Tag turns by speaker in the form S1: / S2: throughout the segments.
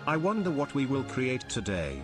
S1: I wonder what we will create today.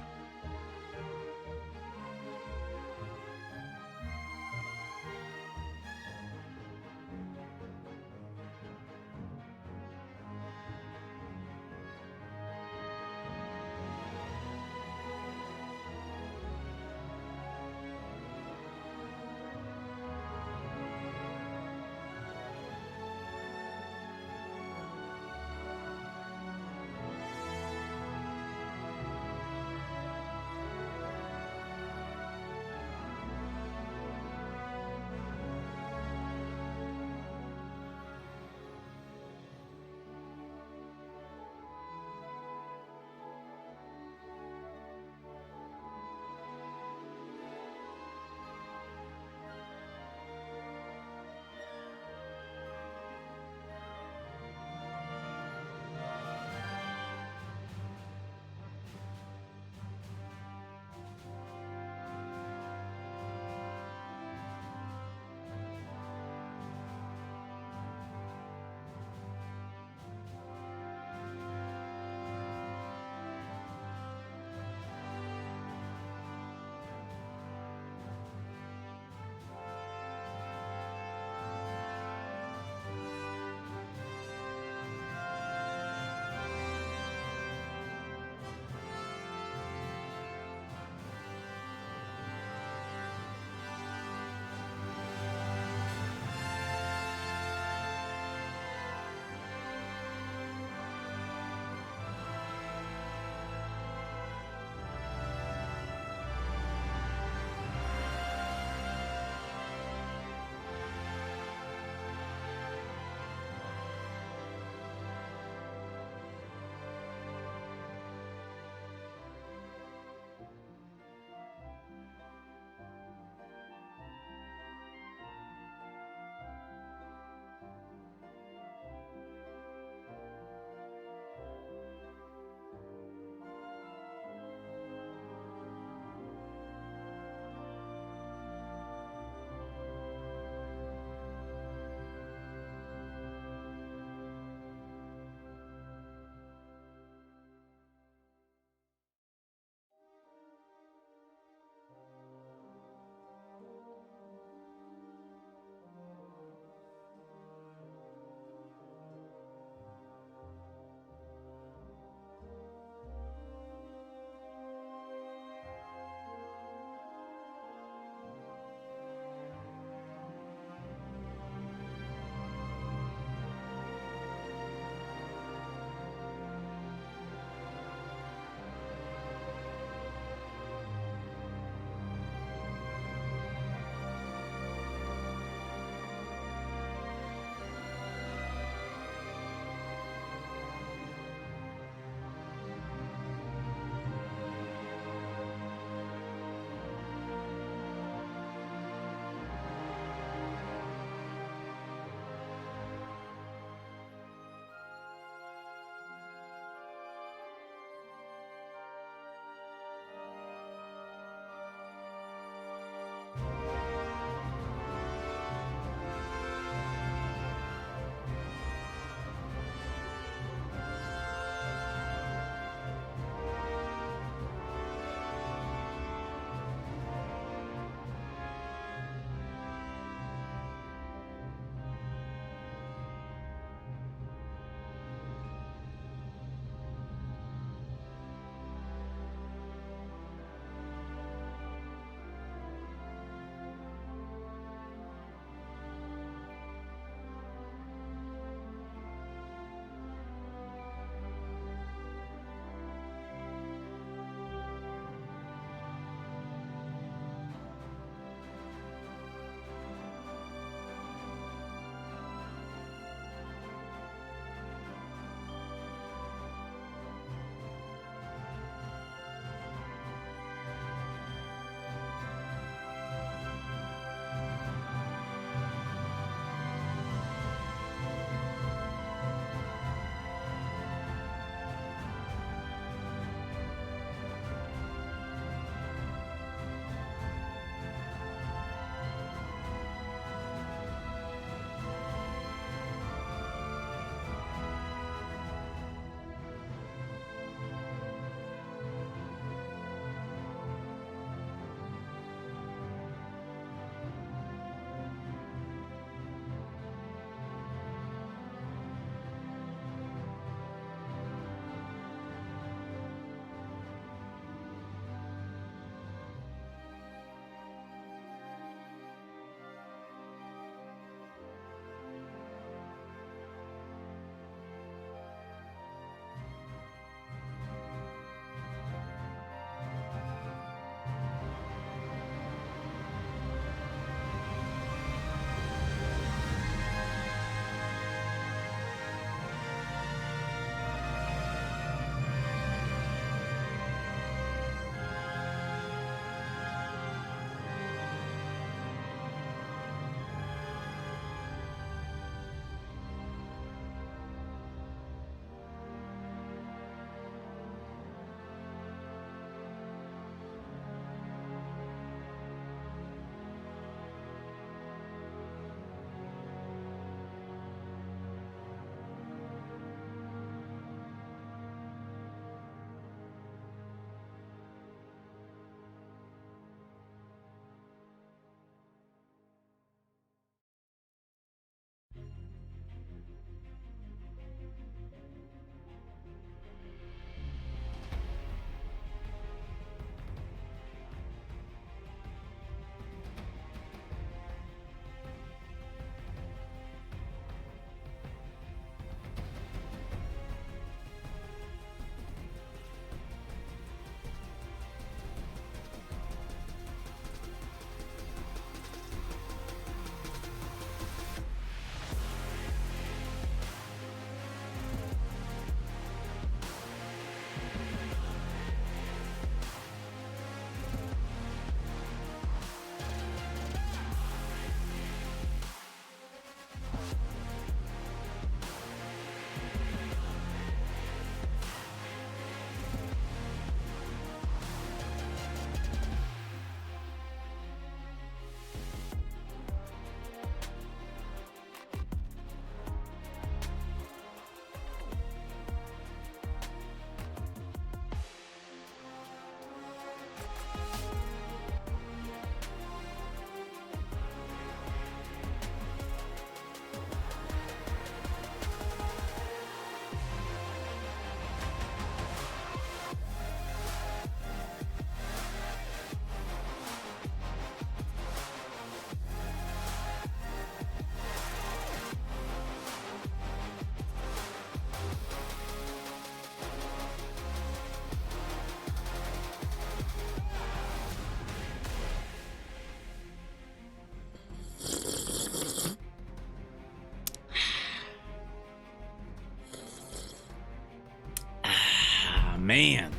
S2: man.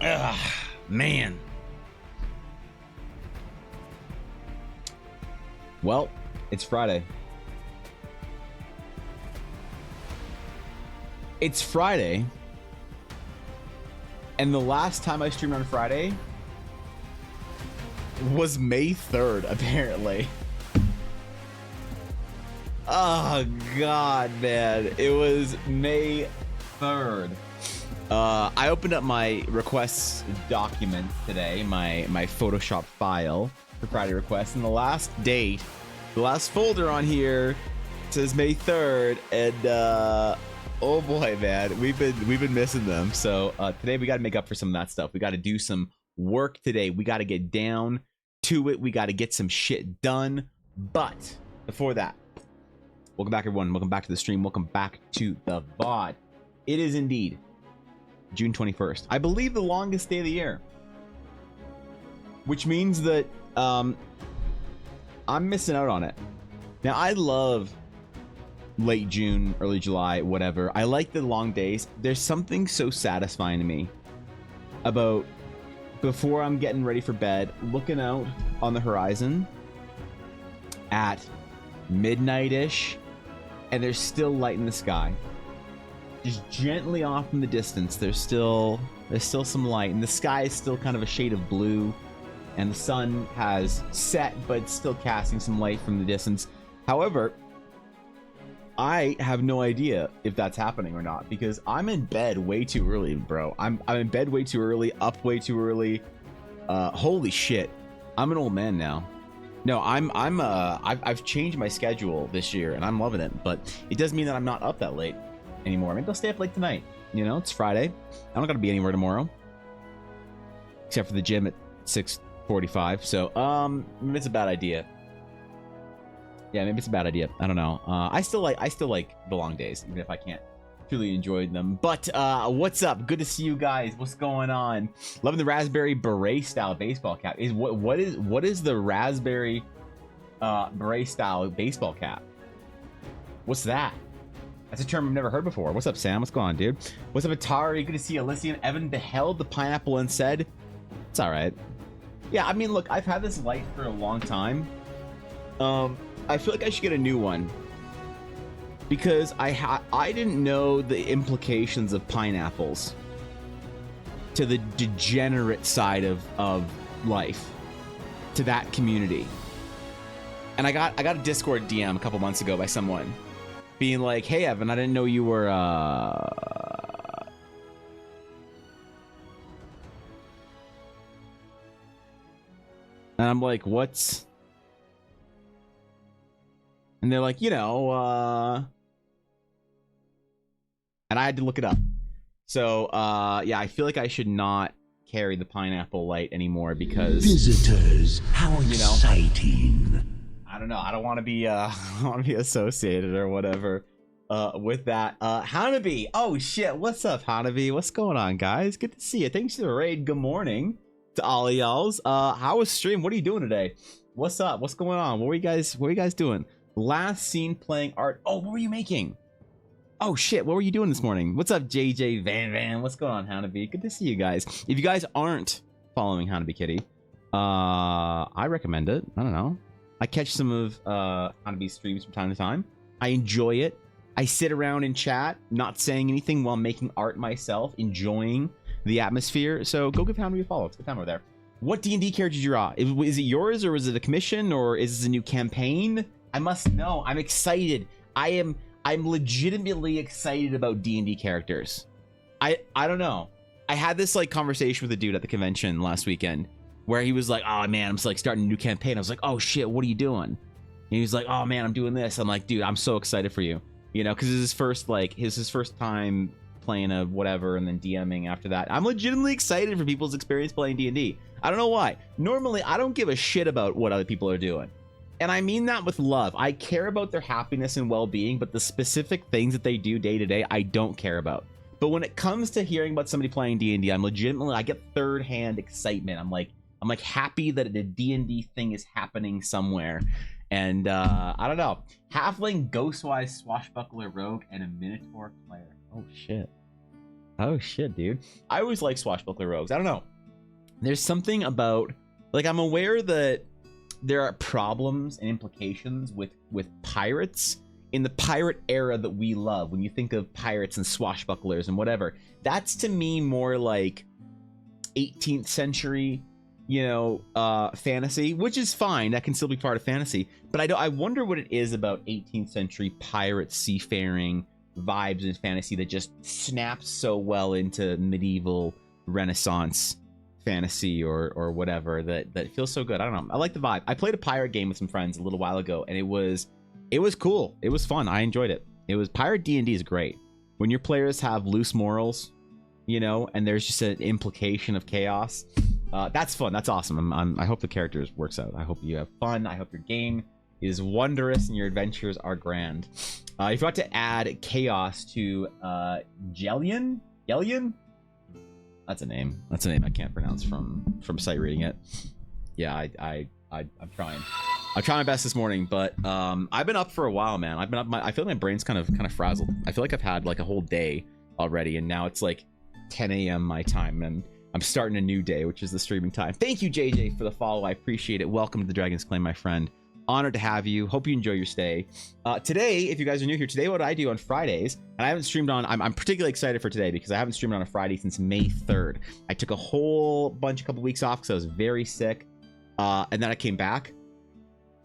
S2: Ugh, man. Well, it's Friday. It's Friday. And the last time I streamed on Friday was May 3rd, apparently. Oh, God, man. It was May 3rd. I opened up my requests document today, my Photoshop file for Friday requests, and the last date, the last folder on here says May 3rd, and oh boy, man, we've been missing them. So today we got to make up for some of that stuff. We got to do some work today. We got to get down to it. We got to get some shit done. But before that, welcome back, everyone. Welcome back to the stream. Welcome back to the VOD. It is indeed June 21st. I believe the longest day of the year, which means that I'm missing out on it. Now, I love late June, early July, whatever. I like the long days. There's something so satisfying to me about before I'm getting ready for bed, looking out on the horizon at midnight-ish, and there's still light in the sky. Just gently off in the distance, there's still some light, and the sky is still kind of a shade of blue, and the sun has set, but it's still casting some light from the distance. However, I have no idea if that's happening or not, because I'm in bed way too early, bro. I'm in bed way too early, up way too early. Holy shit, I'm an old man now. No, I've changed my schedule this year, and I'm loving it. But it doesn't mean that I'm not up that late anymore. Maybe I'll stay up late tonight. You know, it's Friday. I don't gotta be anywhere tomorrow, except for the gym at 6:45. So maybe it's a bad idea. Yeah, maybe it's a bad idea. I don't know. I still like the long days, even if I can't truly enjoy them. But what's up? Good to see you guys. What's going on? Loving the raspberry beret style baseball cap. What is the raspberry beret style baseball cap? What's that? That's a term I've never heard before. What's up, Sam? What's going on, dude? What's up, Atari? Good to see Elysian. Evan beheld the pineapple and said, "It's all right." Yeah, I mean, look, I've had this light for a long time. I feel like I should get a new one because I didn't know the implications of pineapples to the degenerate side of life, to that community. And I got a Discord DM a couple months ago by someone being like, "Hey Evan, I didn't know you were and I'm like, "What's?" And they're like, and I had to look it up. So, yeah, I feel like I should not carry the pineapple light anymore because
S3: visitors, how exciting!
S2: I don't know. I don't want to be, associated or whatever, with that. Hanabi, oh shit, what's up, Hanabi? What's going on, guys? Good to see you. Thanks for the raid. Good morning to all of y'all's. How was stream? What are you doing today? What's up? What's going on? What are you guys doing? Last seen playing art. Oh, what were you making? Oh shit, what were you doing this morning? What's up, JJ Van? What's going on, Hanabi? Good to see you guys. If you guys aren't following Hanabi Kitty, I recommend it. I don't know. I catch some of Hanabi's streams from time to time. I enjoy it. I sit around and chat, not saying anything while making art myself, enjoying the atmosphere. So go give Hanabi a follow. It's a good time over there. What D&D character did you draw? Is it yours, or was it a commission, or is this a new campaign? I must know. I'm excited. I'm legitimately excited about D&D characters. I don't know. I had this like conversation with a dude at the convention last weekend where he was like, "Oh man, I'm just like starting a new campaign." I was like, "Oh shit, what are you doing?" And he was like, "Oh man, I'm doing this." I'm like, "Dude, I'm so excited for you." You know, because it's his first time playing a whatever and then DMing after that. I'm legitimately excited for people's experience playing D&D. I don't know why. Normally, I don't give a shit about what other people are doing. And I mean that with love. I care about their happiness and well-being, but the specific things that they do day to day, I don't care about. But when it comes to hearing about somebody playing D&D, I get third-hand excitement. I'm like happy that a D&D thing is happening somewhere. And I don't know. Halfling, Ghostwise, Swashbuckler, Rogue, and a Minotaur player. Oh shit. Oh shit, dude. I always like swashbuckler rogues. I don't know. There's something about, like, I'm aware that there are problems and implications with pirates in the pirate era that we love. When you think of pirates and swashbucklers and whatever, that's to me more like 18th century, you know, fantasy, which is fine. That can still be part of fantasy. But I wonder what it is about 18th century pirate seafaring vibes in fantasy that just snaps so well into medieval Renaissance fantasy or whatever that feels so good. I don't know. I like the vibe. I played a pirate game with some friends a little while ago, and it was cool. It was fun. I enjoyed it. It was pirate D&D is great when your players have loose morals, you know, and there's just an implication of chaos. That's fun. That's awesome. I hope the characters works out. I hope you have fun. I hope your game is wondrous and your adventures are grand. You forgot to add chaos to Gellion. That's a name I can't pronounce from sight reading it. Yeah, I'm trying my best this morning, but I've been up for a while, man. I've been up. I feel like my brain's kind of frazzled. I feel like I've had like a whole day already, and now it's like 10 a.m. my time, and I'm starting a new day, which is the streaming time. Thank you, JJ, for the follow. I appreciate it. Welcome to the Dragon's Claim, my friend. Honored to have you. Hope you enjoy your stay. Today, if you guys are new here, today what I do on Fridays, and I haven't streamed on, I'm particularly excited for today because I haven't streamed on a Friday since May 3rd. I took a couple weeks off because I was very sick, and then I came back,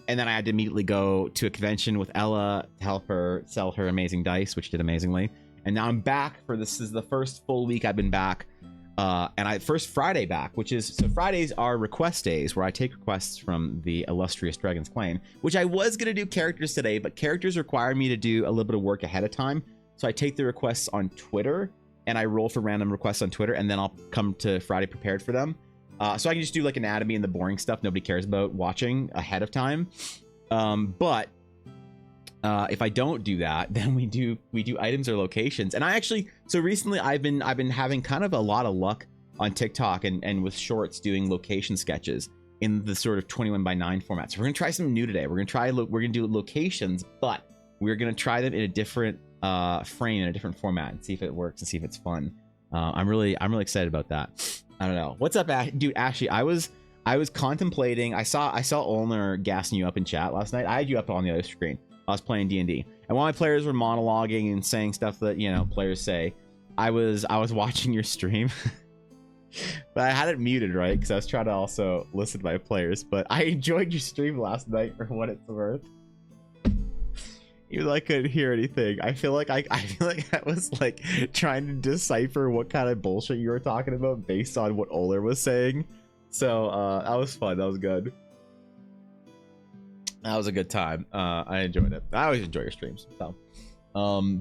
S2: and then I had to immediately go to a convention with Ella to help her sell her amazing dice, which did amazingly. And now I'm back for this is the first full week I've been back. And first Friday back, so Fridays are request days where I take requests from the illustrious Dragon's Claim, which I was going to do characters today, but characters require me to do a little bit of work ahead of time. So I take the requests on Twitter and I roll for random requests on Twitter, and then I'll come to Friday prepared for them. So I can just do like anatomy and the boring stuff nobody cares about watching ahead of time. But if I don't do that, then we do items or locations. And so recently I've been having kind of a lot of luck on TikTok and with shorts doing location sketches in the sort of 21:9 format. So we're gonna try something new today. We're gonna do locations, but we're gonna try them in a different frame, in a different format, and see if it works and see if it's fun. I'm really excited about that. I don't know. What's up, dude? Ashley, I was contemplating. I saw Olner gassing you up in chat last night. I had you up on the other screen. I was playing D&D, and while my players were monologuing and saying stuff that, you know, players say, I was watching your stream, but I had it muted, right? Because I was trying to also listen to my players. But I enjoyed your stream last night for what it's worth. Even though I couldn't hear anything, I feel like I was like trying to decipher what kind of bullshit you were talking about based on what Oler was saying. So that was fun. That was good. That was a good time. I enjoyed it. I always enjoy your streams. So,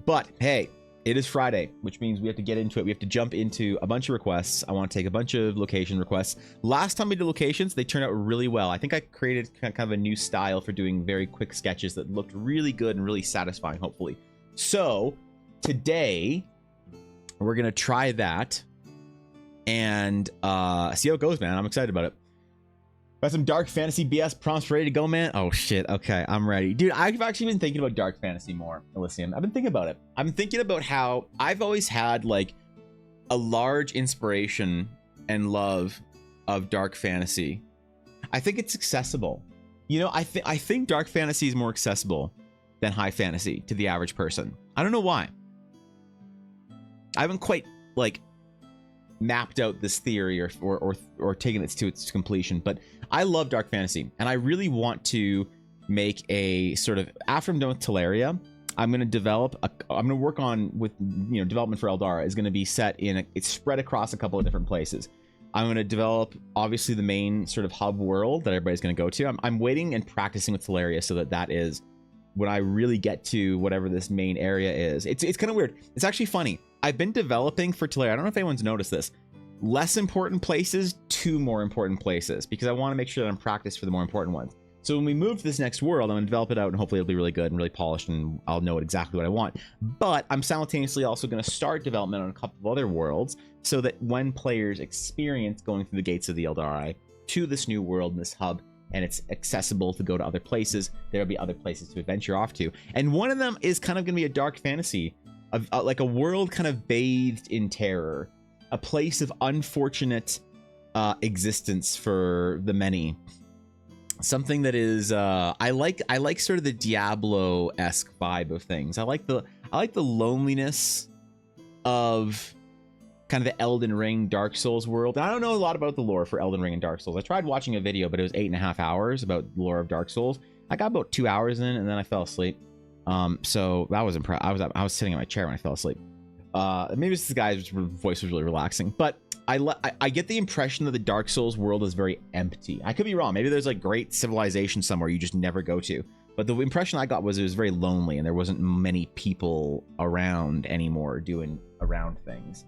S2: but hey, it is Friday, which means we have to get into it. We have to jump into a bunch of requests. I want to take a bunch of location requests. Last time we did locations, they turned out really well. I think I created kind of a new style for doing very quick sketches that looked really good and really satisfying, hopefully. So today we're going to try that and see how it goes, man. I'm excited about it. Got some dark fantasy BS prompts ready to go, man. Oh shit. Okay, I'm ready, dude. I've actually been thinking about dark fantasy more, Elysium. I've been thinking about it. I'm thinking about how I've always had like a large inspiration and love of dark fantasy. I think it's accessible. You know, I think dark fantasy is more accessible than high fantasy to the average person. I don't know why. I haven't quite like mapped out this theory or taken it to its completion, but I love dark fantasy, and I really want to make a sort of, after I'm done with Teleria, I'm going to work on with, you know, development for Eldara is going to be set in it's spread across a couple of different places. I'm going to develop obviously the main sort of hub world that everybody's going to go to. I'm waiting and practicing with Teleria so that is when I really get to whatever this main area is. It's kind of weird. It's actually funny. I've been developing for Teleria. I don't know if anyone's noticed this. Less important places to more important places, because I want to make sure that I'm practiced for the more important ones. So when we move to this next world, I'm going to develop it out, and hopefully it'll be really good and really polished, and I'll know exactly what I want. But I'm simultaneously also going to start development on a couple of other worlds so that when players experience going through the gates of the Eldari to this new world and this hub, and it's accessible to go to other places, there'll be other places to adventure off to. And one of them is kind of going to be a dark fantasy like a world kind of bathed in terror, a place of unfortunate existence for the many. Something that is I like sort of the Diablo-esque vibe of things. I like the loneliness of kind of the Elden Ring, Dark Souls world. And I don't know a lot about the lore for Elden Ring and Dark Souls. I tried watching a video, but it was 8.5 hours about the lore of Dark Souls. I got about 2 hours in, and then I fell asleep. So that was impressive. I was sitting in my chair when I fell asleep. Maybe this guy's voice was really relaxing, but I get the impression that the Dark Souls world is very empty. I could be wrong. Maybe there's like great civilization somewhere you just never go to. But the impression I got was it was very lonely, and there wasn't many people around anymore doing around things.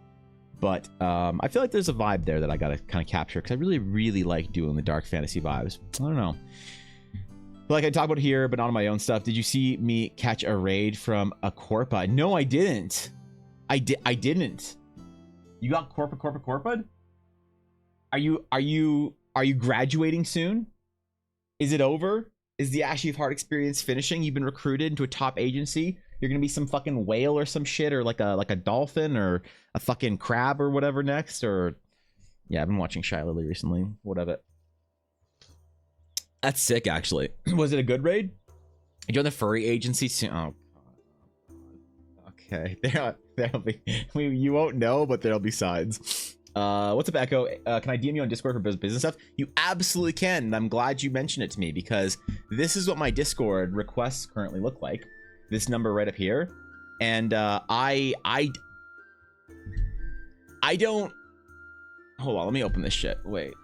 S2: But I feel like there's a vibe there that I gotta kind of capture, because I really like doing the dark fantasy vibes. I don't know. Like I talk about here, but not on my own stuff. Did you see me catch a raid from a Corpa? No, I didn't. I didn't. You got Corpa? Are you graduating soon? Is it over? Is the Ashy of Heart experience finishing? You've been recruited into a top agency. You're gonna be some fucking whale or some shit, or like a dolphin or a fucking crab or whatever next. Or yeah, I've been watching Shy Lily recently. What of it? That's sick, actually. Was it a good raid? You joined the furry agency soon? Oh, okay. There'll be. You won't know, but there'll be signs. What's up, Echo? Can I DM you on Discord for business stuff? You absolutely can. And I'm glad you mentioned it to me, because this is what my Discord requests currently look like. This number right up here. And I don't. Hold on, let me open this shit. Wait.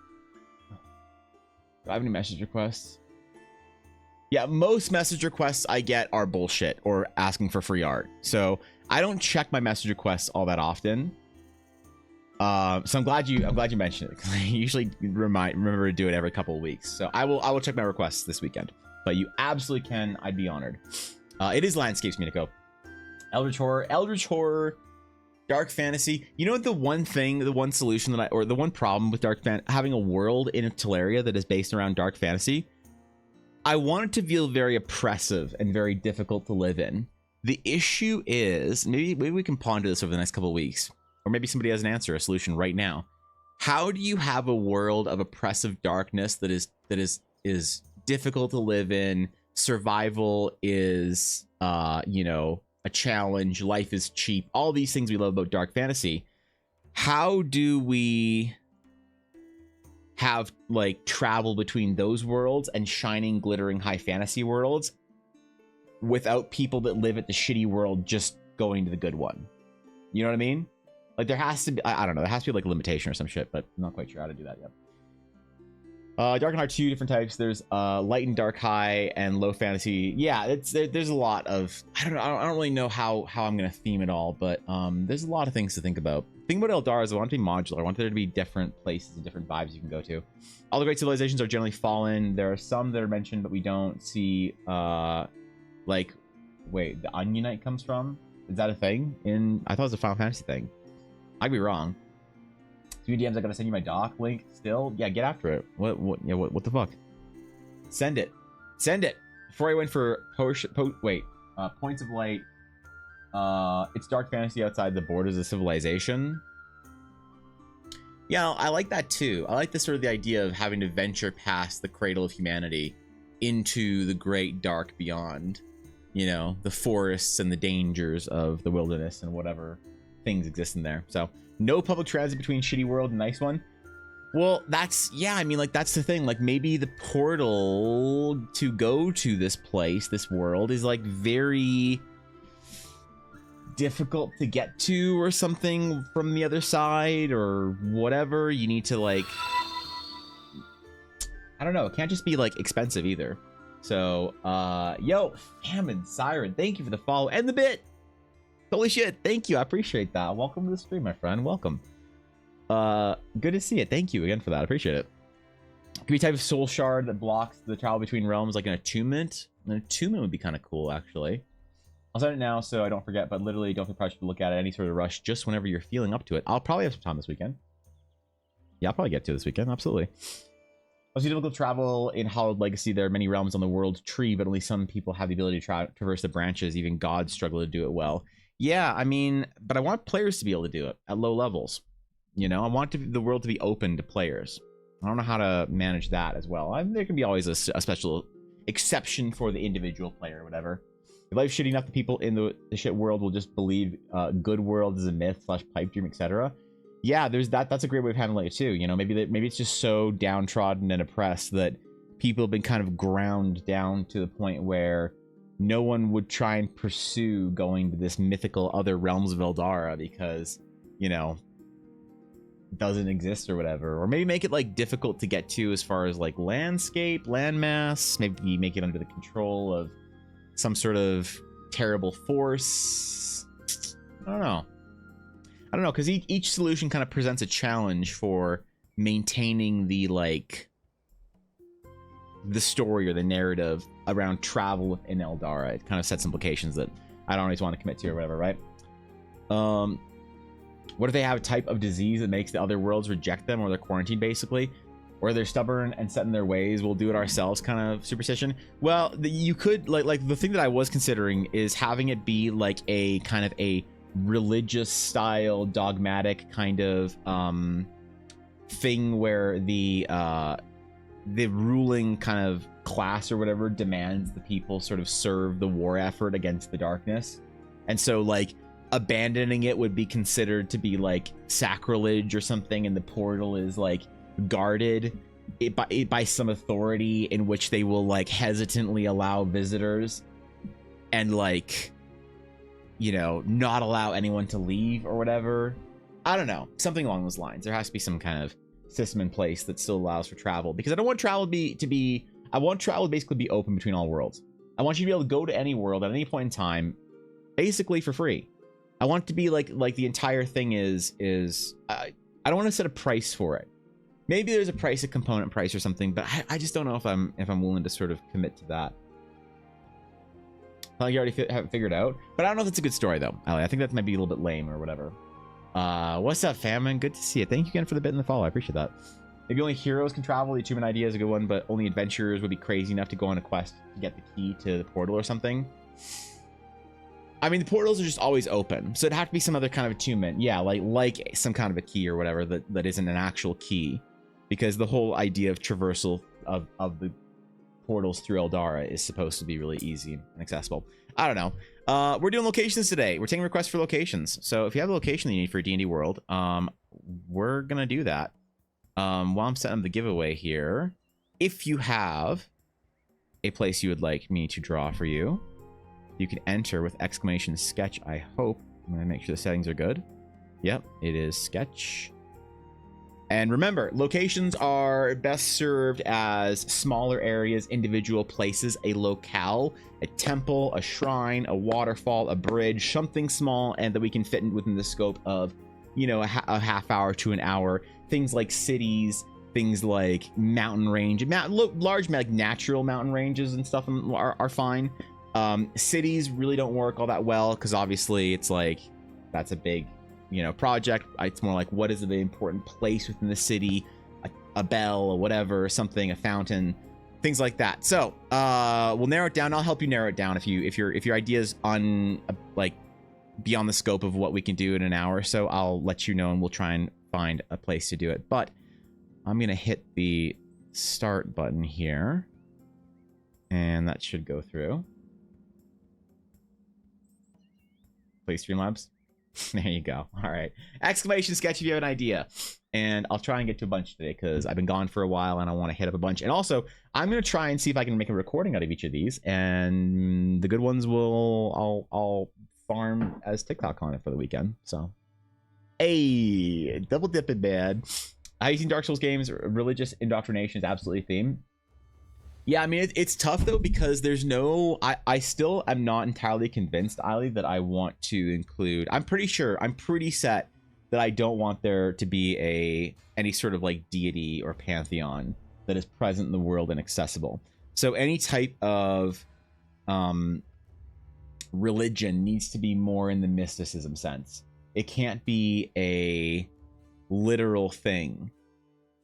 S2: Do I have any message requests? Yeah, most message requests I get are bullshit or asking for free art. So I don't check my message requests all that often. So I'm glad you mentioned it, because I usually remember to do it every couple of weeks. So I will check my requests this weekend. But you absolutely can. I'd be honored. It is Landscapes, Miniko. Eldritch Horror, Dark Fantasy. You know, the one solution or the one problem with having a world in Teleria that is based around Dark Fantasy, I want it to feel very oppressive and very difficult to live in. The issue is, maybe we can ponder this over the next couple of weeks, or maybe somebody has an answer, a solution right now. How do you have a world of oppressive darkness that is difficult to live in? Survival is, a challenge. Life is cheap. All these things we love about dark fantasy. How do we have like travel between those worlds and shining, glittering high fantasy worlds without people that live at the shitty world just going to the good one? You know what I mean? Like there has to be, I don't know, there has to be like a limitation or some shit, but I'm not quite sure how to do that yet. Dark and High, 2 different types. There's light and dark high and low fantasy. Yeah, there's a lot of, I don't really know how I'm gonna theme it all, but there's a lot of things to think about. The thing about Eldar is I want it to be modular. I want there to be different places and different vibes you can go to. All the great civilizations are generally fallen. There are some that are mentioned, but we don't see like, wait, the Ununite comes from? Is that a thing? I thought it was a Final Fantasy thing. I could be wrong. 3 DMs, I gotta send you my doc link still. Yeah, get after it. What the fuck? Send it. Before I went for points of light. It's dark fantasy outside the borders of civilization. Yeah, I like that too. I like the sort of the idea of having to venture past the cradle of humanity into the great dark beyond. You know, the forests and the dangers of the wilderness and whatever things exist in there. So no public transit between shitty world and nice one. Well, that's, yeah, I mean, like, that's the thing. Like, maybe the portal to go to this place, this world, is, like, very difficult to get to or something from the other side or whatever. You need to, like, I don't know. It can't just be, like, expensive either. So, yo, Famine Siren, thank you for the follow and the bit. Holy shit, thank you. I appreciate that. Welcome to the stream, my friend. Welcome. Good to see it. Thank you again for that. I appreciate it. Could be a type of soul shard that blocks the travel between realms, like an attunement. An attunement would be kind of cool, actually. I'll send it now so I don't forget, but literally don't feel pressured to look at it any sort of rush, just whenever you're feeling up to it. I'll probably have some time this weekend. Yeah, I'll probably get to it this weekend. Absolutely. Also, difficult travel in Hallowed Legacy. There are many realms on the world tree, but only some people have the ability to traverse the branches. Even gods struggle to do it well. Yeah, I mean, but I want players to be able to do it at low levels. You know, I want the world to be open to players. I don't know how to manage that as well. There can be always a special exception for the individual player or whatever. If life's shitty enough, the people in the shit world will just believe good world is a myth / pipe dream, etc. Yeah, there's that. That's a great way of handling it too. You know, maybe it's just so downtrodden and oppressed that people have been kind of ground down to the point where no one would try and pursue going to this mythical other realms of Eldara because, you know, doesn't exist or whatever. Or maybe make it like difficult to get to as far as like landscape, landmass, maybe make it under the control of some sort of terrible force. I don't know, because each solution kind of presents a challenge for maintaining the like the story or the narrative around travel in Eldara. It kind of sets implications that I don't always want to commit to or whatever, right? What if they have a type of disease that makes the other worlds reject them, or they're quarantined basically, or they're stubborn and set in their ways, we'll do it ourselves kind of superstition? Well, you could like the thing that I was considering is having it be like a kind of a religious style dogmatic kind of thing where the ruling kind of class or whatever demands the people sort of serve the war effort against the darkness, and so like abandoning it would be considered to be like sacrilege or something, and the portal is like guarded by some authority in which they will like hesitantly allow visitors and like, you know, not allow anyone to leave or whatever. I don't know, something along those lines. There has to be some kind of system in place that still allows for travel, because I don't want travel I want travel to basically be open between all worlds. I want you to be able to go to any world at any point in time basically for free. I want it to be like the entire thing is I don't want to set a price for it. Maybe there's a price, a component price or something, but I just don't know if I'm willing to sort of commit to that. Well, you already have it figured out, but I don't know if that's a good story though, Ali. I think that might be a little bit lame or whatever. What's up, famine? Good to see you. Thank you again for the bit in the follow. I appreciate that. Maybe only heroes can travel. The achievement idea is a good one, but only adventurers would be crazy enough to go on a quest to get the key to the portal or something. I mean, the portals are just always open, so it'd have to be some other kind of attunement. Yeah, like some kind of a key or whatever that isn't an actual key, because the whole idea of traversal of the portals through Eldara is supposed to be really easy and accessible. I don't know. We're doing locations today. We're taking requests for locations. So if you have a location that you need for a D&D world, we're gonna do that. While I'm setting up the giveaway here, if you have a place you would like me to draw for you, you can enter with exclamation sketch. I hope. I'm gonna make sure the settings are good. Yep, it is sketch. And remember, locations are best served as smaller areas, individual places, a locale, a temple, a shrine, a waterfall, a bridge, something small and that we can fit within the scope of, you know, a half hour to an hour. Things like cities, things like mountain range, large like natural mountain ranges and stuff are fine. Cities really don't work all that well because obviously it's like that's a big, you know, project. It's more like what is the important place within the city, a bell or whatever, something, a fountain, things like that. So we'll narrow it down. I'll help you narrow it down if your idea's on like beyond the scope of what we can do in an hour or so. I'll let you know and we'll try and find a place to do it. But I'm gonna hit the start button here and that should go through. Play Streamlabs. There you go. All right. Exclamation sketch if you have an idea. And I'll try and get to a bunch today because I've been gone for a while and I want to hit up a bunch. And also, I'm going to try and see if I can make a recording out of each of these. And the good ones I'll farm as TikTok on it for the weekend. So, hey, double dipping bad. Have you seen Dark Souls games? Religious indoctrination is absolutely a theme. Yeah, I mean, it's tough, though, because there's no... I still am not entirely convinced, Ali, that I want to include... I'm pretty set that I don't want there to be any sort of, like, deity or pantheon that is present in the world and accessible. So any type of religion needs to be more in the mysticism sense. It can't be a literal thing,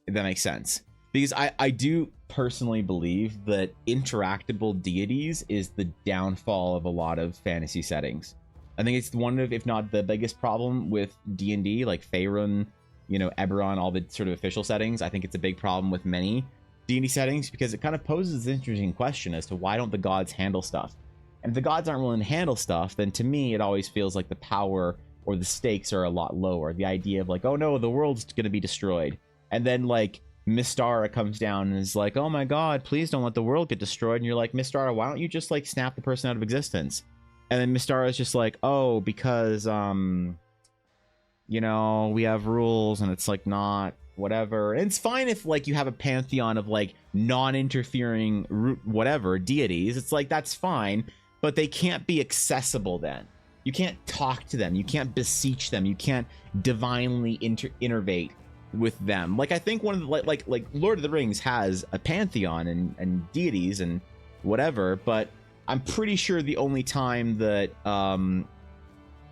S2: if that makes sense. Because I do personally believe that interactable deities is the downfall of a lot of fantasy settings. I think it's one of, if not the biggest problem with D&D, like Faerun, you know, Eberron, all the sort of official settings. I think it's a big problem with many D&D settings because it kind of poses an interesting question as to why don't the gods handle stuff? And if the gods aren't willing to handle stuff, then to me, it always feels like the power or the stakes are a lot lower. The idea of like, oh no, the world's going to be destroyed. And then like Mystara comes down and is like, oh my god, please don't let the world get destroyed. And you're like, Mystara, why don't you just like snap the person out of existence? And then Mystara is just like, oh, because, you know, we have rules and it's like not whatever. And it's fine if like you have a pantheon of like non-interfering whatever deities. It's like, that's fine, but they can't be accessible then. You can't talk to them. You can't beseech them. You can't divinely innervate with them. Like, I think one of the like Lord of the Rings has a pantheon and deities and whatever, but I'm pretty sure the only time that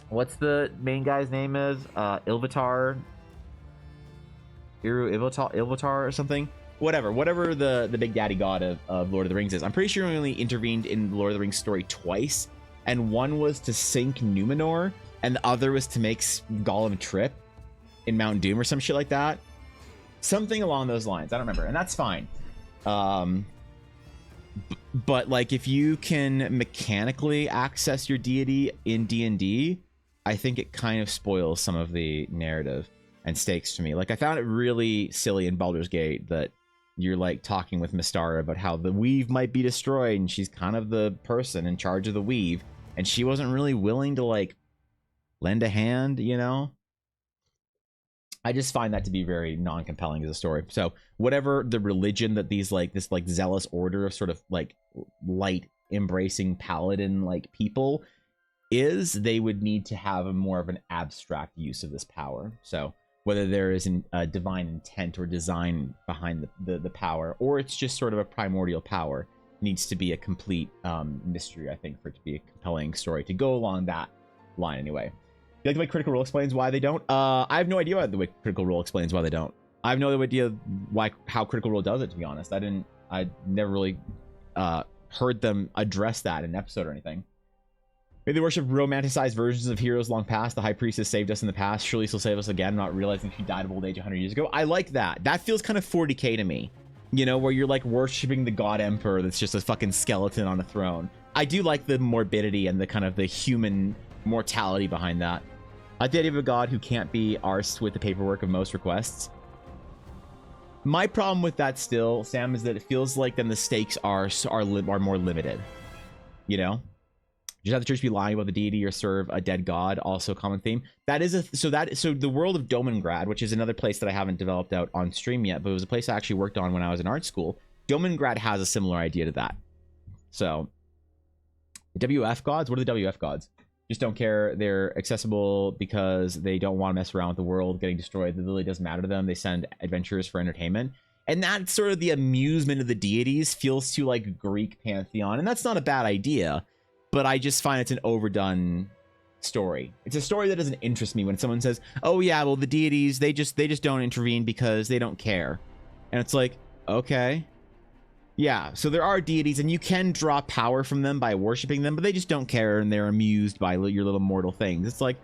S2: what's the main guy's name is Ilvatar or something, whatever the big daddy god of Lord of the Rings is, I'm pretty sure he only intervened in the Lord of the Rings story twice, and one was to sink Numenor and the other was to make Gollum trip in Mount Doom or some shit like that, something along those lines. I don't remember, and that's fine. But like, if you can mechanically access your deity in D&D, I think it kind of spoils some of the narrative and stakes to me. Like, I found it really silly in Baldur's Gate that you're like talking with Mystara about how the weave might be destroyed, and she's kind of the person in charge of the weave, and she wasn't really willing to like lend a hand, you know? I just find that to be very non-compelling as a story. So whatever the religion that these like this like zealous order of sort of like light embracing paladin like people is, they would need to have a more of an abstract use of this power. So whether there is a divine intent or design behind the power, or it's just sort of a primordial power, needs to be a complete mystery, I think, for it to be a compelling story to go along that line anyway. You like the way Critical Role explains why they don't? I have no idea why the way Critical Role explains why they don't. I have no idea how Critical Role does it, to be honest. I never really heard them address that in an episode or anything. Maybe they worship romanticized versions of heroes long past. The High Priestess saved us in the past. Surely she'll save us again, not realizing she died of old age 100 years ago. I like that. That feels kind of 40k to me. You know, where you're like worshiping the God Emperor that's just a fucking skeleton on a throne. I do like the morbidity and the kind of the human mortality behind that. I like the idea of a god who can't be arsed with the paperwork of most requests. My problem with that still, Sam, is that it feels like then the stakes are more limited. You know, just have the church be lying about the deity or serve a dead god. Also, a common theme. That is so the world of Domengrad, which is another place that I haven't developed out on stream yet, but it was a place I actually worked on when I was in art school. Domengrad has a similar idea to that. So, the WF gods. What are the WF gods? Just don't care. They're accessible because they don't want to mess around with the world getting destroyed. It really doesn't matter to them. They send adventurers for entertainment. And that's sort of the amusement of the deities, feels to like Greek pantheon. And that's not a bad idea, but I just find it's an overdone story. It's a story that doesn't interest me when someone says, oh yeah, well the deities, they just don't intervene because they don't care. And it's like, okay. Yeah, so there are deities and you can draw power from them by worshiping them, but they just don't care and they're amused by your little mortal things. It's like,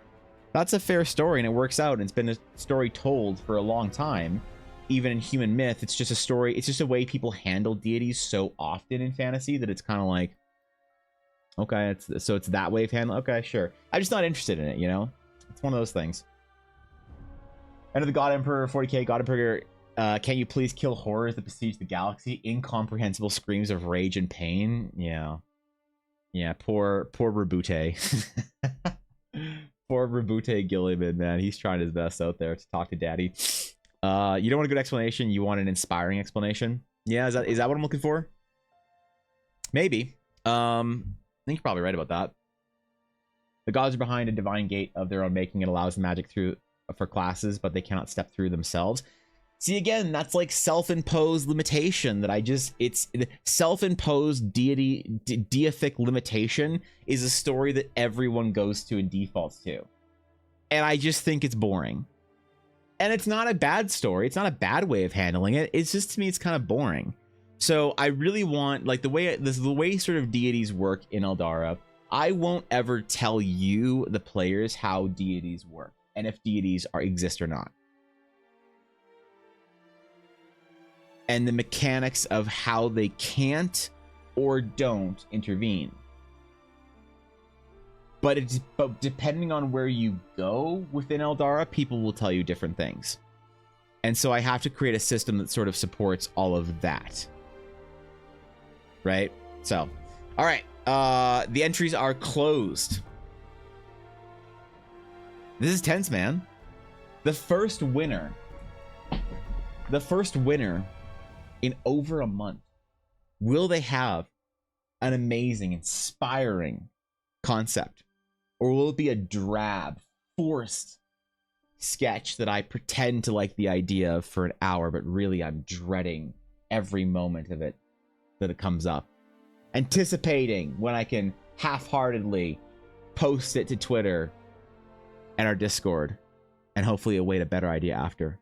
S2: that's a fair story and it works out, and it's been a story told for a long time. Even in human myth, it's just a story. It's just a way people handle deities so often in fantasy that it's kind of like, okay, it's that way of handling. Okay, sure. I'm just not interested in it, you know? It's one of those things. Enter the God Emperor, 40k, God Emperor. Can you please kill horrors that besiege the galaxy? Incomprehensible screams of rage and pain. Yeah. Yeah, poor Rabute. Poor Rabute Gilliman, man. He's trying his best out there to talk to daddy. You don't want a good explanation, you want an inspiring explanation. Yeah, is that what I'm looking for? Maybe. I think you're probably right about that. The gods are behind a divine gate of their own making. It allows the magic through for classes, but they cannot step through themselves. See, again, that's like self-imposed limitation that it's self-imposed deific limitation is a story that everyone goes to and defaults to. And I just think it's boring. And it's not a bad story. It's not a bad way of handling it. It's just, to me, it's kind of boring. So I really want, like, the way sort of deities work in Eldara, I won't ever tell you, the players, how deities work and if deities exist or not. And the mechanics of how they can't or don't intervene. But depending on where you go within Eldara, people will tell you different things. And so I have to create a system that sort of supports all of that. Right? So, all right. The entries are closed. This is tense, man. The first winner in over a month. Will they have an amazing, inspiring concept? Or will it be a drab, forced sketch that I pretend to like the idea of for an hour, but really I'm dreading every moment of it that it comes up? Anticipating when I can half-heartedly post it to Twitter and our Discord, and hopefully await a better idea after.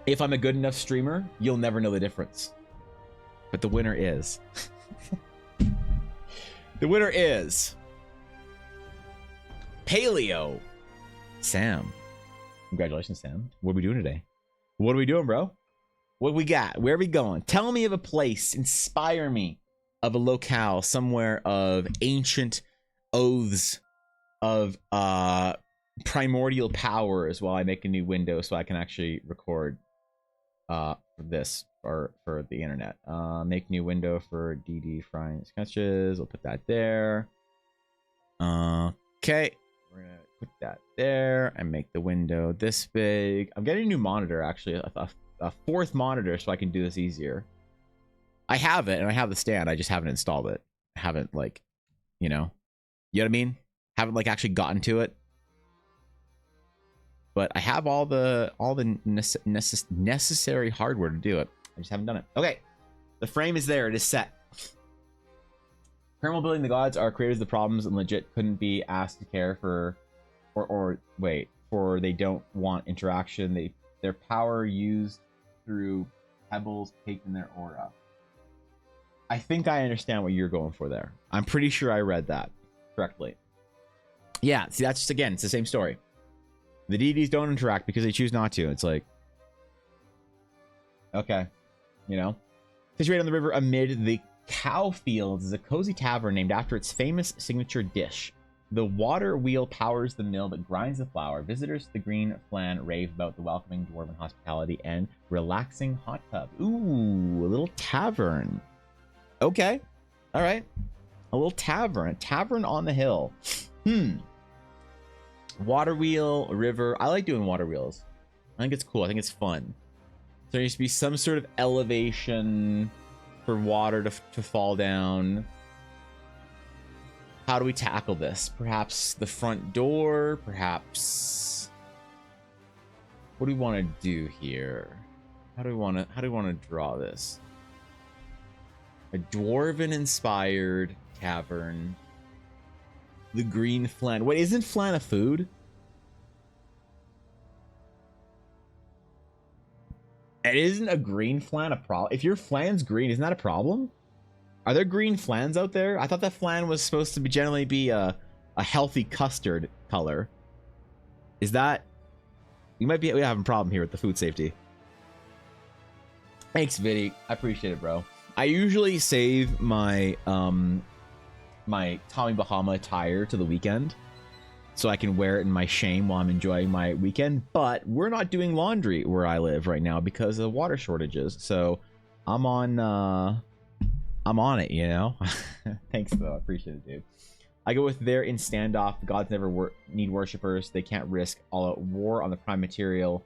S2: If I'm a good enough streamer, you'll never know the difference. But the winner is... the winner is... Paleo Sam. Congratulations, Sam. What are we doing today? What are we doing, bro? What we got? Where are we going? Tell me of a place. Inspire me of a locale somewhere of ancient oaths of primordial powers while I make a new window so I can actually record this for the internet. Make new window for DD frying sketches. I'll put that there. Okay. We're gonna put that there and make the window this big. I'm getting a new monitor, actually, a fourth monitor, so I can do this easier. I have it and I have the stand. I just haven't installed it. I haven't, like, you know what I mean? Haven't, like, actually gotten to it. But I have all the necessary hardware to do it. I just haven't done it. Okay, the frame is there. It is set. Paranormal building the gods are creators of the problems and legit couldn't be asked to care for, or wait, for they don't want interaction. Their power used through pebbles caked in their aura. I think I understand what you're going for there. I'm pretty sure I read that correctly. Yeah, see, that's just, again, it's the same story. The deities don't interact because they choose not to. It's like, okay, you know, situated on the river amid the cow fields is a cozy tavern named after its famous signature dish. The water wheel powers the mill that grinds the flour. Visitors to the green flan rave about the welcoming dwarven hospitality and relaxing hot tub. Ooh, a little tavern. Okay, all right, a little tavern. A tavern on the hill. Water wheel, river. I like doing water wheels. I think it's cool. I think it's fun. There needs to be some sort of elevation for water to fall down. How do we tackle this? Perhaps the front door? Perhaps... What do we want to do here? How do we want to draw this? A dwarven inspired cavern. The green flan. Wait, isn't flan a food? And isn't a green flan a problem? If your flan's green, isn't that a problem? Are there green flans out there? I thought that flan was supposed to generally be a healthy custard color. Is that... We might be having a problem here with the food safety. Thanks, Viddy. I appreciate it, bro. I usually save my my Tommy Bahama attire to the weekend so I can wear it in my shame while I'm enjoying my weekend, but we're not doing laundry where I live right now because of water shortages, so I'm on it, you know. Thanks though, I appreciate it, dude. I go with there in standoff. The gods never need worshippers. They can't risk all-out war on the prime material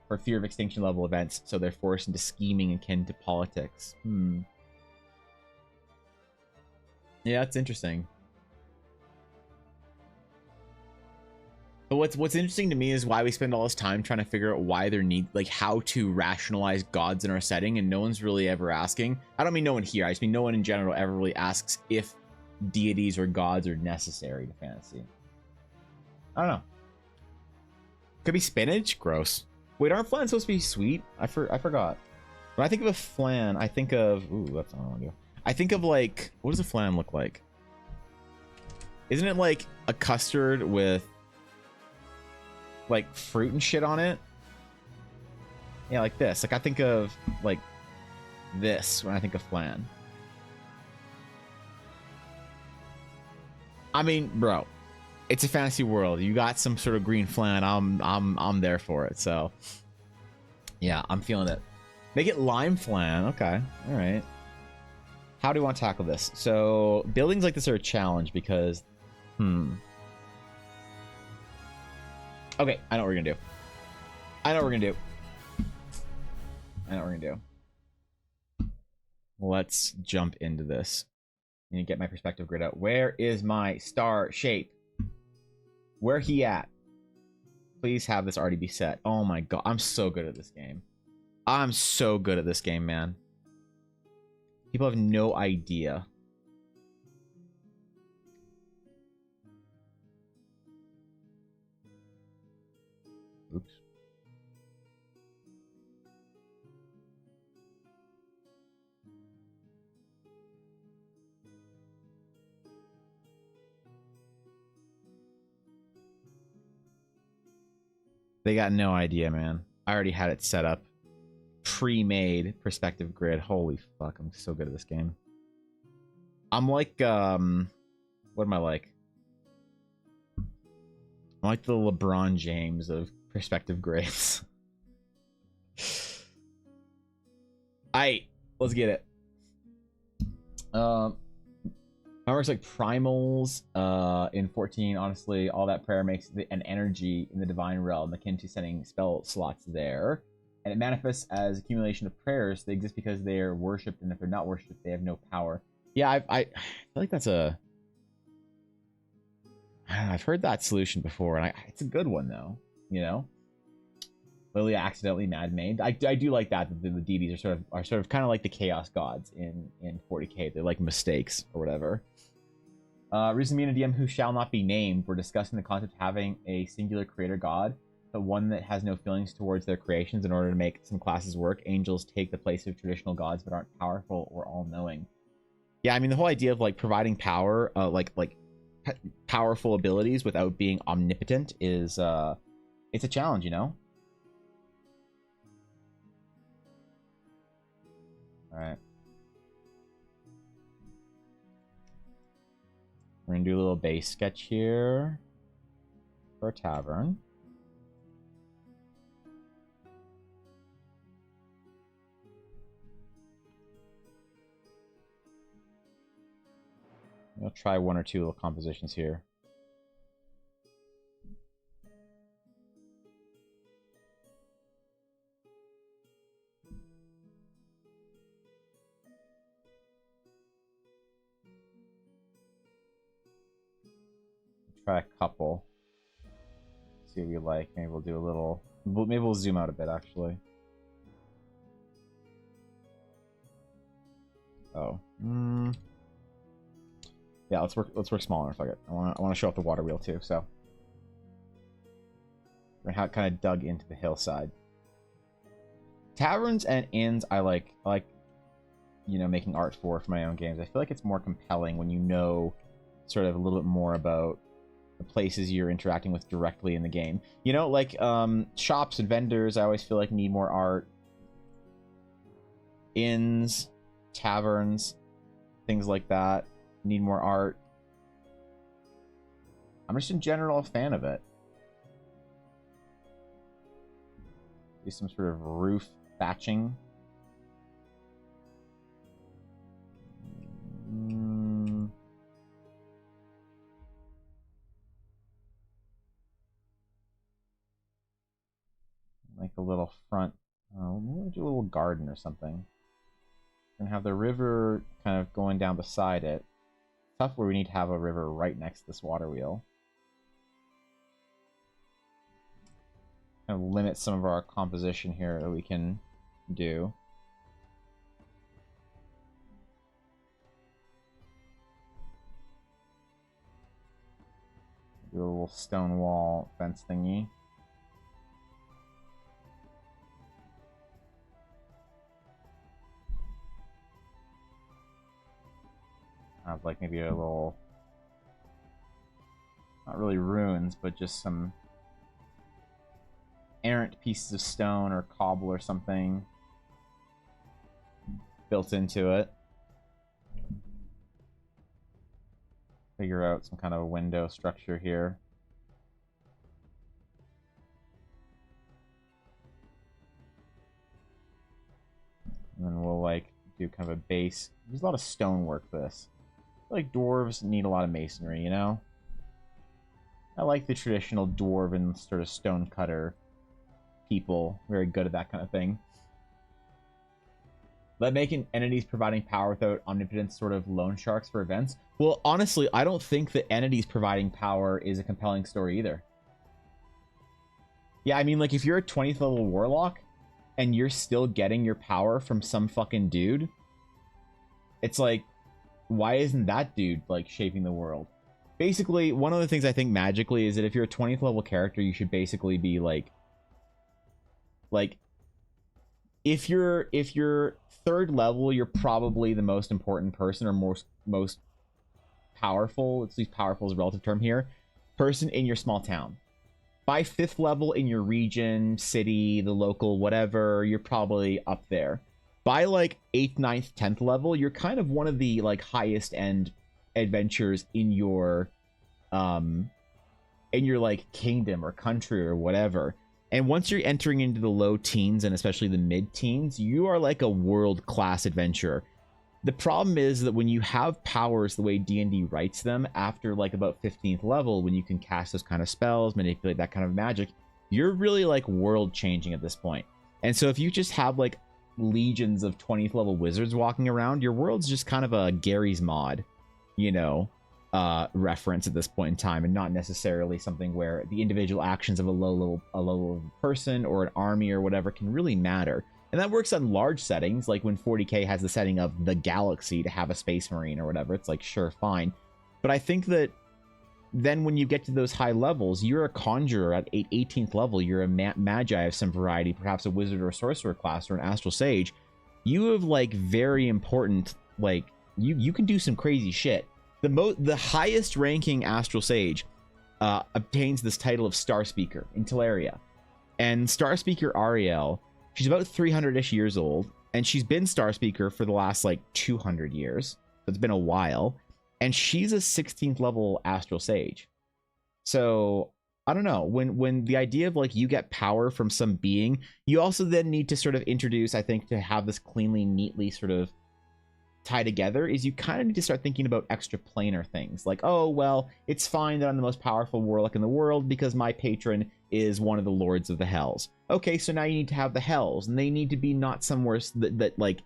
S2: for fear of extinction level events, so they're forced into scheming akin to politics. Yeah, that's interesting. But what's interesting to me is why we spend all this time trying to figure out why there need, like, how to rationalize gods in our setting, and no one's really ever asking. I don't mean no one here, I just mean no one in general ever really asks if deities or gods are necessary to fantasy. I don't know. Could be spinach? Gross. Wait, aren't flans supposed to be sweet? I forgot. When I think of a flan, I think of... Ooh, that's not what I want to do. I think of, like... What does a flan look like? Isn't it like a custard with like fruit and shit on it? Yeah, like this. Like I think of like this when I think of flan. I mean, bro, it's a fantasy world. You got some sort of green flan. I'm there for it. So yeah, I'm feeling it. Make it lime flan. Okay. All right. How do we want to tackle this? So buildings like this are a challenge because okay, I know what we're gonna do. I know what we're gonna do. I know what we're gonna do. Let's jump into this. I need to get my perspective grid out. Where is my star shape? Where he at? Please have this already be set. Oh my god, I'm so good at this game. I'm so good at this game, man. People have no idea. Oops. They got no idea, man. I already had it set up. Pre-made perspective grid. Holy fuck, I'm so good at this game. I'm like, what am I like? I'm like the LeBron James of perspective grids. Aight, let's get it. Works like primals in 14. Honestly, all that prayer makes an energy in the divine realm akin to sending spell slots there. And it manifests as accumulation of prayers. They exist because they are worshipped, and if they're not worshipped, they have no power. Yeah, I feel like that's a... I've heard that solution before, and it's a good one, though. You know? Literally accidentally mad-made. I do like that the deities are sort of kind of like the chaos gods in 40k. They're like mistakes or whatever. Recently, in a DM who shall not be named, we're discussing the concept of having a singular creator god, but one that has no feelings towards their creations. In order to make some classes work, angels take the place of traditional gods but aren't powerful or all-knowing. Yeah, I mean the whole idea of like providing power, like powerful abilities without being omnipotent is it's a challenge, you know. All right. We're gonna do a little base sketch here for a tavern. I'll try one or two little compositions here. Try a couple. See what we like. Maybe we'll do a little. Maybe we'll zoom out a bit, actually. Oh. Yeah, let's work smaller. Fuck it. I wanna show off the water wheel too. So we're kind of dug into the hillside. Taverns and inns, I like you know, making art for my own games. I feel like it's more compelling when you know sort of a little bit more about the places you're interacting with directly in the game. You know, like shops and vendors, I always feel like need more art. Inns, taverns, things like that need more art. I'm just in general a fan of it. Do some sort of roof thatching. Like a little front. Maybe do a little garden or something. And have the river kind of going down beside it. Tough where we need to have a river right next to this water wheel. Kind of limit some of our composition here that we can do. Do a little stone wall fence thingy. Have like maybe a little not really ruins, but just some errant pieces of stone or cobble or something built into it. Figure out some kind of a window structure here. And then we'll like do kind of a base. There's a lot of stonework for this. I feel like dwarves need a lot of masonry, you know? I like the traditional dwarven sort of stone cutter people. Very good at that kind of thing. Let making entities providing power without omnipotence sort of loan sharks for events. Well, honestly, I don't think that entities providing power is a compelling story either. Yeah, I mean, like, if you're a 20th level warlock and you're still getting your power from some fucking dude, it's like, why isn't that dude, like, shaping the world? Basically, one of the things I think magically is that if you're a 20th level character, you should basically be, like, if you're third level, you're probably the most important person or most powerful, at least powerful is a relative term here, person in your small town. By 5th level in your region, city, the local, whatever, you're probably up there. By like 8th, 9th, 10th level, you're kind of one of the like highest end adventures in your like kingdom or country or whatever. And once you're entering into the low teens and especially the mid teens, you are like a world-class adventurer. The problem is that when you have powers the way D&D writes them, after like about 15th level, when you can cast those kind of spells, manipulate that kind of magic, you're really like world changing at this point. And so if you just have like legions of 20th level wizards walking around, your world's just kind of a Gary's mod, you know, reference at this point in time, and not necessarily something where the individual actions of a low level person or an army or whatever can really matter. And that works on large settings, like when 40k has the setting of the galaxy to have a space marine or whatever. It's like, sure, fine. But I think that then when you get to those high levels, you're a conjurer at 18th level, you're a magi of some variety, perhaps a wizard or a sorcerer class or an astral sage. You have like very important, like you can do some crazy shit. The highest ranking astral sage obtains this title of Star Speaker in Teleria. And Star Speaker Ariel, she's about 300-ish years old, and she's been Star Speaker for the last like 200 years. So it's been a while. And she's a 16th level astral sage. So I don't know, when the idea of like you get power from some being, you also then need to sort of introduce, I think, to have this cleanly, neatly sort of tie together, is you kind of need to start thinking about extra planar things like, oh well, it's fine that I'm the most powerful warlock in the world because my patron is one of the lords of the hells. Okay, so now you need to have the hells, and they need to be not somewhere that like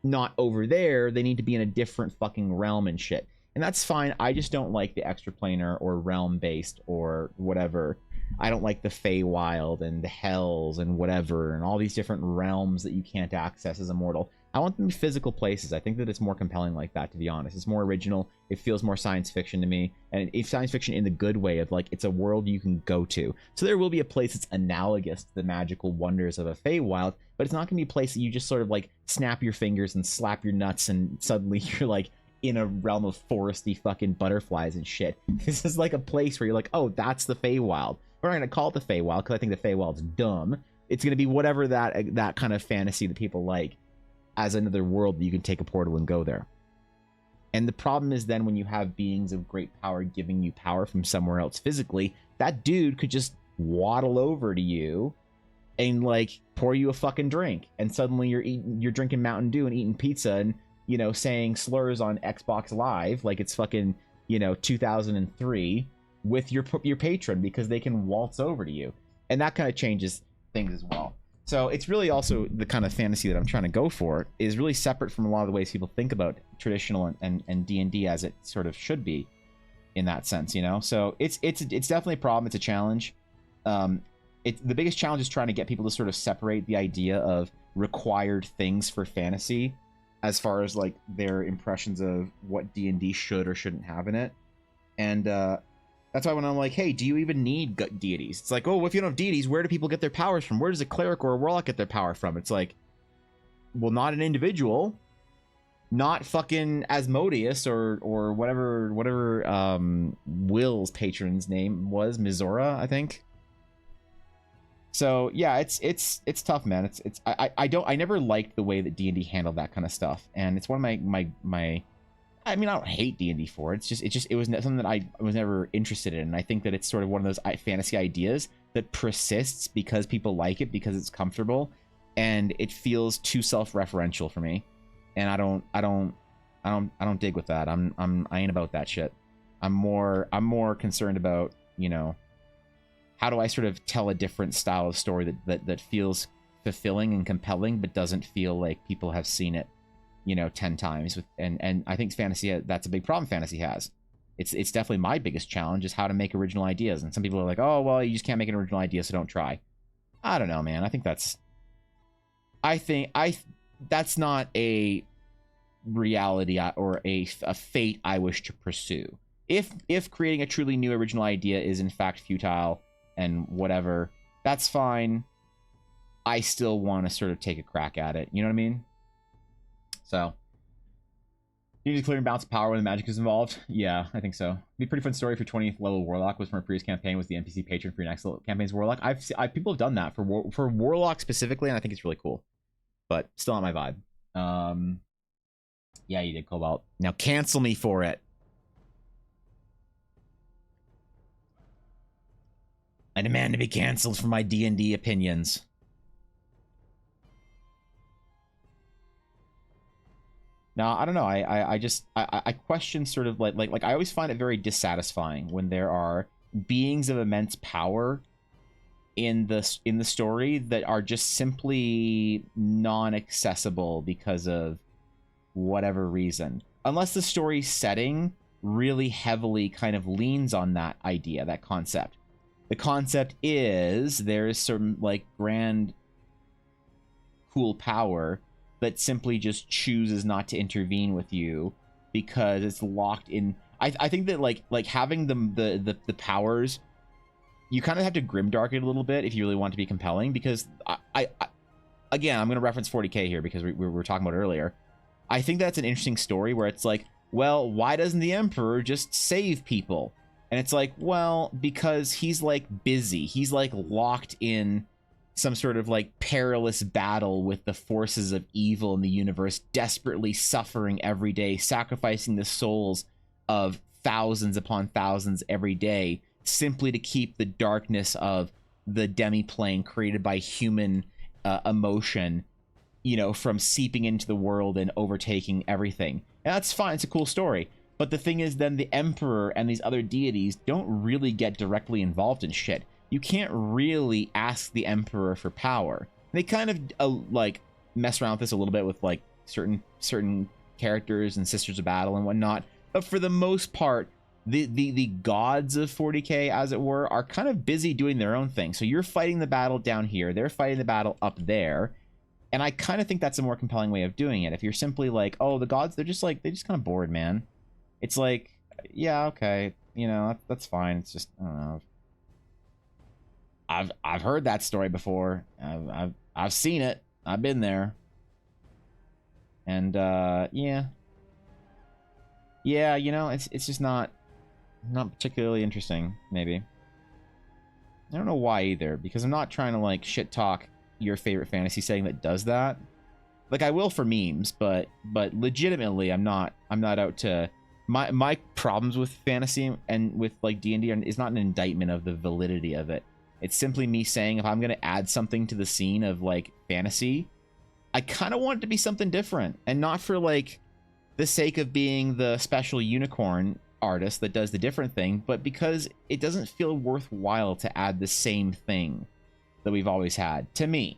S2: not over there, they need to be in a different fucking realm and shit. And that's fine. I just don't like the extra planar or realm based or whatever. I don't like the Feywild and the hells and whatever and all these different realms that you can't access as a mortal. I want them to be physical places. I think that it's more compelling like that, to be honest. It's more original. It feels more science fiction to me. And it's science fiction in the good way of like, it's a world you can go to. So there will be a place that's analogous to the magical wonders of a Feywild, but it's not going to be a place that you just sort of like snap your fingers and slap your nuts and suddenly you're like in a realm of foresty fucking butterflies and shit. This is like a place where you're like, oh, that's the Feywild. We're not going to call it the Feywild because I think the Feywild's dumb. It's going to be whatever that kind of fantasy that people like, as another world that you can take a portal and go there. And the problem is then when you have beings of great power giving you power from somewhere else physically, that dude could just waddle over to you and like pour you a fucking drink, and suddenly you're drinking Mountain Dew and eating pizza and, you know, saying slurs on Xbox Live like it's fucking, you know, 2003 with your patron because they can waltz over to you. And that kind of changes things as well. So it's really also the kind of fantasy that I'm trying to go for is really separate from a lot of the ways people think about traditional and D&D as it sort of should be in that sense, you know? So it's definitely a problem. It's a challenge. The biggest challenge is trying to get people to sort of separate the idea of required things for fantasy as far as like their impressions of what D&D should or shouldn't have in it. And that's why when I'm like, hey, do you even need deities? It's like, oh, if you don't have deities, where do people get their powers from? Where does a cleric or a warlock get their power from? It's like, well, not an individual. not fucking Asmodeus or whatever Will's patron's name was, Mizora, I think. So yeah, it's tough, man. I never liked the way that D&D handled that kind of stuff, and it's one of my I mean, I don't hate D&D for it. It was something that I was never interested in. And I think that it's sort of one of those fantasy ideas that persists because people like it, because it's comfortable, and it feels too self-referential for me. And I don't dig with that. I ain't about that shit. I'm more concerned about, you know, how do I sort of tell a different style of story that feels fulfilling and compelling, but doesn't feel like people have seen it, you know, 10 times. And I think fantasy, that's a big problem fantasy has. It's definitely my biggest challenge, is how to make original ideas. And some people are like, oh, well, you just can't make an original idea, so don't try. I don't know, man. I think that's not a reality or a fate I wish to pursue. If creating a truly new original idea is in fact futile and whatever, that's fine. I still want to sort of take a crack at it. You know what I mean? So, you need to clear and balance of power when the magic is involved. Yeah, I think so. It'd be a pretty fun story for 20th level Warlock was from a previous campaign with the NPC patron for your next level campaign's Warlock. People have done that for Warlock specifically, and I think it's really cool. But still not my vibe. Yeah, you did, Cobalt. Now cancel me for it. I demand to be canceled for my D&D opinions. Now, I don't know. I question sort of like I always find it very dissatisfying when there are beings of immense power in the story that are just simply non-accessible because of whatever reason. Unless the story setting really heavily kind of leans on that idea, that concept. The concept is there is some like grand cool power that simply just chooses not to intervene with you because it's locked in. I think that like having the powers, you kind of have to grimdark it a little bit if you really want to be compelling, because I again, I'm going to reference 40K here because we were talking about it earlier. I think that's an interesting story where it's like, well, why doesn't the Emperor just save people? And it's like, well, because he's like busy. He's like locked in some sort of like perilous battle with the forces of evil in the universe, desperately suffering every day, sacrificing the souls of thousands upon thousands every day, simply to keep the darkness of the demi-plane created by human emotion, you know, from seeping into the world and overtaking everything. And that's fine. It's a cool story. But the thing is, then the Emperor and these other deities don't really get directly involved in shit. You can't really ask the Emperor for power. They kind of like mess around with this a little bit with like certain characters and Sisters of Battle and whatnot. But for the most part, the gods of 40K, as it were, are kind of busy doing their own thing. So you're fighting the battle down here. They're fighting the battle up there. And I kind of think that's a more compelling way of doing it. If you're simply like, oh, the gods, they're just kind of bored, man. It's like, yeah, okay, you know, that's fine. It's just, I don't know. I've heard that story before. I've seen it. I've been there. And yeah, you know, it's just not particularly interesting. Maybe. I don't know why either, because I'm not trying to like shit talk your favorite fantasy setting that does that. Like I will for memes, but legitimately, I'm not out to. My problems with fantasy and with like D&D is not an indictment of the validity of it. It's simply me saying, if I'm going to add something to the scene of like fantasy, I kind of want it to be something different, and not for like the sake of being the special unicorn artist that does the different thing, but because it doesn't feel worthwhile to add the same thing that we've always had, to me.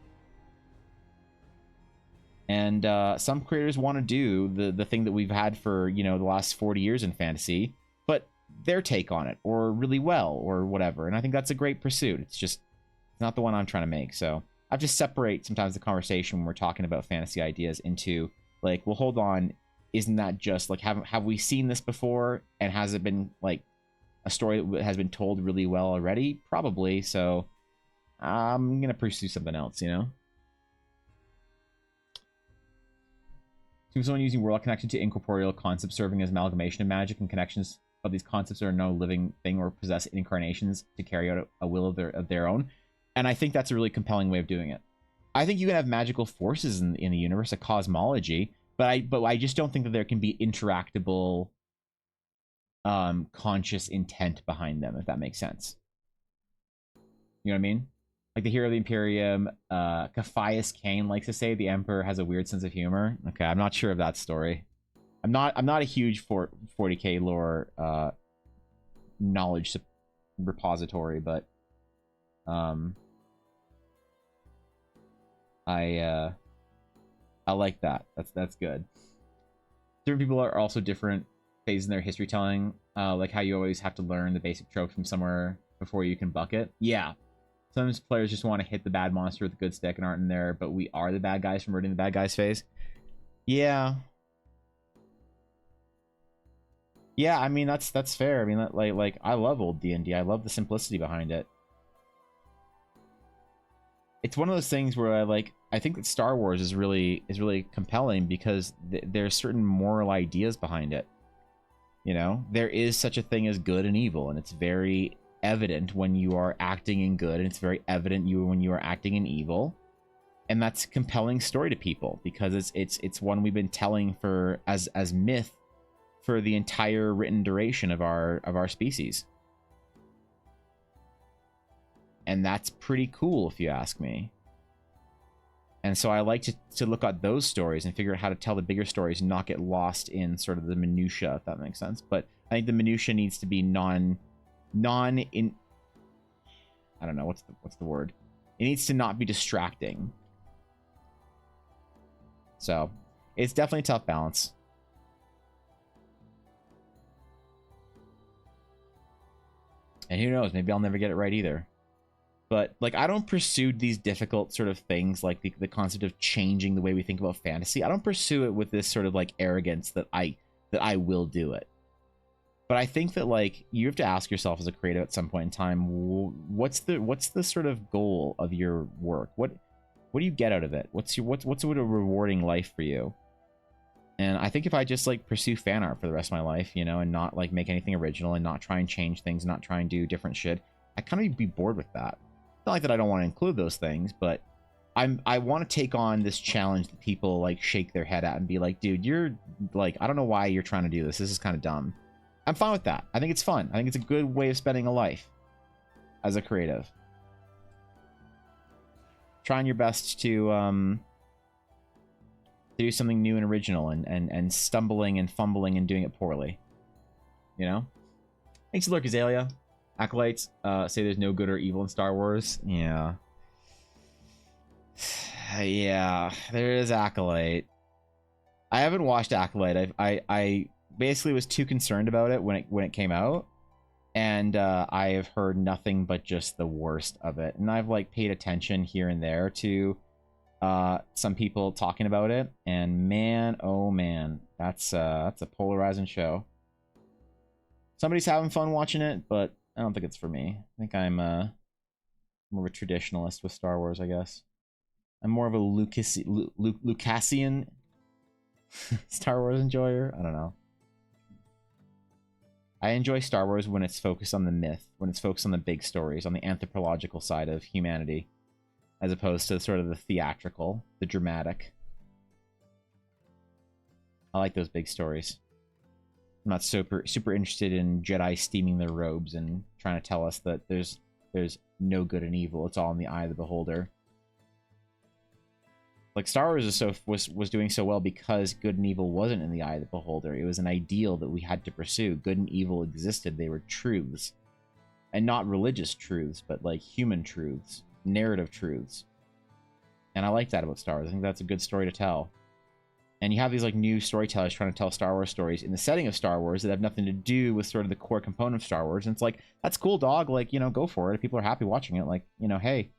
S2: And some creators want to do the thing that we've had for, you know, the last 40 years in fantasy, but their take on it, or really well, or whatever. And I think that's a great pursuit. It's not the one I'm trying to make. So I have to separate sometimes the conversation when we're talking about fantasy ideas into like, well, hold on, isn't that just like, have we seen this before? And has it been like a story that has been told really well already? Probably. So I'm going to pursue something else, you know? Someone using world connection to incorporeal concepts serving as amalgamation of magic and connections of these concepts are no living thing or possess incarnations to carry out a will of their own. And I think that's a really compelling way of doing it. I think you can have magical forces in the universe, a cosmology, but I just don't think that there can be interactable conscious intent behind them, if that makes sense. You know what I mean? Like the hero of the Imperium, Caphias Kane likes to say the Emperor has a weird sense of humor. Okay, I'm not sure of that story. I'm not a huge 40k lore knowledge repository, but I like that. That's good. Different people are also different phases in their history telling, like how you always have to learn the basic trope from somewhere before you can buck it. Yeah. Sometimes players just want to hit the bad monster with a good stick and aren't in there, but we are the bad guys from rooting the bad guys phase. Yeah. Yeah, I mean that's fair. I mean like I love old D&D. I love the simplicity behind it. It's one of those things where I think that Star Wars is really compelling because there's certain moral ideas behind it. You know, there is such a thing as good and evil, and it's very evident when you are acting in good, and it's very evident when you are acting in evil, and that's a compelling story to people because it's one we've been telling for as myth for the entire written duration of our species, and that's pretty cool if you ask me. And so I like to look at those stories and figure out how to tell the bigger stories and not get lost in sort of the minutia, if that makes sense. But I think the minutia needs to be I don't know, what's the word? It needs to not be distracting. So it's definitely a tough balance. And who knows, maybe I'll never get it right either. But like, I don't pursue these difficult sort of things like the concept of changing the way we think about fantasy. I don't pursue it with this sort of like arrogance that I will do it. But I think that like you have to ask yourself as a creative at some point in time, what's the sort of goal of your work? What do you get out of it? What's a rewarding life for you? And I think if I just like pursue fan art for the rest of my life, you know, and not like make anything original and not try and change things, not try and do different shit, I kind of be bored with that. Not like that I don't want to include those things, but I want to take on this challenge that people like shake their head at and be like, dude, you're like, I don't know why you're trying to do this. This is kind of dumb. I'm fine with that. I think it's fun. I think it's a good way of spending a life as a creative. Trying your best to do something new and original and stumbling and fumbling and doing it poorly. You know? Thanks, Lurk Azalea. Acolytes say there's no good or evil in Star Wars. Yeah. Yeah, there is Acolyte. I haven't watched Acolyte. I basically was too concerned about it when it came out, and I have heard nothing but just the worst of it. And I've like paid attention here and there to some people talking about it, and man, oh man, that's a polarizing show. Somebody's having fun watching it, but I don't think it's for me. I think I'm more of a traditionalist with Star Wars, I guess. I'm more of a Lucasian Star Wars enjoyer. I don't know. I enjoy Star Wars when it's focused on the myth, when it's focused on the big stories, on the anthropological side of humanity, as opposed to sort of the theatrical, the dramatic. I like those big stories. I'm not super interested in Jedi steaming their robes and trying to tell us that there's no good and evil. It's all in the eye of the beholder. Like Star Wars was doing so well because good and evil wasn't in the eye of the beholder. It was an ideal that we had to pursue. Good and evil existed. They were truths. And not religious truths, but like human truths, narrative truths. And I like that about Star Wars. I think that's a good story to tell. And you have these like new storytellers trying to tell Star Wars stories in the setting of Star Wars that have nothing to do with sort of the core component of Star Wars. And it's like, that's cool, dog. Like, you know, go for it. If people are happy watching it, like, you know, hey,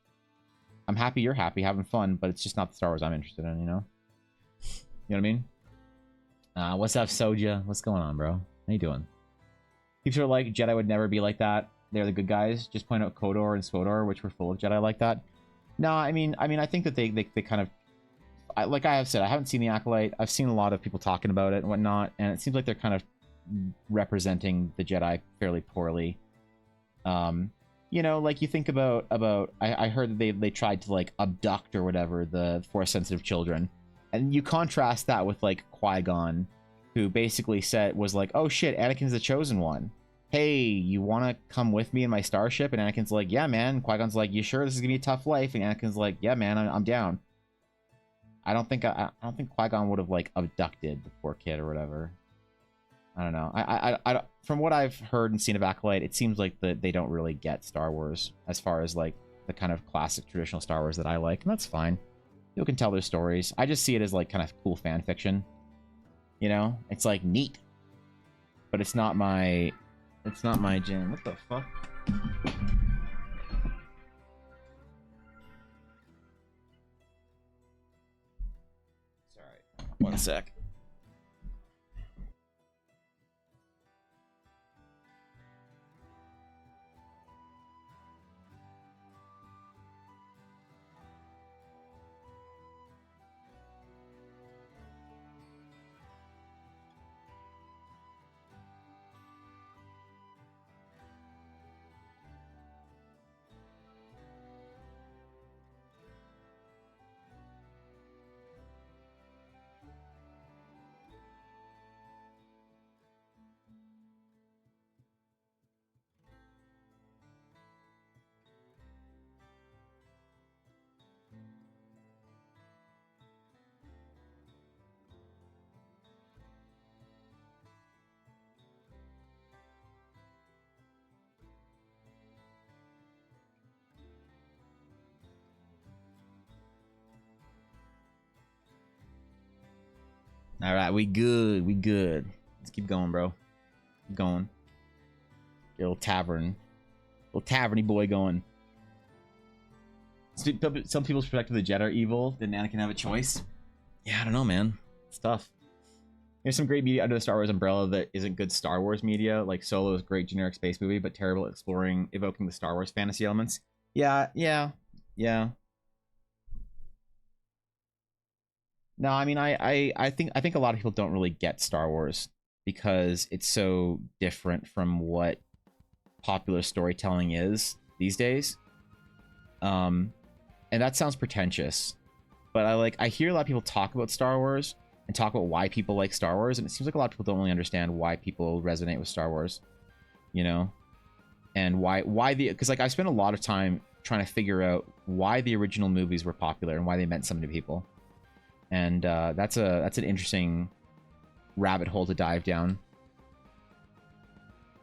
S2: I'm happy you're happy, having fun, but it's just not the Star Wars I'm interested in, you know? You know what I mean? What's up, Soja? What's going on, bro? How you doing? People are like, Jedi would never be like that. They're the good guys. Just point out Kodor and Svodor, which were full of Jedi like that. No, I mean, I think that they kind of... like I have said, I haven't seen the Acolyte. I've seen a lot of people talking about it and whatnot, and it seems like they're kind of representing the Jedi fairly poorly. You know, like you think about I heard that they tried to like abduct or whatever the Force sensitive children, and you contrast that with like Qui-Gon, who basically was like, oh shit, Anakin's the chosen one. Hey, you want to come with me in my starship? And Anakin's like, yeah, man. Qui-Gon's like, you sure this is gonna be a tough life? And Anakin's like, yeah, man, I'm down. I don't think Qui-Gon would have like abducted the poor kid or whatever. I don't know. I from what I've heard and seen of Acolyte, it seems like they don't really get Star Wars as far as like the kind of classic traditional Star Wars that I like, and that's fine. People can tell their stories. I just see it as like kind of cool fan fiction. You know, it's like neat, but it's not my jam. What the fuck? Sorry. 1 sec. All right, we good. We good. Let's keep going, bro. Keep going. Get a little taverny boy going. Some people's perspective, the Jedi are evil. Didn't Anakin have a choice? Yeah, I don't know, man. It's tough. There's some great media under the Star Wars umbrella that isn't good Star Wars media. Like Solo is a great generic space movie, but terrible at evoking the Star Wars fantasy elements. Yeah. No, I mean, I think a lot of people don't really get Star Wars because it's so different from what popular storytelling is these days. And that sounds pretentious, but I hear a lot of people talk about Star Wars and talk about why people like Star Wars, and it seems like a lot of people don't really understand why people resonate with Star Wars, you know, and because like I spent a lot of time trying to figure out why the original movies were popular and why they meant something to people. And that's an interesting rabbit hole to dive down.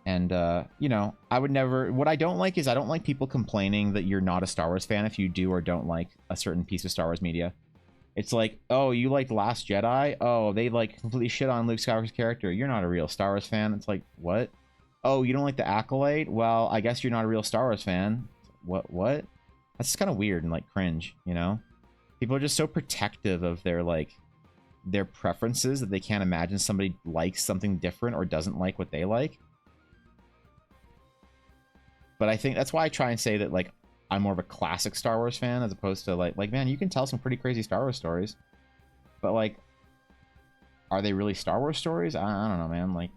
S2: And you know, what I don't like is I don't like people complaining that you're not a Star Wars fan if you do or don't like a certain piece of Star Wars media. It's like, oh, you liked Last Jedi? Oh, they like completely shit on Luke Skywalker's character. You're not a real Star Wars fan. It's like, what? Oh, you don't like the Acolyte? Well, I guess you're not a real Star Wars fan. What? That's just kind of weird and like cringe, you know? People are just so protective of their preferences that they can't imagine somebody likes something different or doesn't like what they like. But I think that's why I try and say that like I'm more of a classic Star Wars fan as opposed to like man, you can tell some pretty crazy Star Wars stories, but like, are they really Star Wars stories? I don't know, man. Like,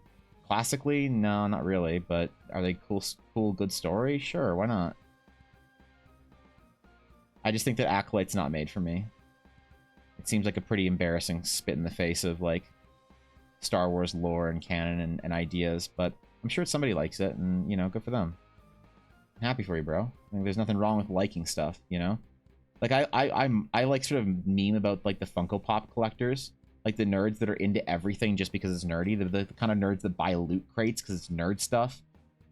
S2: classically, no, not really. But are they cool, good story? Sure, why not? I just think that Acolyte's not made for me. It seems like a pretty embarrassing spit in the face of like Star Wars lore and canon and ideas, but I'm sure somebody likes it, and you know, good for them. I'm happy for you, bro. I mean, there's nothing wrong with liking stuff, you know. Like I like sort of meme about like the Funko Pop collectors, like the nerds that are into everything just because it's nerdy. The kind of nerds that buy loot crates because it's nerd stuff,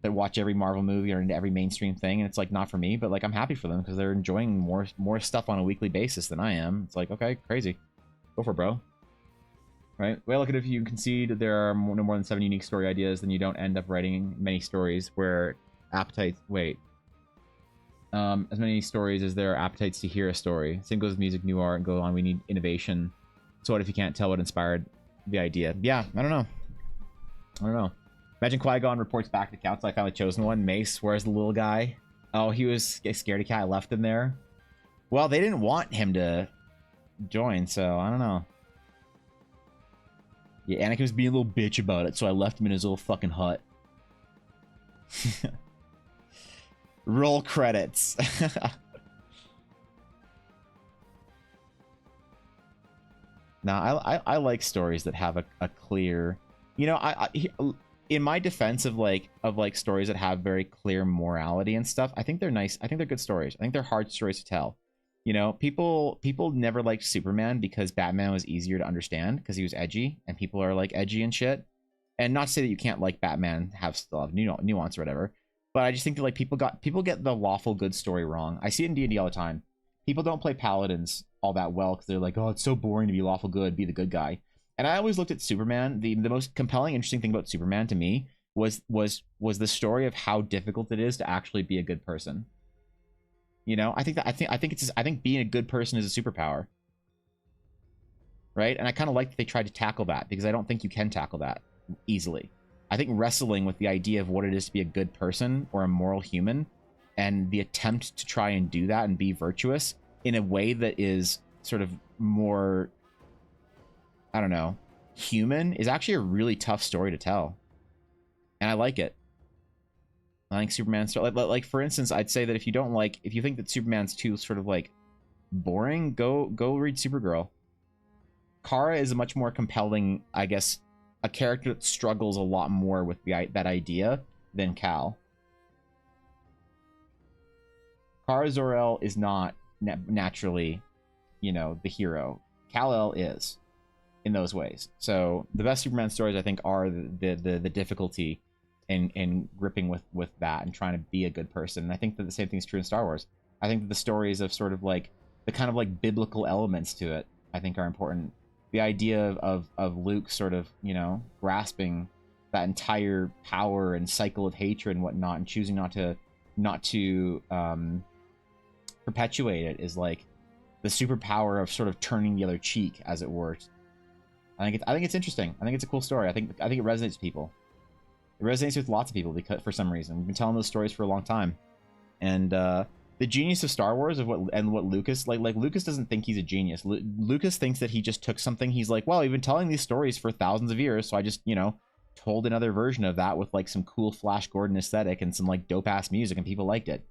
S2: that watch every Marvel movie or into every mainstream thing, and it's like not for me, but like I'm happy for them because they're enjoying more stuff on a weekly basis than I am. It's like, okay, crazy, go for it, bro. Right? Well, look at, if you concede there are no more than 7 unique story ideas, then you don't end up writing many stories where appetites as many stories as there are appetites to hear a story. Same goes with music, new art, and go on. We need innovation. So what if you can't tell what inspired the idea? Yeah, I don't know. Imagine Qui-Gon reports back to council, I found the chosen one. Mace, where's the little guy? Oh, he was scared of cat. I left him there. Well, they didn't want him to join, so I don't know. Yeah, Anakin was being a little bitch about it, so I left him in his little fucking hut. Roll credits. Now, I like stories that have a clear, you know, in my defense of like stories that have very clear morality and stuff, I think they're nice. I think they're good stories. I think they're hard stories to tell. You know, people never liked Superman because Batman was easier to understand because he was edgy, and people are like edgy and shit. And not to say that you can't like Batman, still have nuance or whatever, but I just think that like people get the lawful good story wrong. I see it in D&D all the time. People don't play paladins all that well because they're like, oh, it's so boring to be lawful good, be the good guy. And I always looked at Superman. The most compelling, interesting thing about Superman to me was the story of how difficult it is to actually be a good person. You know, I think being a good person is a superpower, right? And I kind of like that they tried to tackle that because I don't think you can tackle that easily. I think wrestling with the idea of what it is to be a good person or a moral human, and the attempt to try and do that and be virtuous in a way that is sort of more, I don't know, human, is actually a really tough story to tell, and I like it. I think Superman's story, like for instance, I'd say that if you think that Superman's too sort of like boring, go read Supergirl. Kara is a much more compelling, I guess, a character that struggles a lot more with that idea than Kal. Kara Zor-El is not naturally, you know, the hero. Kal-El is in those ways. So the best Superman stories, I think, are the difficulty in gripping with that and trying to be a good person. And I think that the same thing is true in Star Wars. I think that the stories of sort of like the kind of like biblical elements to it, I think, are important. The idea of Luke sort of, you know, grasping that entire power and cycle of hatred and whatnot, and choosing not to perpetuate it, is like the superpower of sort of turning the other cheek, as it were. I think it's interesting. I think it's a cool story. I think it resonates with people. It resonates with lots of people because for some reason we've been telling those stories for a long time. And the genius of Star Wars of what Lucas like Lucas doesn't think he's a genius. Lucas thinks that he just took something. He's like, well, we've been telling these stories for thousands of years, so I just, you know, told another version of that with like some cool Flash Gordon aesthetic and some like dope ass music, and people liked it.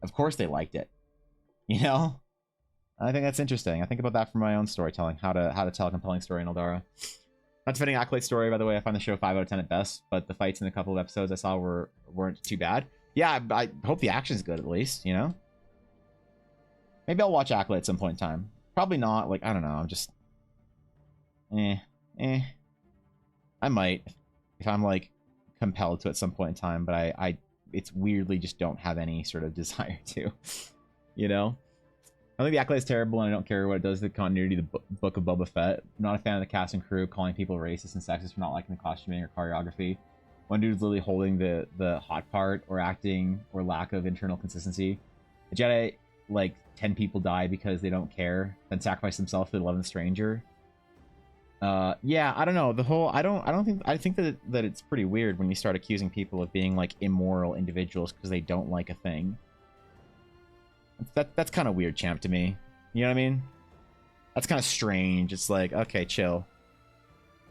S2: Of course they liked it. You know? I think that's interesting. I think about that for my own storytelling, how to tell a compelling story in Eldara. Not defending Acolyte's story, by the way. I find the show 5 out of 10 at best, but the fights in a couple of episodes I saw weren't too bad. Yeah, I hope the action's good at least, you know? Maybe I'll watch Acolyte at some point in time. Probably not. Like, I don't know. I'm just... I might, if I'm, like, compelled to at some point in time, but I it's weirdly just don't have any sort of desire to, you know? I think the Acolyte is terrible, and I don't care what it does to the continuity of the Book of Boba Fett. I'm not a fan of the cast and crew calling people racist and sexist for not liking the costuming or choreography. One dude's literally holding the hot part, or acting, or lack of internal consistency. The Jedi, like, 10 people die because they don't care, then sacrifice themselves for the 11th stranger. Yeah, I don't know. The whole, I think that it's pretty weird when you start accusing people of being, like, immoral individuals because they don't like a thing. That's kind of weird, champ, to me. You know what I mean? That's kind of strange. It's like, okay, chill.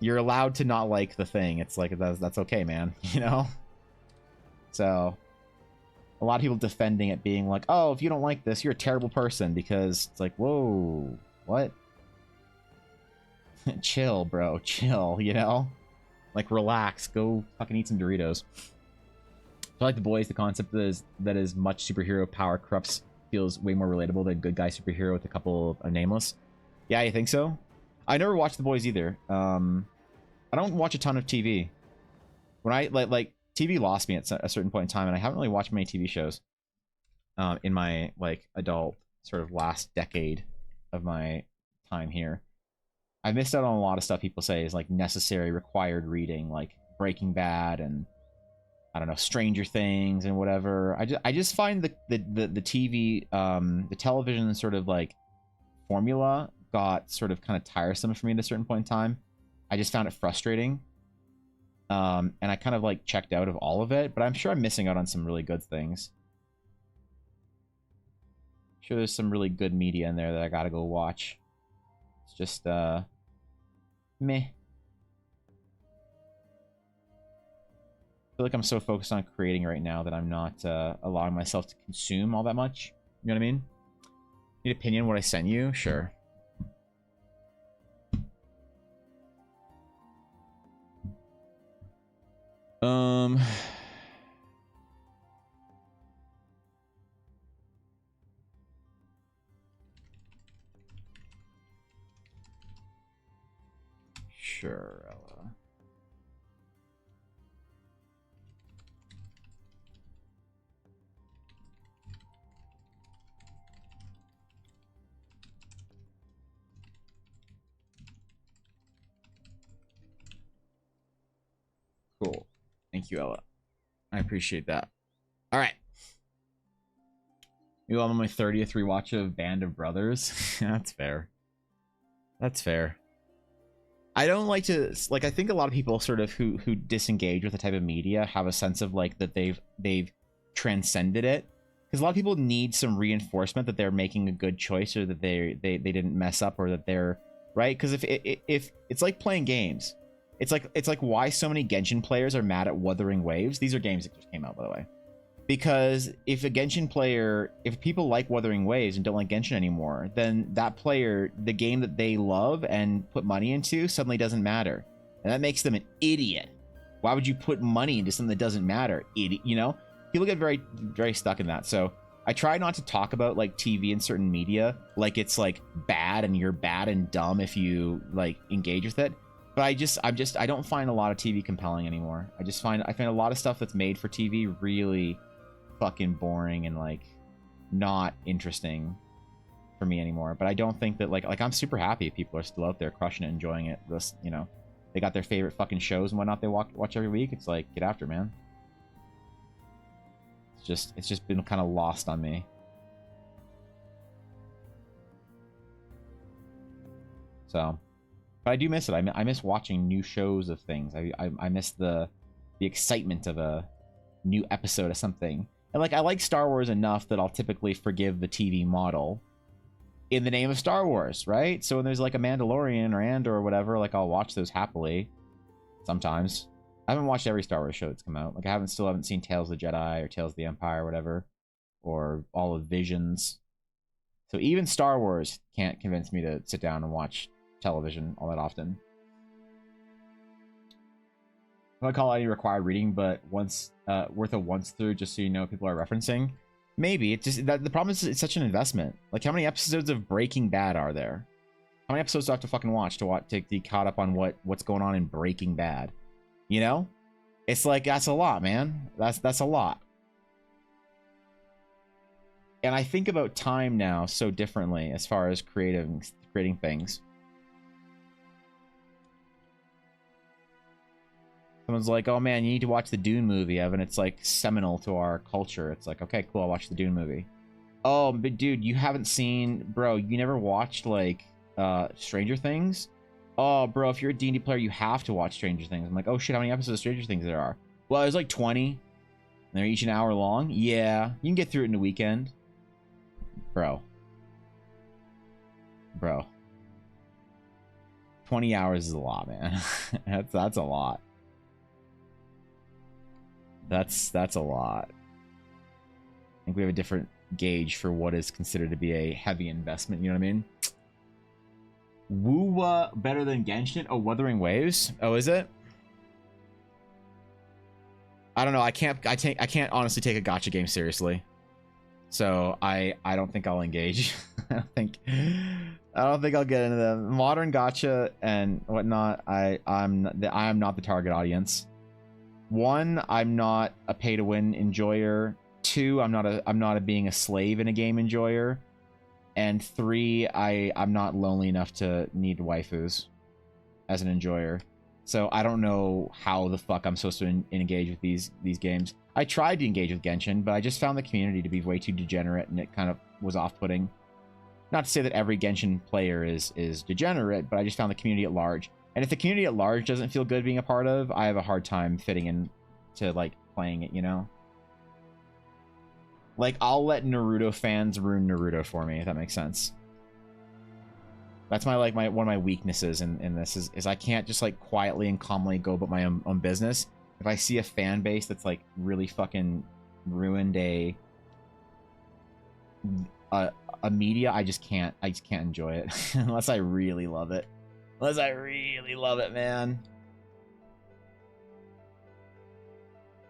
S2: You're allowed to not like the thing. It's like, that's okay, man. You know? So, a lot of people defending it being like, oh, if you don't like this, you're a terrible person, because it's like, whoa, what? Chill, bro, chill, you know? Like, relax, go fucking eat some Doritos. So I like The Boys, the concept that is much superhero power corrupts feels way more relatable than good guy superhero with a couple of nameless. Yeah, you think so? I never watched The Boys either. I don't watch a ton of TV. When I like TV lost me at a certain point in time, and I haven't really watched many TV shows in my like adult sort of last decade of my time here. I missed out on a lot of stuff people say is like necessary, required reading, like Breaking Bad and I don't know, Stranger Things and whatever. I just find the TV, the television sort of like formula got sort of kind of tiresome for me at a certain point in time. I just found it frustrating. And I kind of like checked out of all of it, but I'm sure I'm missing out on some really good things. I'm sure there's some really good media in there that I gotta go watch. just meh. I feel like I'm so focused on creating right now that I'm not allowing myself to consume all that much. You know what I mean? Need opinion what I sent you? Sure. Sure, Ella. Cool. Thank you, Ella. I appreciate that. All right. I'm on my 30th rewatch of Band of Brothers. That's fair. That's fair. I don't like to like. I think a lot of people sort of who disengage with the type of media have a sense of like that they've transcended it, because a lot of people need some reinforcement that they're making a good choice, or that they didn't mess up, or that they're right. Because if it's like playing games, it's like why so many Genshin players are mad at Wuthering Waves. These are games that just came out, by the way. Because if a Genshin player, if people like Wuthering Waves and don't like Genshin anymore, then that player, the game that they love and put money into, suddenly doesn't matter. And that makes them an idiot. Why would you put money into something that doesn't matter? Idiot, you know? People get very, very stuck in that. So I try not to talk about like TV and certain media like it's like bad and you're bad and dumb if you like engage with it. But I don't find a lot of TV compelling anymore. I find a lot of stuff that's made for TV really fucking boring and like not interesting for me anymore. But I don't think that like I'm super happy if people are still out there crushing it, enjoying it. This, you know, they got their favorite fucking shows and whatnot they watch every week. It's like, get after, man. It's just been kind of lost on me. So, but I do miss it. I miss watching new shows of things. I miss the excitement of a new episode of something. And like I like Star Wars enough that I'll typically forgive the TV model in the name of Star Wars, right? So when there's like a Mandalorian or Andor or whatever, like I'll watch those happily. Sometimes. I haven't watched every Star Wars show that's come out. Like I still haven't seen Tales of the Jedi or Tales of the Empire or whatever, or all of Visions. So even Star Wars can't convince me to sit down and watch television all that often. I call it any required reading, but once worth a once through, just so you know people are referencing. Maybe it's just that the problem is it's such an investment. Like how many episodes of Breaking Bad are there? How many episodes do I have to fucking watch to be caught up on what's going on in Breaking Bad? You know, it's like that's a lot, man. That's a lot. And I think about time now so differently as far as creating things. Someone's like, oh man, you need to watch the Dune movie, Evan. It's like seminal to our culture. It's like, okay, cool, I'll watch the Dune movie. Oh, but dude, you haven't seen, bro, you never watched like Stranger Things? Oh, bro, if you're a D&D player, you have to watch Stranger Things. I'm like, oh shit, how many episodes of Stranger Things there are? Well, there's like 20. And they're each an hour long. Yeah, you can get through it in a weekend. Bro. 20 hours is a lot, man. that's a lot. That's a lot. I think we have a different gauge for what is considered to be a heavy investment, you know what I mean? Woo better than Genshin? Oh, Wuthering Waves? Oh, is it? I don't know. I can't honestly take a gacha game seriously. So I don't think I'll engage. I don't think I'll get into them. Modern gacha and whatnot, I am not the target audience. 1, I'm not a pay-to-win enjoyer. 2, I'm not a being a slave in a game enjoyer. And 3, I'm not lonely enough to need waifus as an enjoyer. So I don't know how the fuck I'm supposed to engage with these games. I tried to engage with Genshin, but I just found the community to be way too degenerate, and it kind of was off-putting. Not to say that every Genshin player is degenerate, but I just found the community at large. And if the community at large doesn't feel good being a part of, I have a hard time fitting in to, like, playing it, you know? Like, I'll let Naruto fans ruin Naruto for me, if that makes sense. That's my one of my weaknesses in this is I can't just like quietly and calmly go about my own business. If I see a fan base that's like really fucking ruined a media, I just can't enjoy it unless I really love it. Unless I really love it, man.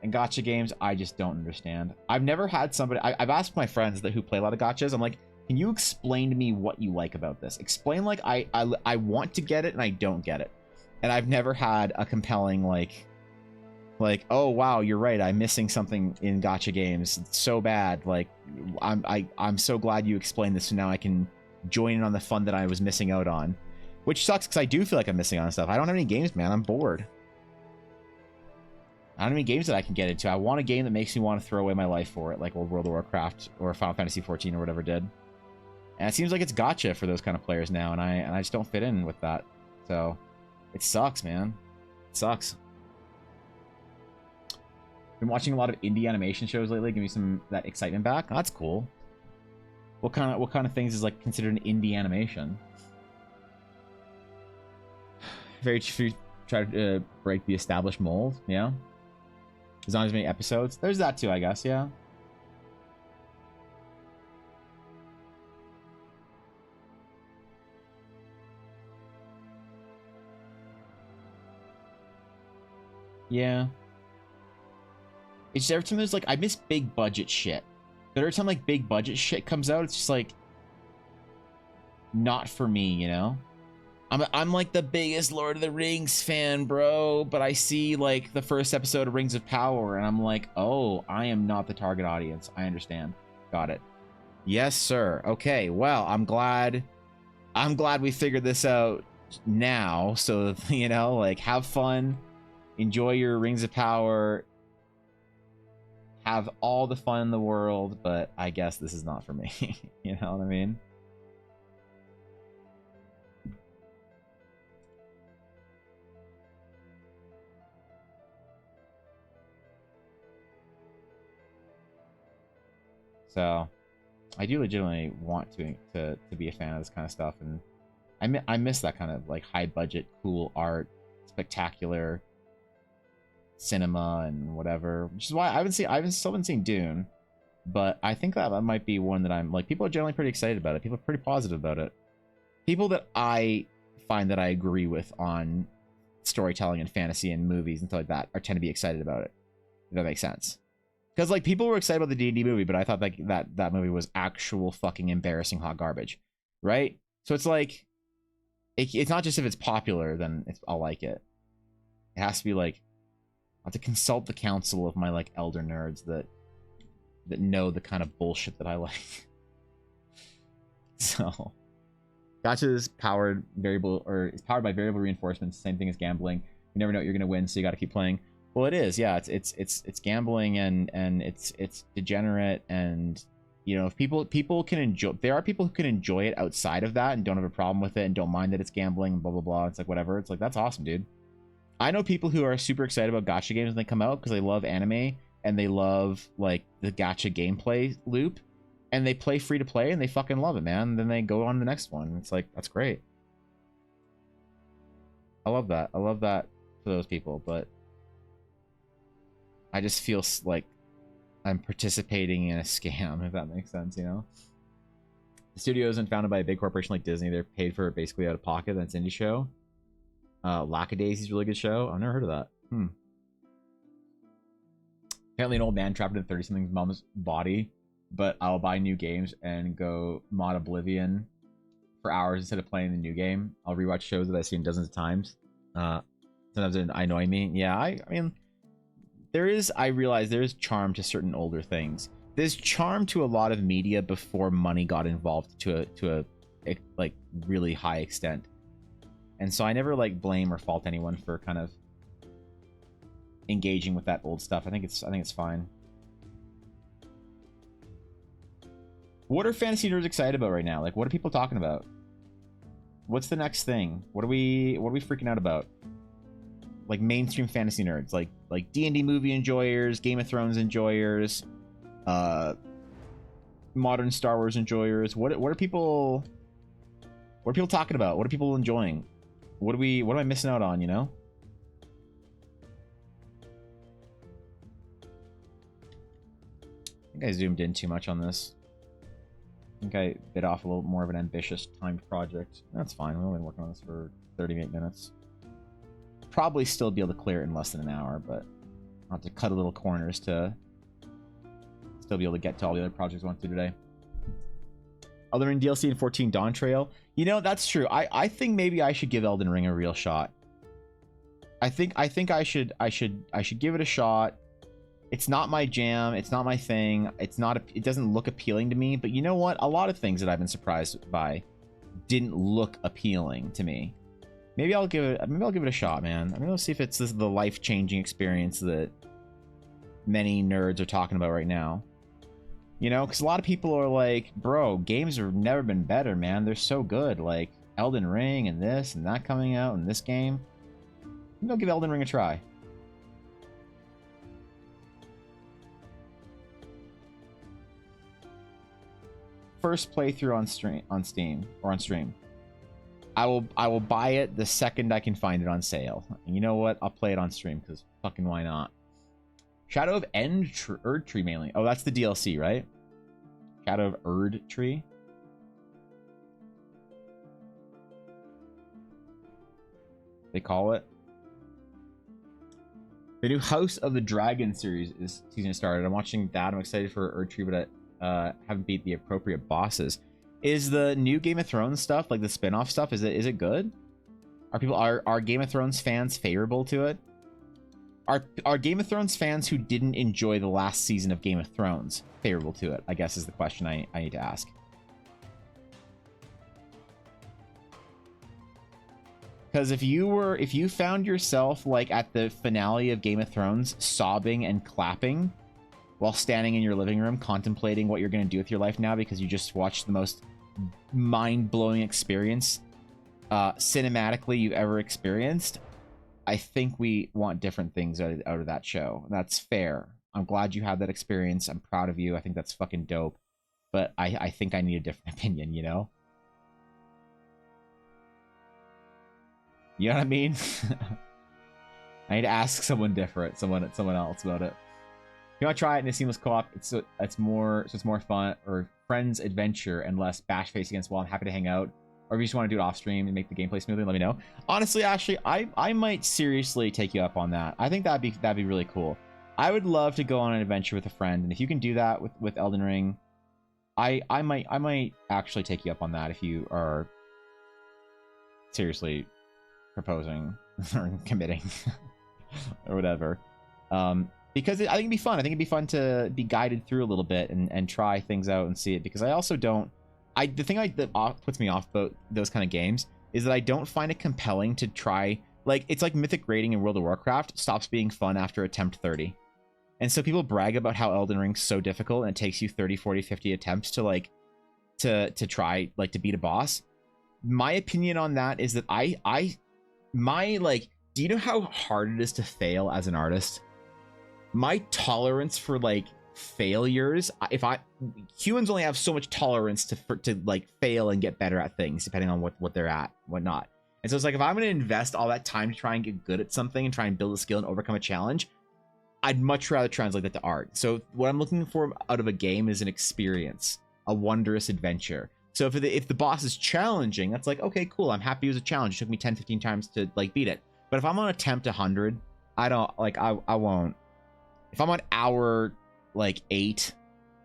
S2: And gacha games, I just don't understand. I've never had somebody. I've asked my friends who play a lot of gachas. I'm like, can you explain to me what you like about this? Explain like I want to get it and I don't get it. And I've never had a compelling like, oh wow, you're right, I'm missing something in gacha games. It's so bad. Like I'm so glad you explained this, so now I can join in on the fun that I was missing out on. Which sucks because I do feel like I'm missing out on stuff. I don't have any games, man. I'm bored. I don't have any games that I can get into. I want a game that makes me want to throw away my life for it, like old World of Warcraft or Final Fantasy 14 or whatever did. And it seems like it's gacha for those kind of players now, and I just don't fit in with that. So it sucks, man. It sucks. Been watching a lot of indie animation shows lately. Give me some that excitement back. Oh, that's cool. What kind of things is like considered an indie animation? Very few try to break the established mold. Yeah. There's not as many episodes. There's that too, I guess. Yeah. Yeah. It's just every time there's like, I miss big budget shit. But every time like big budget shit comes out, it's just like not for me, you know? I'm like the biggest Lord of the Rings fan, bro, but I see like the first episode of Rings of Power and I'm like, oh, I am not the target audience. I understand. Got it. Yes, sir. Okay, well, I'm glad we figured this out now. So, you know, like have fun, enjoy your Rings of Power, have all the fun in the world, but I guess this is not for me. You know what I mean? So I do legitimately want to be a fan of this kind of stuff, and I miss that kind of like high budget, cool art, spectacular cinema and whatever. Which is why I still haven't seen Dune, but I think that might be one that I'm like, people are generally pretty excited about it. People are pretty positive about it. People that I find that I agree with on storytelling and fantasy and movies and stuff like that tend to be excited about it. If that makes sense. Because like people were excited about the D&D movie, but I thought like that movie was actual fucking embarrassing hot garbage, right? So it's like, it's not just if it's popular, then I'll like it. It has to be like, I have to consult the counsel of my like elder nerds that know the kind of bullshit that I like. So, gacha is powered by variable reinforcements. Same thing as gambling. You never know what you're gonna win, so you got to keep playing. Well, it is, yeah. It's gambling and it's degenerate, and you know, if people can enjoy, there are people who can enjoy it outside of that and don't have a problem with it and don't mind that it's gambling and blah blah blah. It's like whatever. It's like that's awesome, dude. I know people who are super excited about gacha games when they come out because they love anime and they love like the gacha gameplay loop, and they play free to play and they fucking love it, man. And then they go on to the next one. It's like that's great. I love that. I love that for those people, but I just feel like I'm participating in a scam, if that makes sense, you know? The studio isn't founded by a big corporation like Disney. They're paid for it basically out of pocket. That's an indie show. Lackadaisy's a really good show. I've never heard of that. Apparently an old man trapped in 30-something's mom's body, but I'll buy new games and go mod Oblivion for hours instead of playing the new game. I'll rewatch shows that I've seen dozens of times. Sometimes they annoy me. Yeah, I mean... I realize there is charm to certain older things. There's charm to a lot of media before money got involved to a like really high extent. And so I never like blame or fault anyone for kind of engaging with that old stuff. I think it's fine. What are fantasy nerds excited about right now? Like what are people talking about? What's the next thing? What are we freaking out about? Like mainstream fantasy nerds, like D&D movie enjoyers, Game of Thrones enjoyers, modern Star Wars enjoyers. What are people What are people talking about? What are people enjoying? What am I missing out on, you know? I think I zoomed in too much on this. I think I bit off a little more of an ambitious timed project. That's fine. We've only been working on this for 38 minutes. Probably still be able to clear it in less than an hour, but I'll have to cut a little corners to still be able to get to all the other projects I want to do today. Elden Ring DLC and 14 Dawn Trail. You know, that's true. I think maybe I should give Elden Ring a real shot. I think I should give it a shot. It's not my jam. It's not my thing. It doesn't look appealing to me. But you know what? A lot of things that I've been surprised by didn't look appealing to me. Maybe I'll give it a shot, man. I mean, let's see if it's the life-changing experience that many nerds are talking about right now. You know, because a lot of people are like, bro, games have never been better, man. They're so good. Like Elden Ring and this and that coming out and this game. Maybe I'll give Elden Ring a try. First playthrough on Steam or on stream. I will buy it the second I can find it on sale. And you know what? I'll play it on stream because fucking why not? Shadow of Erd Tree mainly. Oh, that's the DLC, right? Shadow of Erd Tree. They call it. The new House of the Dragon series is season started. I'm watching that. I'm excited for Erd Tree, but I haven't beat the appropriate bosses. Is the new Game of Thrones stuff, like the spin-off stuff, is it good? Are Game of Thrones fans favorable to it? Are Game of Thrones fans who didn't enjoy the last season of Game of Thrones favorable to it? I guess is the question I need to ask. Because if you found yourself like at the finale of Game of Thrones sobbing and clapping while standing in your living room contemplating what you're going to do with your life now because you just watched the most mind-blowing experience cinematically you've ever experienced, I think we want different things out of that show. That's fair. I'm glad you had that experience. I'm proud of you. I think that's fucking dope. But I think I need a different opinion, you know? You know what I mean? I need to ask someone different, someone else about it. If you want to try it in a seamless co-op, it's more fun, or friends adventure and less bash face against wall. I'm happy to hang out. Or if you just want to do it off stream and make the gameplay smoother, let me know. Honestly, Ashley, I might seriously take you up on that. I think that'd be really cool. I would love to go on an adventure with a friend, and if you can do that with Elden Ring, I might actually take you up on that if you are seriously proposing or committing or whatever. Because I think it'd be fun. I think it'd be fun to be guided through a little bit and try things out and see it. Because I also don't... the thing that puts me off about those kind of games is that I don't find it compelling to try... Like, it's like mythic raiding in World of Warcraft stops being fun after attempt 30. And so people brag about how Elden Ring's so difficult and it takes you 30, 40, 50 attempts to, like, to try, like, to beat a boss. My opinion on that is that do you know how hard it is to fail as an artist? My tolerance for like failures, humans only have so much tolerance to like fail and get better at things depending on what they're at, whatnot. And so it's like, if I'm going to invest all that time to try and get good at something and try and build a skill and overcome a challenge, I'd much rather translate that to art. So what I'm looking for out of a game is an experience, a wondrous adventure. So if the boss is challenging, that's like, okay, cool. I'm happy it was a challenge. It took me 10, 15 times to like beat it. But if I'm on attempt 100, I won't. If I'm on hour like 8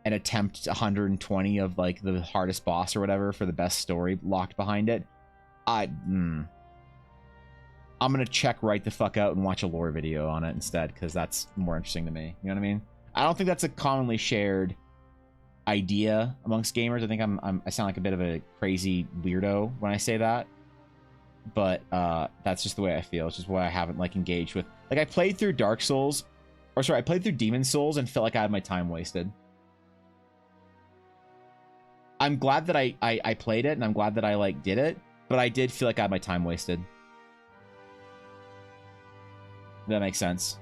S2: and attempt 120 of like the hardest boss or whatever for the best story locked behind it, I'm gonna check right the fuck out and watch a lore video on it instead, because that's more interesting to me. You know what I mean? I don't think that's a commonly shared idea amongst gamers. I think I sound like a bit of a crazy weirdo when I say that, but that's just the way I feel. It's just why I haven't like engaged with, like, I played through I played through Demon Souls and felt like I had my time wasted. I'm glad that I played it, and I'm glad that I like did it, but I did feel like I had my time wasted. If that makes sense.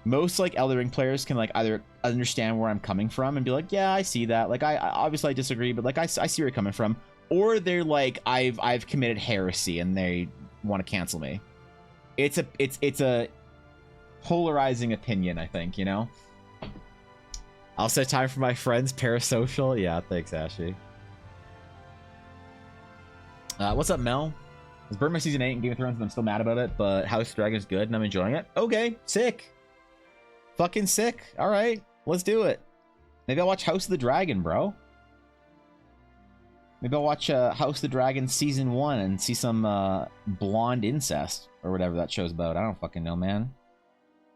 S2: Most like Elden Ring players can like either understand where I'm coming from and be like, yeah, I see that. Like I obviously I disagree, but like I see where you're coming from. or they're like, I've committed heresy and they want to cancel me. It's a polarizing opinion, I think, you know? I'll set time for my friends, parasocial. Yeah, thanks, Ashley. What's up, Mel? I was burned my season 8 in Game of Thrones and I'm still mad about it, but House of Dragon is good and I'm enjoying it. Okay, sick. Fucking sick. All right, let's do it. Maybe I'll watch House of the Dragon, bro. Maybe I'll watch House of the Dragon Season 1 and see some blonde incest or whatever that show's about. I don't fucking know, man.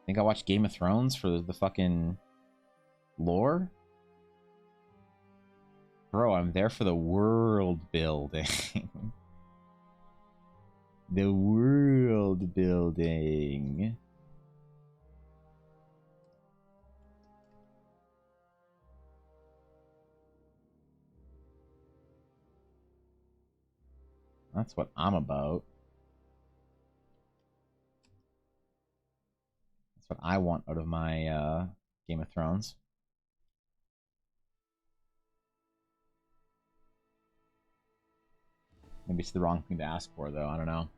S2: Think I'll watch Game of Thrones for the fucking lore? Bro, I'm there for the world building. The world building. That's what I'm about. That's what I want out of my Game of Thrones. Maybe it's the wrong thing to ask for, though. I don't know.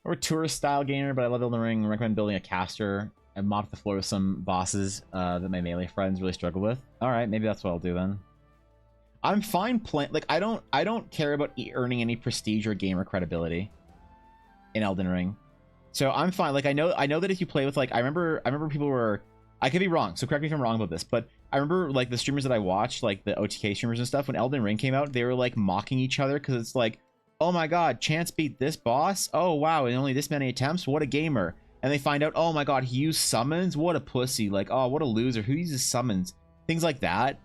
S2: Or a tourist-style gamer, but I love Elden Ring. Recommend building a caster and mop the floor with some bosses that my melee friends really struggle with. All right, maybe that's what I'll do then. I'm fine playing. Like, I don't care about earning any prestige or gamer credibility in Elden Ring, so I'm fine. Like, I know that if you play with, like, I remember people were. I could be wrong, so correct me if I'm wrong about this, but I remember, like, the streamers that I watched, like the OTK streamers and stuff, when Elden Ring came out, they were like mocking each other because it's like, oh my god, Chance beat this boss. Oh wow, and only this many attempts. What a gamer! And they find out, oh my god, he used summons. What a pussy! Like, oh, what a loser. Who uses summons? Things like that.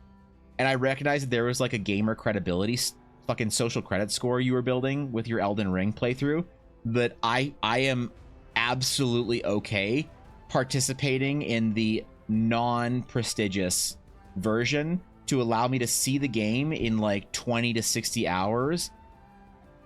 S2: And I recognized that there was like a gamer credibility fucking social credit score you were building with your Elden Ring playthrough, that I am absolutely okay participating in the non-prestigious version to allow me to see the game in like 20 to 60 hours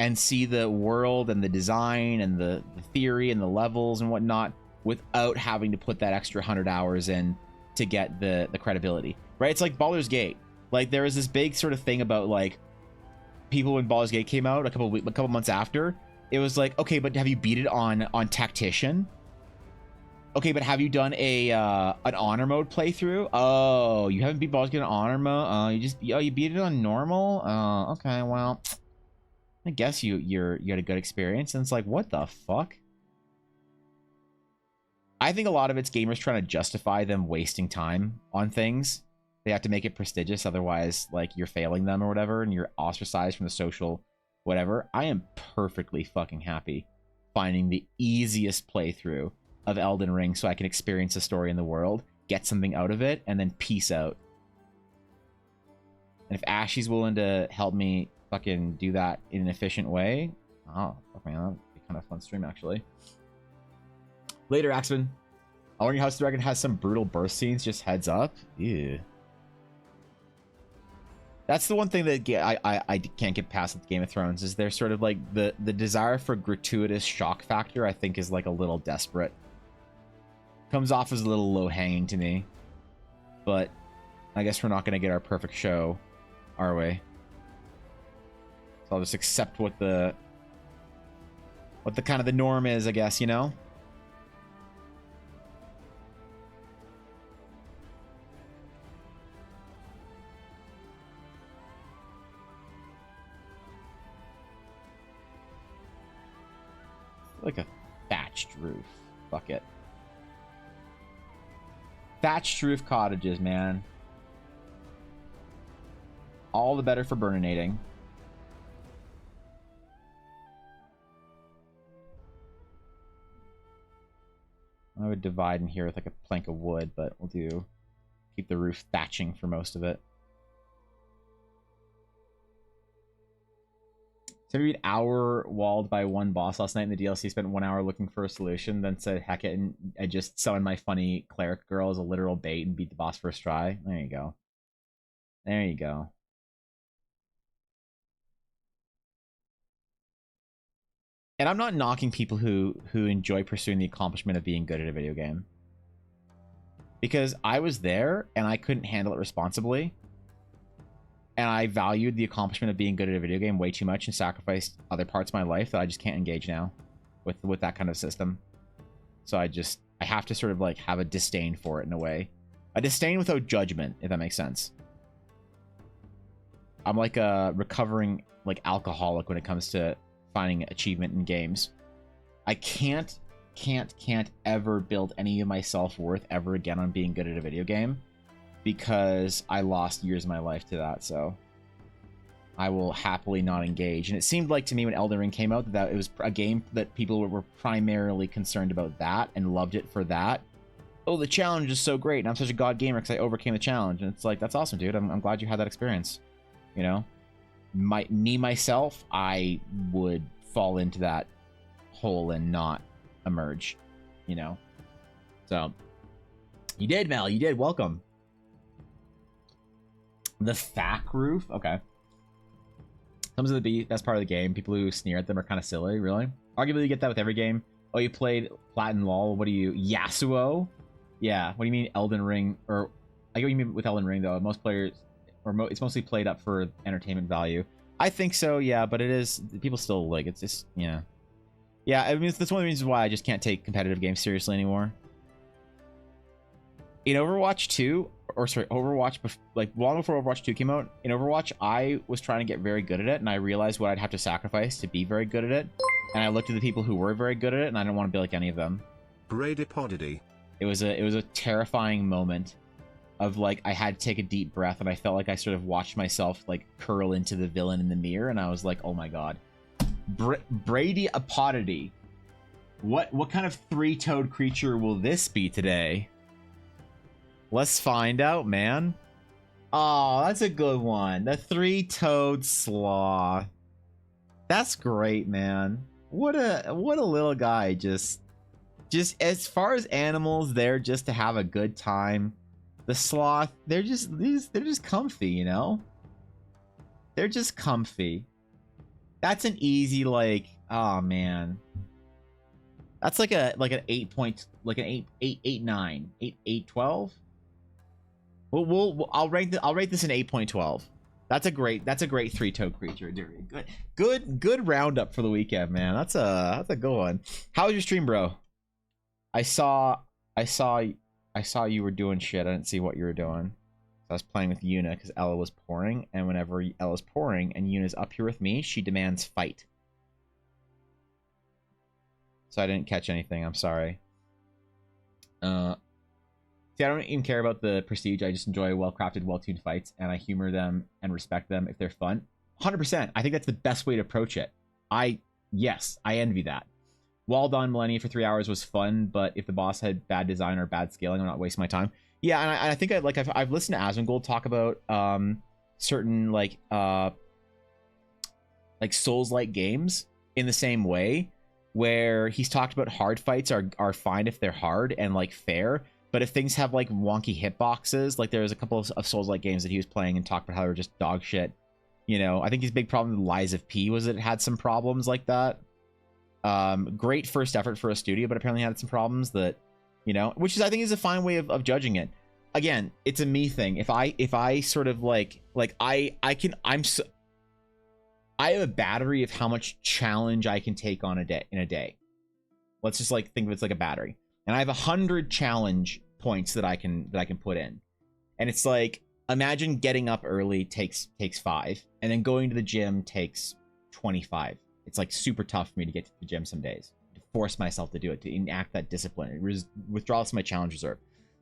S2: and see the world and the design and the theory and the levels and whatnot without having to put that extra 100 hours in to get the credibility, right? It's like Baldur's Gate. Like, there was this big sort of thing about, like, people when Baldur's Gate came out a couple months after, it was like, okay, but have you beat it on Tactician? Okay, but have you done an honor mode playthrough? Oh, you haven't beat Baldur's Gate on honor mode? You beat it on normal? Okay, well, I guess you had a good experience. And it's like, what the fuck? I think a lot of it's gamers trying to justify them wasting time on things. They have to make it prestigious, otherwise, like, you're failing them or whatever, and you're ostracized from the social whatever. I am perfectly fucking happy finding the easiest playthrough of Elden Ring so I can experience a story in the world, get something out of it, and then peace out. And if Ashy's willing to help me fucking do that in an efficient way, oh, fuck man, that would be kind of a fun stream, actually. Later, Axman. I wonder House of the Dragon has some brutal birth scenes, just heads up. Ew. That's the one thing that I can't get past with Game of Thrones, is there's sort of like the desire for gratuitous shock factor, I think, is like a little desperate. Comes off as a little low-hanging to me. But I guess we're not going to get our perfect show, are we? So I'll just accept what the kind of the norm is, I guess, you know? Like a thatched roof. Fuck it. Thatched roof cottages, man. All the better for burninating. I would divide in here with like a plank of wood, but we'll keep the roof thatching for most of it. So we an hour walled by one boss last night in the DLC, spent 1 hour looking for a solution, then said heck it, and I just summoned my funny cleric girl as a literal bait and beat the boss first try. There you go. There you go. And I'm not knocking people who enjoy pursuing the accomplishment of being good at a video game. Because I was there and I couldn't handle it responsibly. and I valued the accomplishment of being good at a video game way too much and sacrificed other parts of my life that I just can't engage now with that kind of system. So I have to sort of like have a disdain for it in a way. A disdain without judgment, if that makes sense. I'm like a recovering like alcoholic when it comes to finding achievement in games. I can't ever build any of my self-worth ever again on being good at a video game, because I lost years of my life to that. So I will happily not engage. And it seemed like to me when Elden Ring came out that it was a game that people were primarily concerned about that and loved it for that. Oh, the challenge is so great, and I'm such a god gamer because I overcame the challenge. And it's like, that's awesome, dude. I'm glad you had that experience. You know, myself, I would fall into that hole and not emerge. You know, so you did, Mel. You did. Welcome. The FAQ roof. Okay. Comes with the best part of the game. People who sneer at them are kind of silly, really. Arguably, you get that with every game. Oh, you played Platin LOL. What do you... Yasuo? Yeah. What do you mean Elden Ring? Or I get what you mean with Elden Ring, though. Most players... it's mostly played up for entertainment value. I think so, yeah. But it is... People still, like... It's just... Yeah. Yeah, I mean, that's one of the reasons why I just can't take competitive games seriously anymore. In Overwatch 2... Or sorry, Overwatch, like long before Overwatch 2 came out, in Overwatch, I was trying to get very good at it, and I realized what I'd have to sacrifice to be very good at it. And I looked at the people who were very good at it, and I didn't want to be like any of them.
S1: Brady Poddy.
S2: It was a terrifying moment of like I had to take a deep breath, and I felt like I sort of watched myself like curl into the villain in the mirror, and I was like, oh my god, Brady Apodity. What kind of three-toed creature will this be today? Let's find out, man. Oh, that's a good one. The three-toed sloth. That's great, man. What a little guy. Just as far as animals, they're just to have a good time. The sloth, they're just comfy, you know? They're just comfy. That's an easy, like, oh man. That's like an 8 point, like an 8.9, 8.12. I'll rate this an 8.12. That's a great three-toed creature. Good roundup for the weekend, man. That's a good one. How was your stream, bro? I saw you were doing shit. I didn't see what you were doing. I was playing with Yuna because Ella was pouring, and whenever Ella's pouring and Yuna's up here with me, she demands fight. So I didn't catch anything. I'm sorry. See, I don't even care about the prestige. I just enjoy well-crafted, well-tuned fights, and I humor them and respect them if they're fun. 100%. I think that's the best way to approach it. Yes, I envy that. Wall Dawn Millennia for 3 hours was fun, but if the boss had bad design or bad scaling, I'm not wasting my time. Yeah, and I think I've listened to Asmongold talk about certain like Souls-like games in the same way, where he's talked about hard fights are fine if they're hard and like fair. But if things have like wonky hitboxes, like there was a couple of Souls-like games that he was playing and talked about how they were just dog shit. You know, I think his big problem with Lies of P was it had some problems like that. Great first effort for a studio, but apparently had some problems that, you know, which is I think is a fine way of judging it. Again, it's a me thing. If I sort of I have a battery of how much challenge I can take on in a day. Let's just like think of it's like a battery, and I have 100 challenge points that I can put in, and it's like imagine getting up early takes 5, and then going to the gym takes 25. It's like super tough for me to get to the gym some days, to force myself to do it, to enact that discipline. It withdraws my challenge reserve.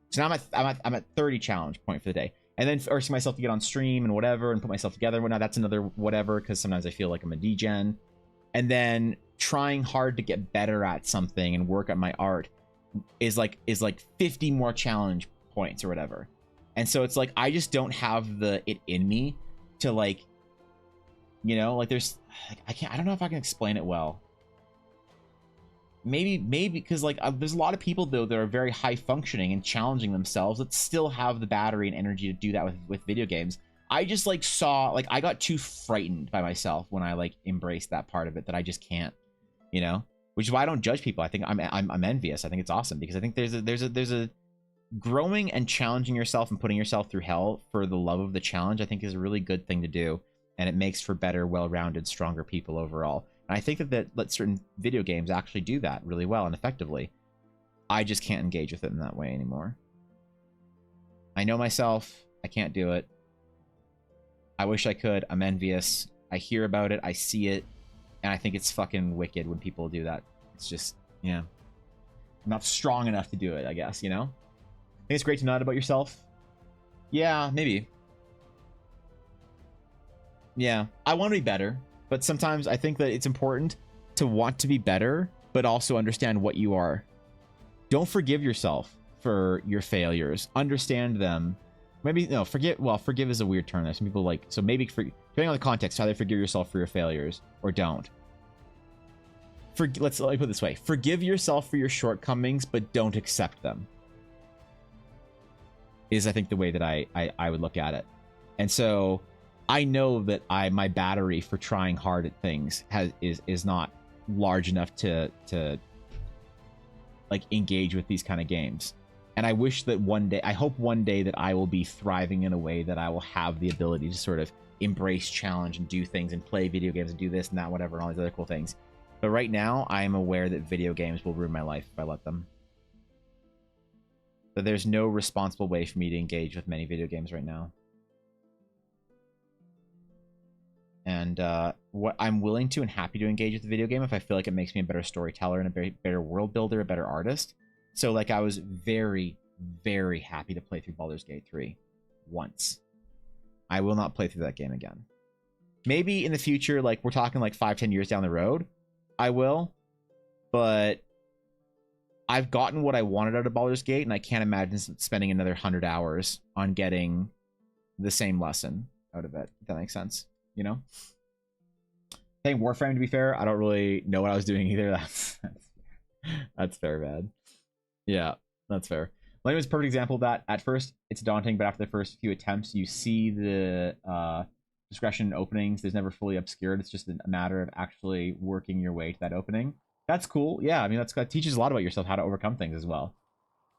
S2: So now I'm at 30 challenge point for the day, and then forcing myself to get on stream and whatever and put myself together and whatnot. That's another whatever, because sometimes I feel like I'm a degen, and then trying hard to get better at something and work at my art is like 50 more challenge points or whatever. And so it's like I just don't have it in me to like, you know, like there's I don't know if I can explain it well. Maybe because like there's a lot of people though that are very high functioning and challenging themselves that still have the battery and energy to do that with video games. I just like saw like I got too frightened by myself when I like embraced that part of it that I just can't, you know, which is why I don't judge people. I think I'm envious. I think it's awesome because I think there's growing and challenging yourself and putting yourself through hell for the love of the challenge, I think is a really good thing to do. And it makes for better, well-rounded, stronger people overall. And I think that certain video games actually do that really well and effectively. I just can't engage with it in that way anymore. I know myself. I can't do it. I wish I could. I'm envious. I hear about it. I see it. And I think it's fucking wicked when people do that. It's just, yeah. I'm not strong enough to do it, I guess, you know? I think it's great to know that about yourself. Yeah, maybe. Yeah, I want to be better. But sometimes I think that it's important to want to be better, but also understand what you are. Don't forgive yourself for your failures. Understand them. Maybe, no, forgive. Well, forgive is a weird term. Some people like, so maybe, depending on the context, either forgive yourself for your failures or don't. Let me put it this way. Forgive yourself for your shortcomings, but don't accept them. Is, I think, the way that I would look at it. And so I know that my battery for trying hard at things is not large enough to like engage with these kind of games. And I wish that one day, I hope one day that I will be thriving in a way that I will have the ability to sort of embrace challenge and do things and play video games and do this and that, whatever, and all these other cool things. But right now, I am aware that video games will ruin my life if I let them. But there's no responsible way for me to engage with many video games right now. And what I'm willing to and happy to engage with the video game if I feel like it makes me a better storyteller and a better world builder, a better artist. So like I was very, very happy to play through Baldur's Gate 3 once. I will not play through that game again. Maybe in the future, like we're talking like 5-10 years down the road, I will. But I've gotten what I wanted out of Baldur's Gate, and I can't imagine spending another 100 hours on getting the same lesson out of it. If that makes sense, you know? Playing Warframe, to be fair, I don't really know what I was doing either. That's fair, bad. Yeah, that's fair. Lightning was a perfect example of that. At first, it's daunting, but after the first few attempts, you see the discretion openings. There's never fully obscured. It's just a matter of actually working your way to that opening. That's cool. Yeah, I mean, that teaches a lot about yourself, how to overcome things as well.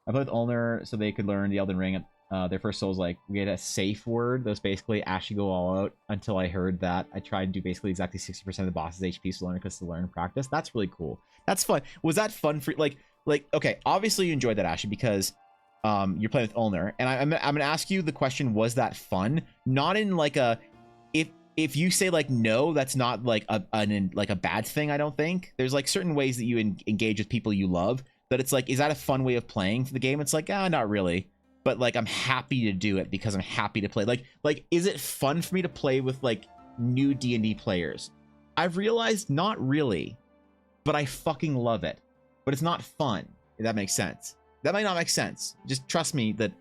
S2: I played with Ulner so they could learn the Elden Ring. Their first Souls, like, we had a safe word that was basically Ashy go all out. Until I heard that, I tried to do basically exactly 60% of the boss's HP to learn because to learn and practice. That's really cool. That's fun. Was that fun for like okay? Obviously you enjoyed that, Ashy, because you're playing with Ulner, and I'm gonna ask you the question: was that fun? Not in like a if you say like no, that's not like a bad thing. I don't think there's like certain ways that you engage with people you love. But it's like, is that a fun way of playing for the game? It's like, not really. But like, I'm happy to do it because I'm happy to play. Like, is it fun for me to play with like new D&D players? I've realized not really, but I fucking love it. But it's not fun, if that makes sense. That might not make sense. Just trust me that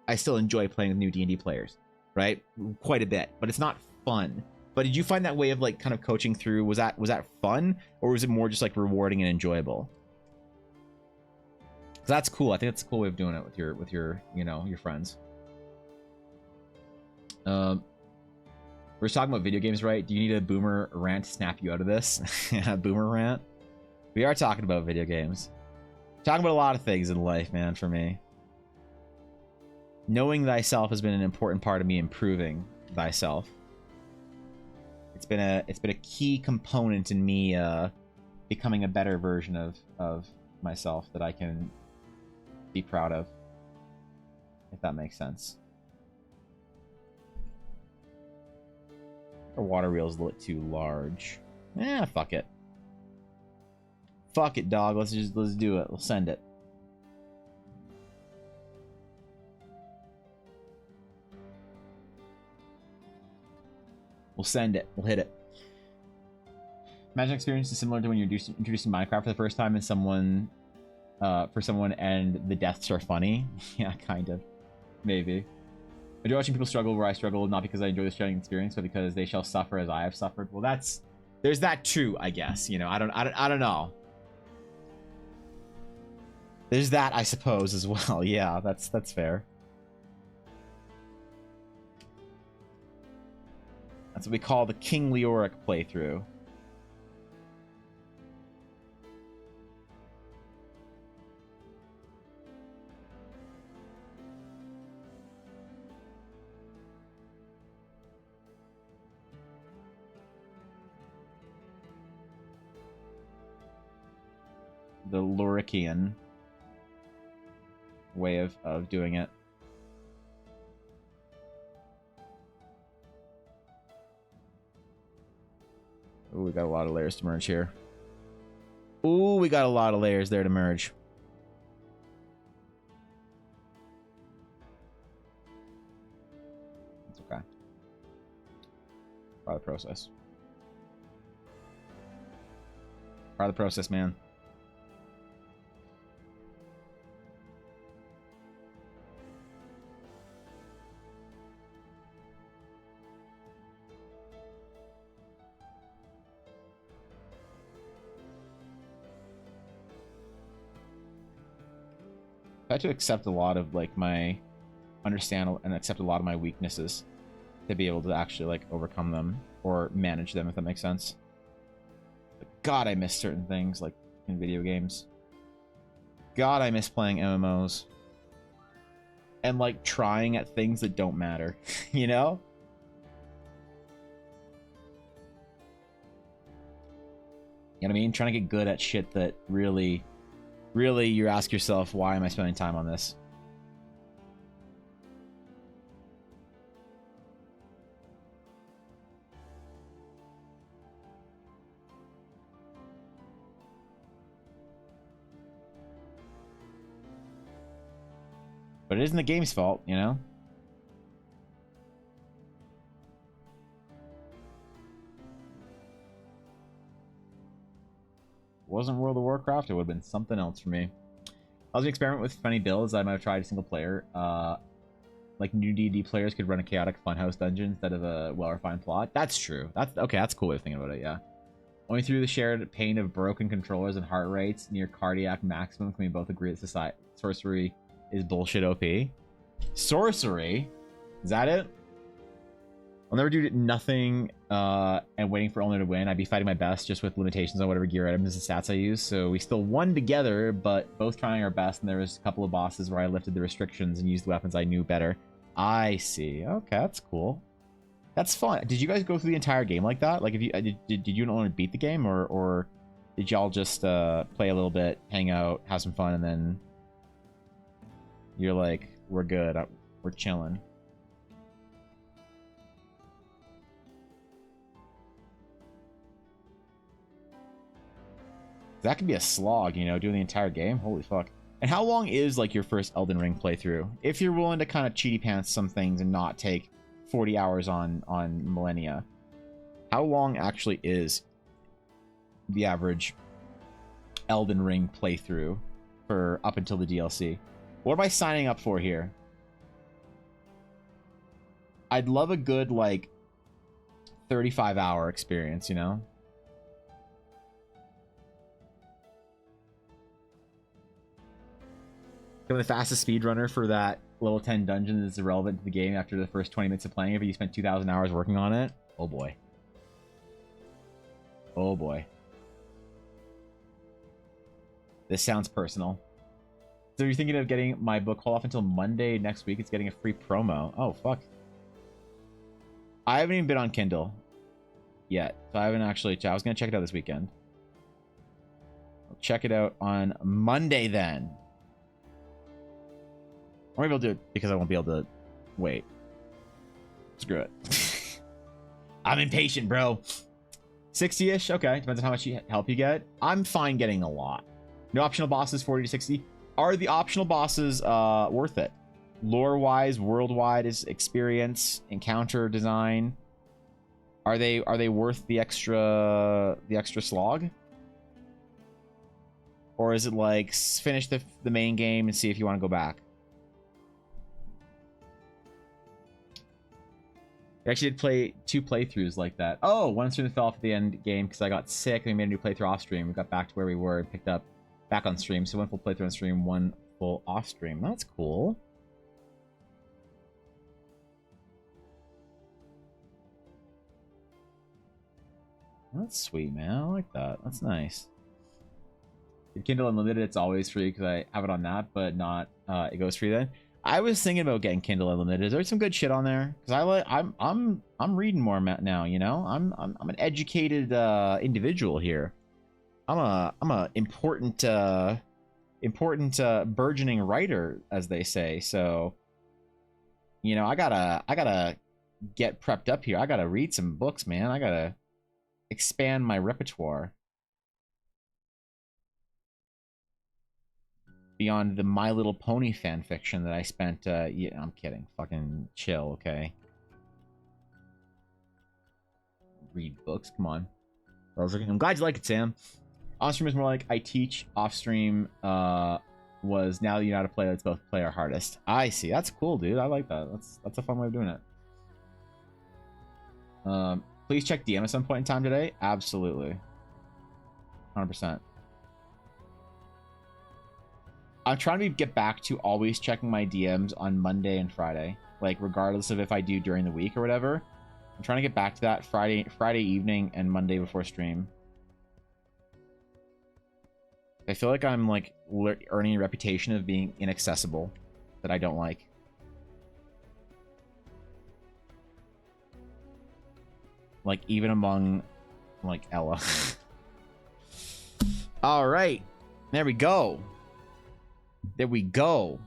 S2: I still enjoy playing with new D&D players, right? Quite a bit, but it's not fun. But did you find that way of like kind of coaching through? Was that fun, or was it more just like rewarding and enjoyable? That's cool. I think that's a cool way of doing it with your you know, your friends. We're just talking about video games, right? Do you need a boomer rant to snap you out of this? Yeah, boomer rant. We are talking about video games. Talking about a lot of things in life, man, for me. Knowing thyself has been an important part of me improving thyself. It's been a key component in me becoming a better version of myself that I can be proud of, if that makes sense. Our water wheel's a little too large. Fuck it. Fuck it, dog. Let's do it. We'll send it. We'll send it. We'll hit it. Imagine experience is similar to when you're introducing Minecraft for the first time and for someone and the deaths are funny. Yeah, kind of. Maybe. I enjoy watching people struggle where I struggle, not because I enjoy the sharing experience, but because they shall suffer as I have suffered. Well, there's that too, I guess. You know, I don't know. There's that, I suppose, as well. Yeah, that's fair. That's what we call the King Leoric playthrough. Lurikian way of doing it. Ooh, we got a lot of layers to merge here. Ooh, we got a lot of layers there to merge. It's okay. Part of the process. Part of the process, man. I had to accept a lot of like my understand and accept a lot of my weaknesses to be able to actually like overcome them or manage them, if that makes sense. But God, I miss certain things like in video games. God, I miss playing MMOs and like trying at things that don't matter, you know? You know what I mean? Trying to get good at shit that really you ask yourself, why am I spending time on this? But it isn't the game's fault, you know? Wasn't World of Warcraft, it would have been something else for me. I was an experiment with funny builds. I might have tried a single player. Like new D&D players could run a chaotic funhouse dungeon instead of a well-refined plot. That's true. That's okay. That's a cool way of thinking about it. Yeah. Only through the shared pain of broken controllers and heart rates near cardiac maximum can we both agree that society sorcery is bullshit. OP. Sorcery? Is that it? I'll never do nothing and waiting for only to win. I'd be fighting my best just with limitations on whatever gear items and stats I use. So we still won together, but both trying our best. And there was a couple of bosses where I lifted the restrictions and used the weapons I knew better. I see. Okay, that's cool. That's fun. Did you guys go through the entire game like that? Like, if you did you only beat the game, or did y'all just play a little bit, hang out, have some fun, and then you're like, we're good, we're chilling? That could be a slog, you know, doing the entire game. Holy fuck. And how long is like your first Elden Ring playthrough? If you're willing to kind of cheaty pants some things and not take 40 hours on Millennia, how long actually is the average Elden Ring playthrough for up until the DLC? What am I signing up for here? I'd love a good like 35-hour experience, you know? The fastest speedrunner for that level 10 dungeon is irrelevant to the game after the first 20 minutes of playing it, but you spent 2,000 hours working on it. Oh boy. Oh boy. This sounds personal. So you're thinking of getting my book haul off until Monday next week? It's getting a free promo. Oh, fuck. I haven't even been on Kindle yet, so I haven't actually... I was going to check it out this weekend. I'll check it out on Monday then. Or maybe I'll do it because I won't be able to wait. Screw it. I'm impatient, bro. 60-ish? Okay. Depends on how much help you get. I'm fine getting a lot. No optional bosses, 40 to 60. Are the optional bosses worth it? Lore-wise, worldwide is experience, encounter design. Are they worth the extra slog? Or is it like finish the main game and see if you want to go back? I actually did play 2 playthroughs like that. Oh, one stream fell off at the end game because I got sick and we made a new playthrough off stream. We got back to where we were and picked up back on stream. So 1 full playthrough on stream, 1 full off stream. That's cool. That's sweet, man. I like that. That's nice. The Kindle Unlimited, it's always free because I have it on that, but not it goes free then. I was thinking about getting Kindle Unlimited. Is there some good shit on there? Because I'm reading more now. You know, I'm an educated individual here. I'm a important burgeoning writer, as they say. So, you know, I gotta get prepped up here. I gotta read some books, man. I gotta expand my repertoire beyond the My Little Pony fan fiction that I spent. Yeah, I'm kidding. Fucking chill, okay? Read books, come on. I'm glad you like it, Sam. On stream is more like I teach. Off stream was now you know how to play. Let's both play our hardest. I see. That's cool, dude. I like that. That's a fun way of doing it. Please check DM at some point in time today. Absolutely, 100%. I'm trying to get back to always checking my DMs on Monday and Friday, like regardless of if I do during the week or whatever. I'm trying to get back to that Friday evening and Monday before stream. I feel like I'm like earning a reputation of being inaccessible that I don't like. Like even among like Ella. All right. There we go. There we go.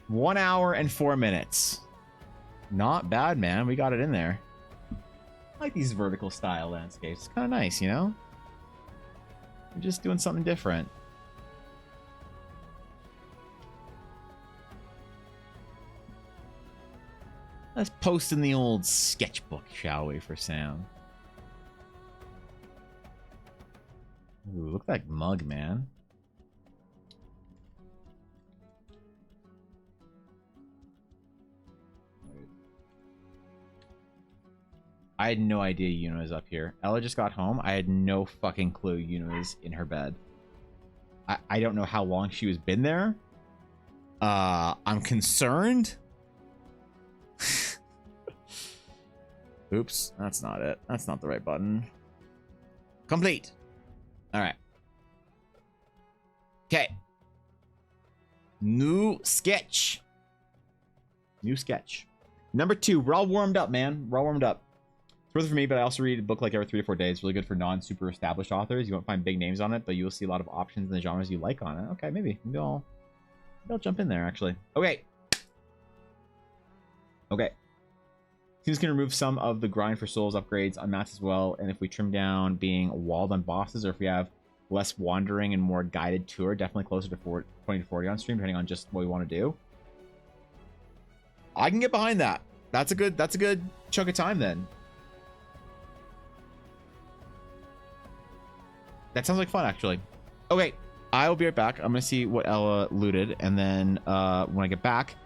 S2: 1 hour and 4 minutes. Not bad, man. We got it in there. I like these vertical style landscapes. It's kind of nice, you know? We're just doing something different. Let's post in the old sketchbook, shall we, for Sam? Ooh, look at that mug, man. I had no idea Yuna was up here. Ella just got home. I had no fucking clue Yuna was in her bed. I don't know how long she was been there. I'm concerned. Oops, that's not it. That's not the right button. Complete. All right. Okay. New sketch. New sketch. Number 2. We're all warmed up, man. We're all warmed up. It's worth it for me, but I also read a book like every 3 to 4 days. Really good for non-super established authors. You won't find big names on it, but you will see a lot of options in the genres you like on it. Okay, maybe I'll jump in there, actually. Okay. Okay. Teams can remove some of the grind for souls upgrades on mats as well, and if we trim down being walled on bosses, or if we have less wandering and more guided tour, definitely closer to 20 to 40 on stream, depending on just what we want to do. I can get behind that. That's a good chunk of time then. That sounds like fun, actually. Okay, I will be right back. I'm gonna see what Ella looted, and then when I get back,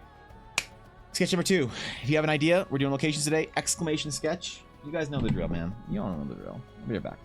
S2: sketch number 2. If you have an idea, we're doing locations today. Exclamation sketch. You guys know the drill, man. You all know the drill. I'll be right back.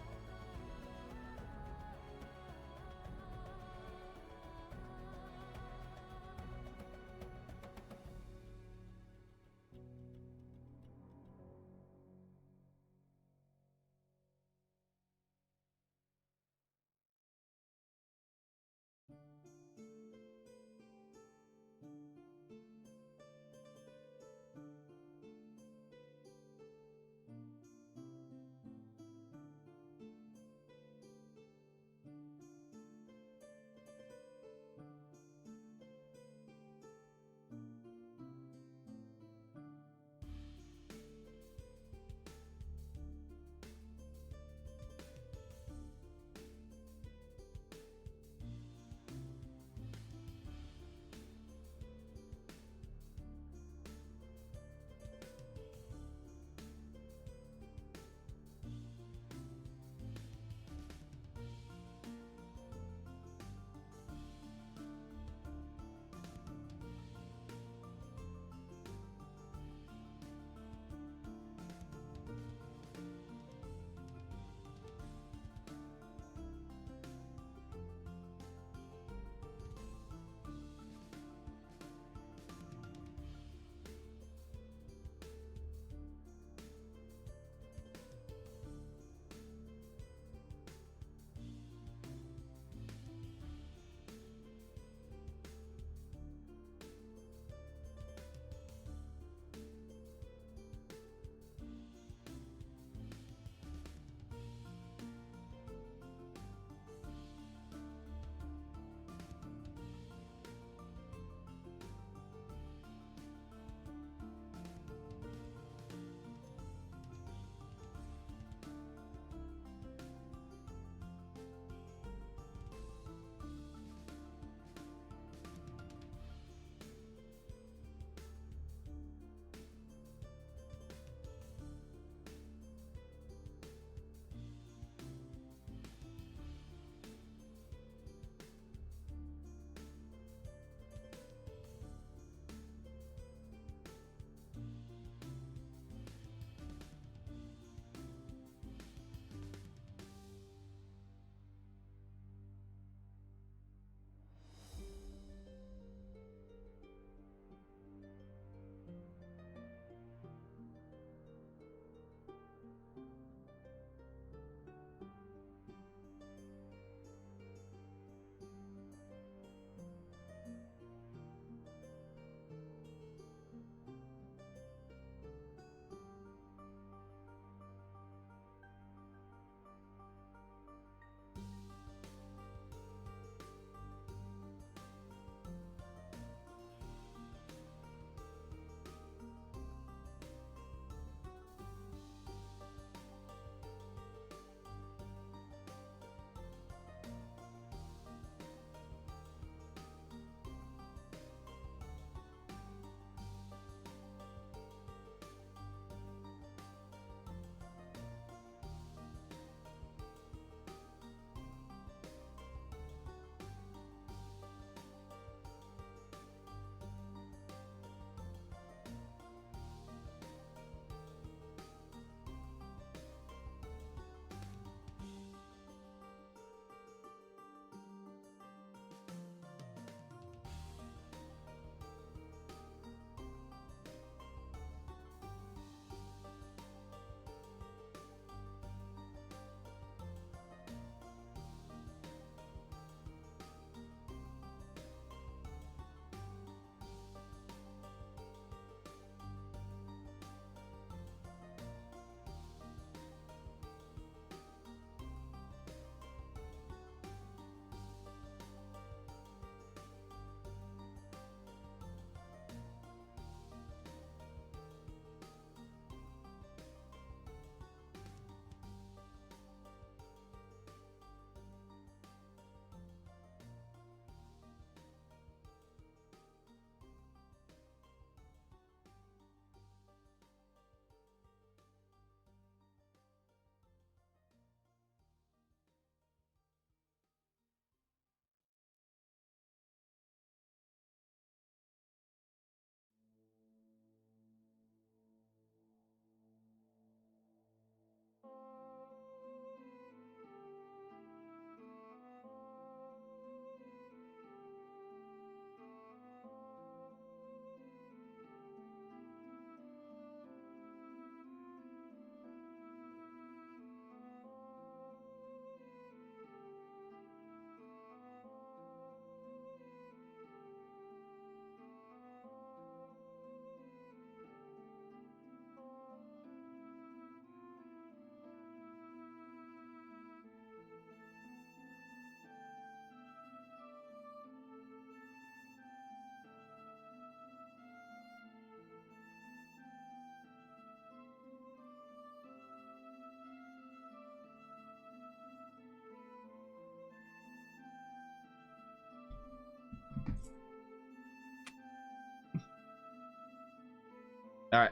S2: All right.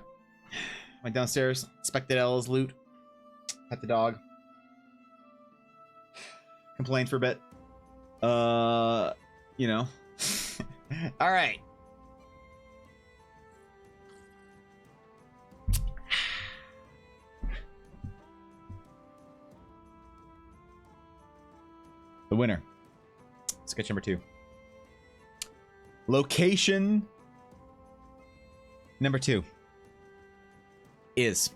S2: Went downstairs, inspected Ella's loot, pet the dog, complained for a bit. You know. All right. The winner. Sketch number 2. Location number 2 is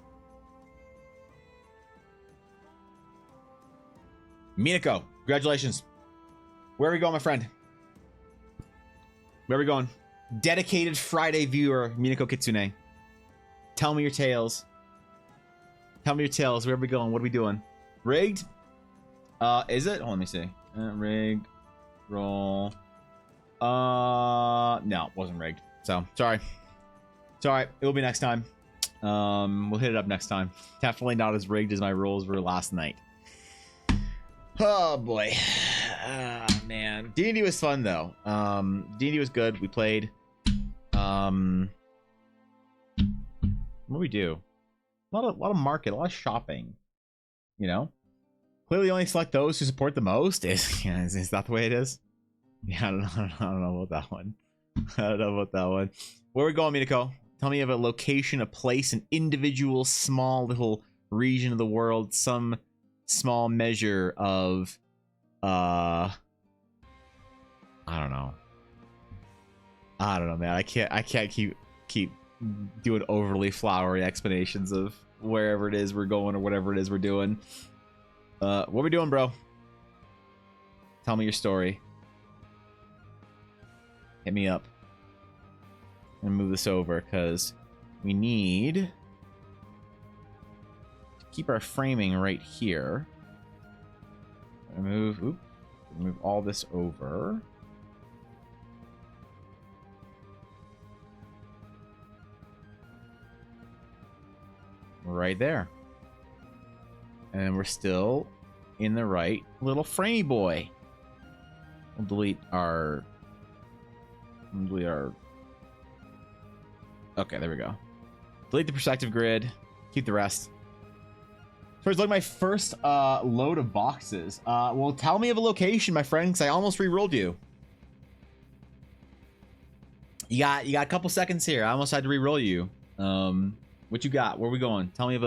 S2: Minako. Congratulations. Where are we going, my friend? Where are we going? Dedicated Friday viewer, Minako Kitsune. Tell me your tales. Tell me your tales. Where are we going? What are we doing? Rigged? Is it? Oh, let me see. Rig. Roll. No, it wasn't rigged. So, sorry. It's alright. It'll be next time. We'll hit it up next time. Definitely not as rigged as my rolls were last night. Oh, boy. Man. D&D was fun, though. D&D was good. We played. What do we do? A lot of market, a lot of shopping. You know? Clearly only select those who support the most. Is that the way it is? Yeah, I don't know about that one. I don't know about that one. Where are we going, Minako? Tell me of a location, a place, an individual small little region of the world, some small measure of I don't know, man. I can't keep doing overly flowery explanations of wherever it is we're going or whatever it is we're doing. What are we doing, bro? Tell me your story. Hit me up. And move this over because we need to keep our framing right here. Move all this over. Right there. And we're still in the right little framey boy. We'll delete our... Okay, there we go. Delete the perspective grid. Keep the rest. So it's like my first load of boxes. Well, tell me of a location, my friend, because I almost re-rolled you. You got a couple seconds here. I almost had to re-roll you. What you got? Where are we going? Tell me of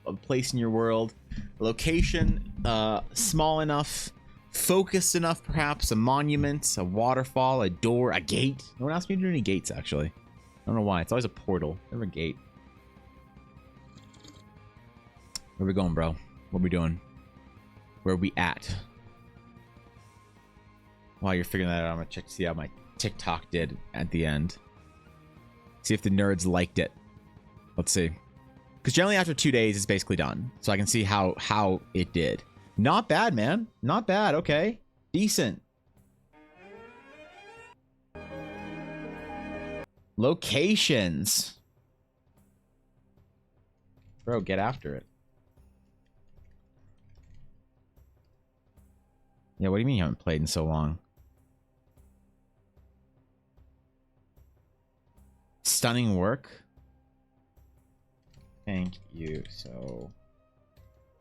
S2: a place in your world. A location, small enough, focused enough, perhaps. A monument, a waterfall, a door, a gate. No one asked me to do any gates, actually. I don't know why. It's always a portal, never a gate. Where we going, bro? What we doing? Where we at? While you're figuring that out, I'm gonna check to see how my TikTok did at the end. See if the nerds liked it. Let's see. Because generally after 2 days, it's basically done. So I can see how it did. Not bad, man. Not bad. Okay. Decent. Locations. Bro, get after it. Yeah, what do you mean you haven't played in so long? Stunning work. Thank you so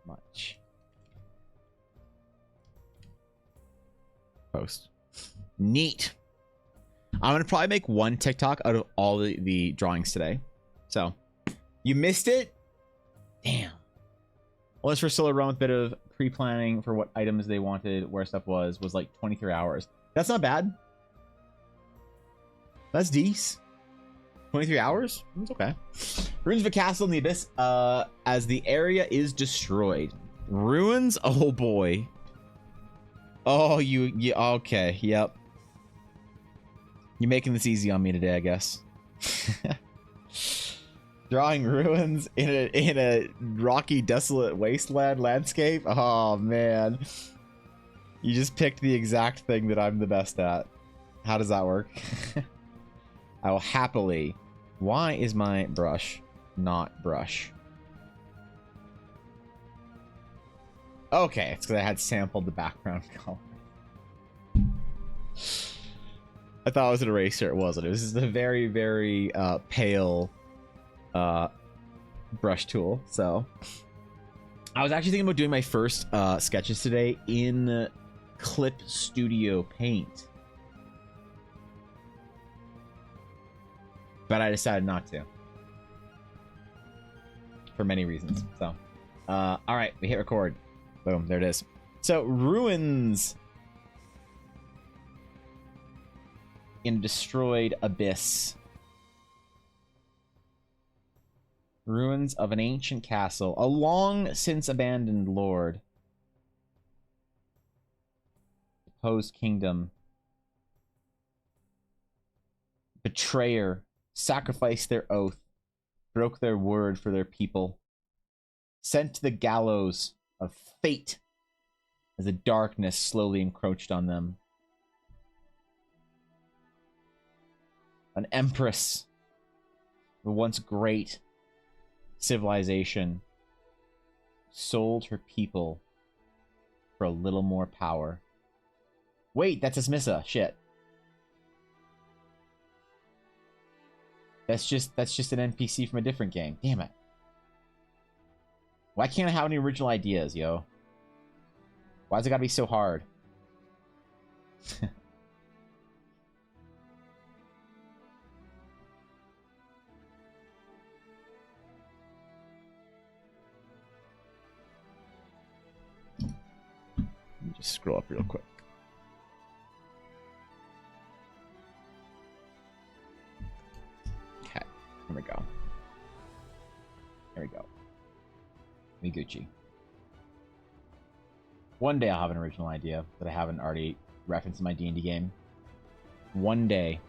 S2: much. Post. Neat. I'm gonna probably make one TikTok out of all the drawings today. So, you missed it? Damn. Well, this first solo run with a bit of pre-planning for what items they wanted, where stuff was like 23 hours. That's not bad. That's decent. 23 hours? It's okay. Ruins of a castle in the abyss, as the area is destroyed. Ruins? Oh boy. Oh, you okay, yep. You're making this easy on me today, I guess. Drawing ruins in a rocky, desolate wasteland landscape? Oh, man. You just picked the exact thing that I'm the best at. How does that work? I will happily... Why is my brush not brush? Okay, it's because I had sampled the background color. I thought it was an eraser. It wasn't. It was just a very, very pale brush tool. So I was actually thinking about doing my first sketches today in Clip Studio Paint, but I decided not to for many reasons. So all right, we hit record. Boom, there it is. So ruins in destroyed abyss. Ruins of an ancient castle, a long since abandoned lord. Deposed kingdom. Betrayer. Sacrificed their oath. Broke their word for their people. Sent to the gallows of fate as the darkness slowly encroached on them. An empress. The once great civilization sold her people for a little more power. Wait, that's Ismissa. Shit. That's just an NPC from a different game. Damn it. Why can't I have any original ideas, yo? Why's it gotta be so hard? Let me just scroll up real quick. Okay, here we go. There we go. Miguchi. One day I'll have an original idea that I haven't already referenced in my D&D game. One day.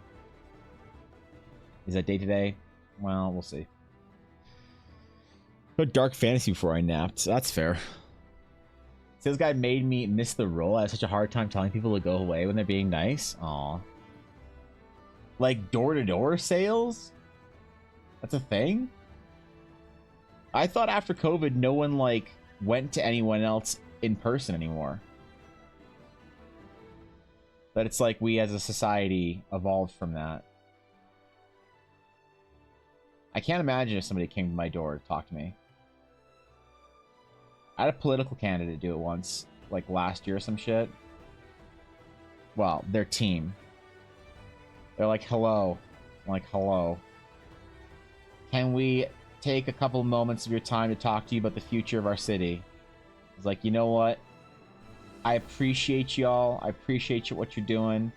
S2: Is that day today? Well, we'll see. But dark fantasy before I napped, so that's fair. So this guy made me miss the role. I had such a hard time telling people to go away when they're being nice. Aw. Like door-to-door sales? That's a thing? I thought after COVID, no one like went to anyone else in person anymore. But it's like we as a society evolved from that. I can't imagine if somebody came to my door to talk to me. I had a political candidate do it once, like last year or some shit. Well, their team. They're like, hello. I'm like, hello. Can we take a couple moments of your time to talk to you about the future of our city? It's like, you know what? I appreciate y'all. I appreciate what you're doing.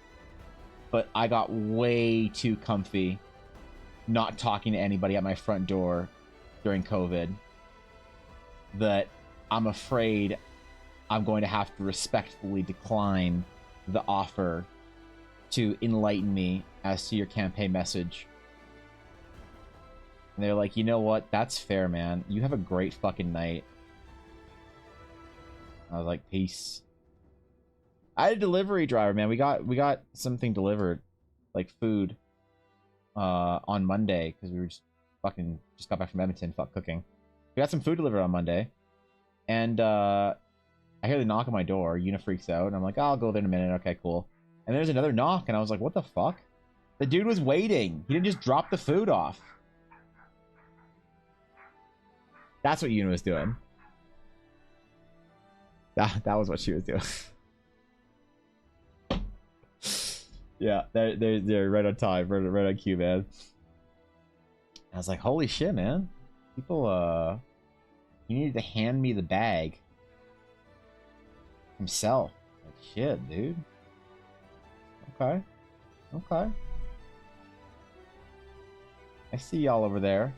S2: But I got way too comfy not talking to anybody at my front door during COVID that I'm afraid I'm going to have to respectfully decline the offer to enlighten me as to your campaign message. And they're like, you know what? That's fair, man. You have a great fucking night. I was like, peace. I had a delivery driver, man. We got something delivered, like food, on Monday because we were just got back from Edmonton. Fuck cooking. We got some food delivered on Monday, and I hear the knock on my door. Una freaks out, and I'm like, oh, I'll go there in a minute. Okay, cool. And there's another knock, and I was like, what the fuck? The dude was waiting. He didn't just drop the food off. That's what Una was doing. That was what she was doing. Yeah, they're right on time, right on cue, man. I was like, holy shit, man. People, you needed to hand me the bag himself. Like, shit, dude. Okay. Okay. I see y'all over there.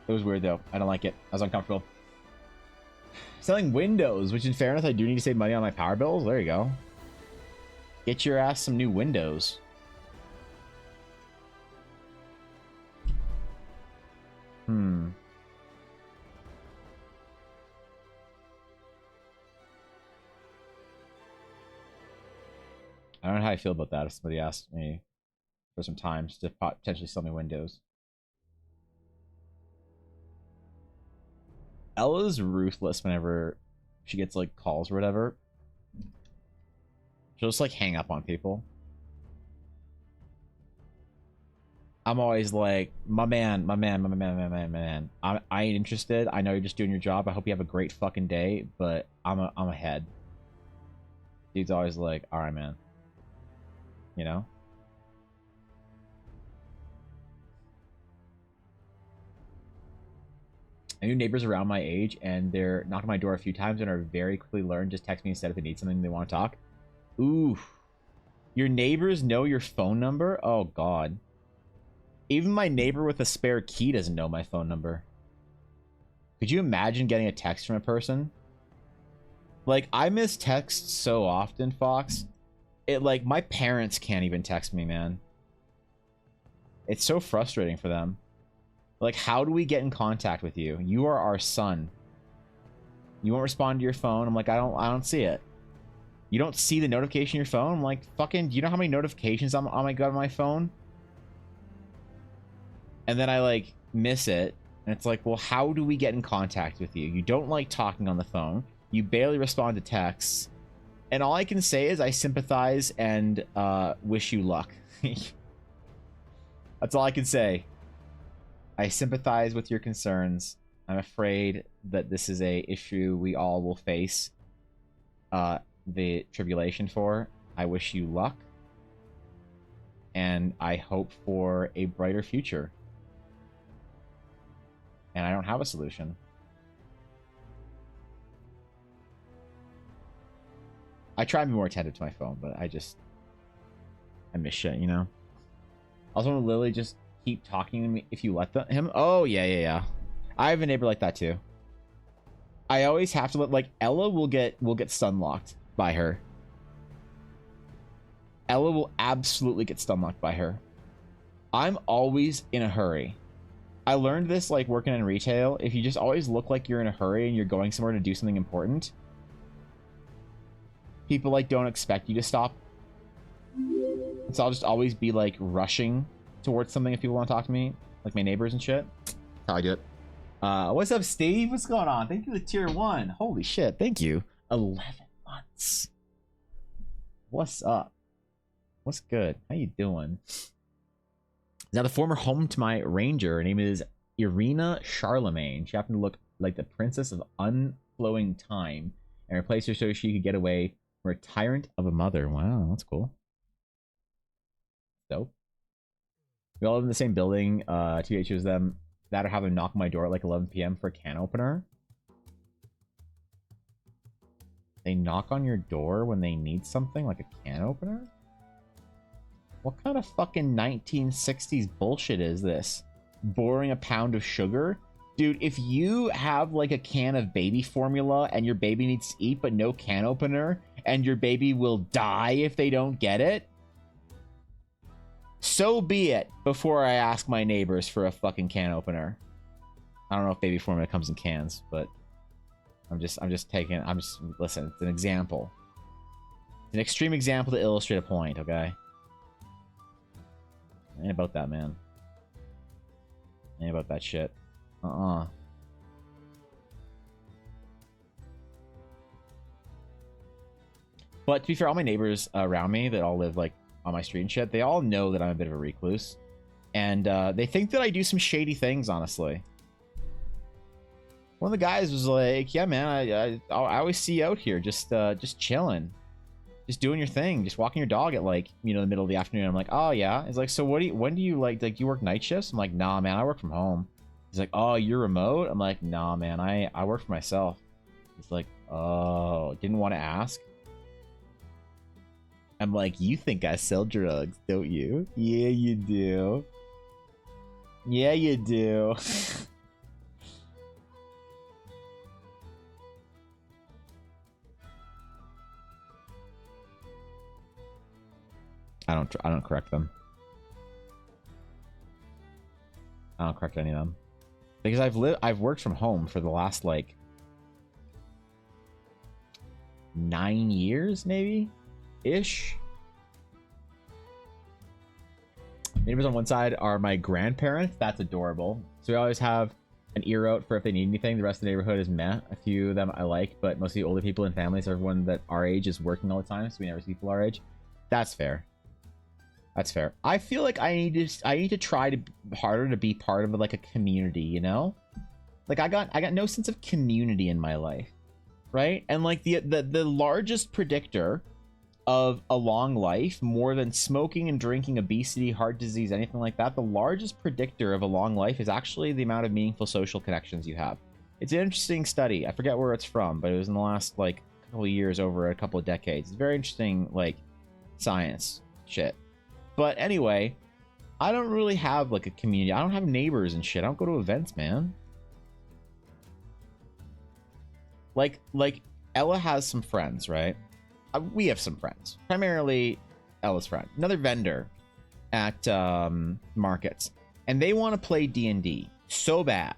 S2: It was weird, though. I don't like it. I was uncomfortable. Selling windows, which in fairness, I do need to save money on my power bills. There you go. Get your ass some new windows. I don't know how I feel about that if somebody asked me for some time to potentially sell me windows. Ella's ruthless whenever she gets like calls or whatever. She'll just like hang up on people. I'm always like, my man. I ain't interested. I know you're just doing your job. I hope you have a great fucking day, but I'm ahead. Dude's always like, all right, man. You know? I knew neighbors around my age, and they're knocked on my door a few times and are very quickly learned. Just text me instead if they need something they want to talk. Ooh. Your neighbors know your phone number? Oh, God. Even my neighbor with a spare key doesn't know my phone number. Could you imagine getting a text from a person? Like, I miss texts so often, Fox. It, like, my parents can't even text me, man. It's so frustrating for them. Like, how do we get in contact with you? You are our son. You won't respond to your phone. I'm like, I don't see it. You don't see the notification on your phone? I'm like, fucking, do you know how many notifications I'm on my phone? And then I like miss it. And it's like, well, how do we get in contact with you? You don't like talking on the phone. You barely respond to texts. And all I can say is I sympathize and wish you luck. That's all I can say. I sympathize with your concerns. I'm afraid that this is a issue we all will face the tribulation for. I wish you luck. And I hope for a brighter future. And I don't have a solution. I try to be more attentive to my phone, but I miss shit, you know? Also, will Lily just keep talking to me if you let him? Oh, yeah. I have a neighbor like that, too. I always have to let, like, Ella will get stun locked by her. Ella will absolutely get stun locked by her. I'm always in a hurry. I learned this, like, working in retail. If you just always look like you're in a hurry and you're going somewhere to do something important, people, like, don't expect you to stop. So I'll just always be, like, rushing towards something if people want to talk to me. Like, my neighbors and shit. That's how I do it. What's up, Steve? What's going on? Thank you for the tier 1. Holy shit, thank you. 11 months. What's up? What's good? How you doing? Now, the former home to my ranger, her name is Irina Charlemagne. She happened to look like the princess of unflowing time and replaced her so she could get away from a tyrant of a mother. Wow, that's cool. Dope. We all live in the same building. TH was them that or have them knock on my door at like 11 p.m. for a can opener. They knock on your door when they need something, like a can opener? What kind of fucking 1960s bullshit is this? Borrowing a pound of sugar? Dude, if you have like a can of baby formula and your baby needs to eat but no can opener and your baby will die if they don't get it, so be it before I ask my neighbors for a fucking can opener. I don't know if baby formula comes in cans, but listen, it's an example. It's an extreme example to illustrate a point, okay? Ain't about that, man. Ain't about that shit. But to be fair, all my neighbors around me that all live like on my street and shit, they all know that I'm a bit of a recluse. And they think that I do some shady things, honestly. One of the guys was like, yeah, man, I always see you out here just chilling. Just doing your thing, just walking your dog at like, you know, the middle of the afternoon. I'm like, oh yeah. He's like, so when do you like you work night shifts? I'm like, nah, man, I work from home. He's like, oh, you're remote? I'm like, nah, man, I work for myself. He's like, oh, didn't want to ask. I'm like, you think I sell drugs, don't you? Yeah, you do. Yeah, you do. I don't correct them. I don't correct any of them because I've worked from home for the last like 9 years, maybe ish. Neighbors on one side are my grandparents. That's adorable. So we always have an ear out for if they need anything. The rest of the neighborhood is meh. A few of them I like, but mostly older people and families. Everyone that our age is working all the time, so we never see people our age. That's fair. That's fair. I feel like I need to try to harder to be part of like a community, you know? Like I got no sense of community in my life, right? And like the largest predictor of a long life, more than smoking and drinking, obesity, heart disease, anything like that, the largest predictor of a long life is actually the amount of meaningful social connections you have. It's an interesting study. I forget where it's from, but it was in the last like couple of years, over a couple of decades. It's very interesting, like science shit. But anyway, I don't really have like a community. I don't have neighbors and shit. I don't go to events, man. Like Ella has some friends, right? We have some friends, primarily Ella's friend, another vendor at markets, and they want to play D&D so bad.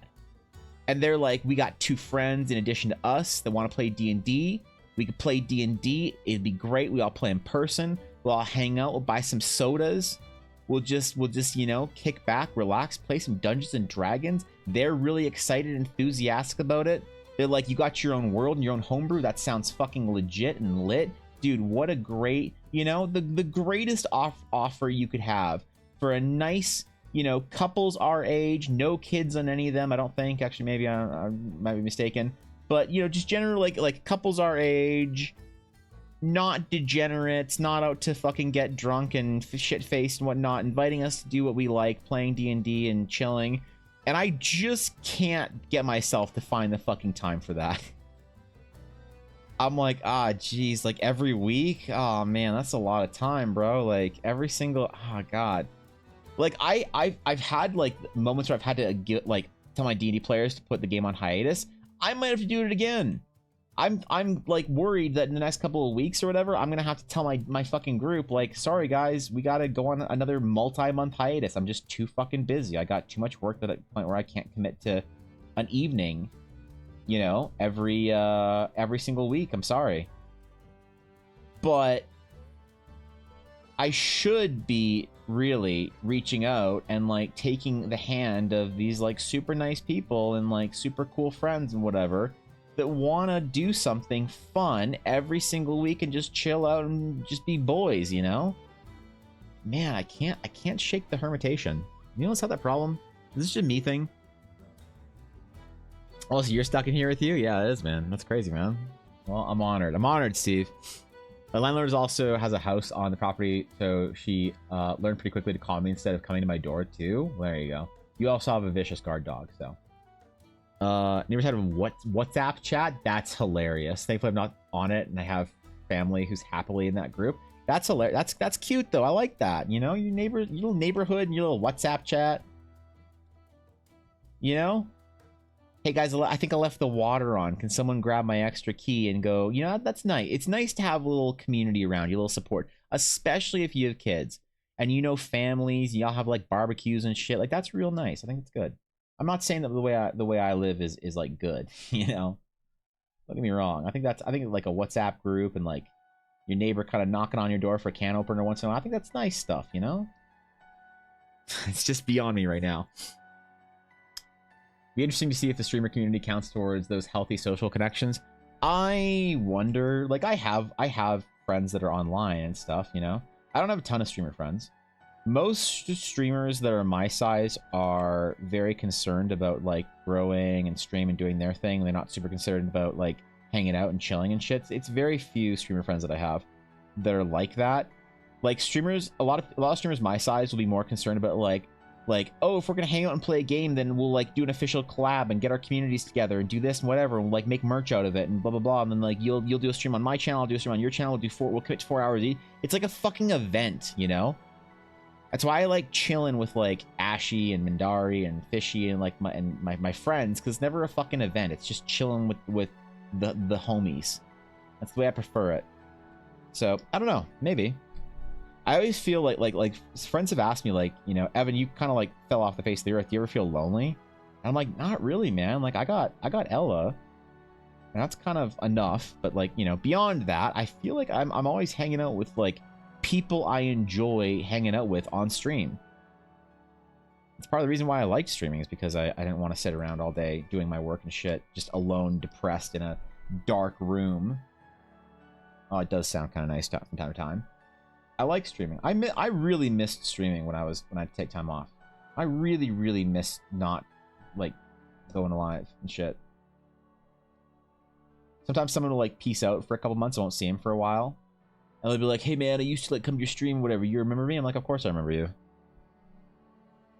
S2: And they're like, we got 2 friends in addition to us that want to play D&D. We could play D&D. It'd be great. We all play in person. We'll all hang out. We'll buy some sodas. We'll just you know, kick back, relax, play some Dungeons and Dragons. They're really excited, enthusiastic about it. They're like, you got your own world and your own homebrew. That sounds fucking legit and lit. Dude, what a great, you know, the greatest offer you could have for a nice, you know, couples our age, no kids on any of them. I don't think, actually, maybe I might be mistaken, but you know, just generally like couples our age, not degenerates, not out to fucking get drunk and shit-faced and whatnot, inviting us to do what we like, playing D&D and chilling. And I just can't get myself to find the fucking time for that. I'm like, geez, like every week? Oh man, that's a lot of time, bro. Like every single, oh god. Like I've had like moments where I've had to get like tell my D&D players to put the game on hiatus. I might have to do it again. I'm like worried that in the next couple of weeks or whatever, I'm gonna have to tell my fucking group, like, sorry guys, we gotta go on another multi-month hiatus. I'm just too fucking busy. I got too much work at a point where I can't commit to an evening, you know, every single week. I'm sorry. But I should be really reaching out and like taking the hand of these like super nice people and like super cool friends and whatever that want to do something fun every single week and just chill out and just be boys, you know? Man, I can't shake the hermitation. You know, have that problem. Is this just a me thing? Oh, so you're stuck in here with you? Yeah, it is, man. That's crazy, man. Well, I'm honored. I'm honored, Steve. My landlord also has a house on the property, so she learned pretty quickly to call me instead of coming to my door, too. There you go. You also have a vicious guard dog, so. Never had a WhatsApp chat? That's hilarious. Thankfully, I'm not on it, and I have family who's happily in that group. That's hilarious. That's cute, though. I like that. You know, your little neighborhood, and your little WhatsApp chat. You know? Hey guys, I think I left the water on. Can someone grab my extra key and go, you know, that's nice. It's nice to have a little community around you, a little support, especially if you have kids and you know families, y'all have like barbecues and shit. Like that's real nice. I think it's good. I'm not saying that the way I live is like good, you know. Don't get me wrong. I think like a WhatsApp group and like your neighbor kind of knocking on your door for a can opener once in a while. I think that's nice stuff, you know. It's just beyond me right now. Be interesting to see if the streamer community counts towards those healthy social connections. I wonder, like I have friends that are online and stuff, you know. I don't have a ton of streamer friends. Most streamers that are my size are very concerned about like growing and stream and doing their thing. They're not super concerned about like hanging out and chilling and shit. It's very few streamer friends that I have that are like that. Like streamers, a lot of streamers my size will be more concerned about like, oh, if we're gonna hang out and play a game, then we'll like do an official collab and get our communities together and do this and whatever, and we'll like make merch out of it and blah blah blah. And then like you'll do a stream on my channel, I'll do a stream on your channel, we'll commit to 4 hours each. It's like a fucking event, you know. That's why I like chilling with like Ashy and Mindari and Fishy and like my friends, because it's never a fucking event. It's just chilling with the homies. That's the way I prefer it. So I don't know, maybe. I always feel like friends have asked me, like, you know, Evan, you kind of like fell off the face of the earth. Do you ever feel lonely? And I'm like, not really, man. Like I got Ella, and that's kind of enough. But like, you know, beyond that, I feel like I'm always hanging out with like people I enjoy hanging out with on stream. It's part of the reason why I liked streaming, is because I didn't want to sit around all day doing my work and shit, just alone, depressed in a dark room. Oh, it does sound kind of nice from time to time. I like streaming. I really missed streaming when I'd take time off. I really missed not like going live and shit. Sometimes someone will like peace out for a couple months. I won't see him for a while, and they'll be like, "Hey man, I used to like come to your stream, whatever. You remember me?" I'm like, "Of course I remember you."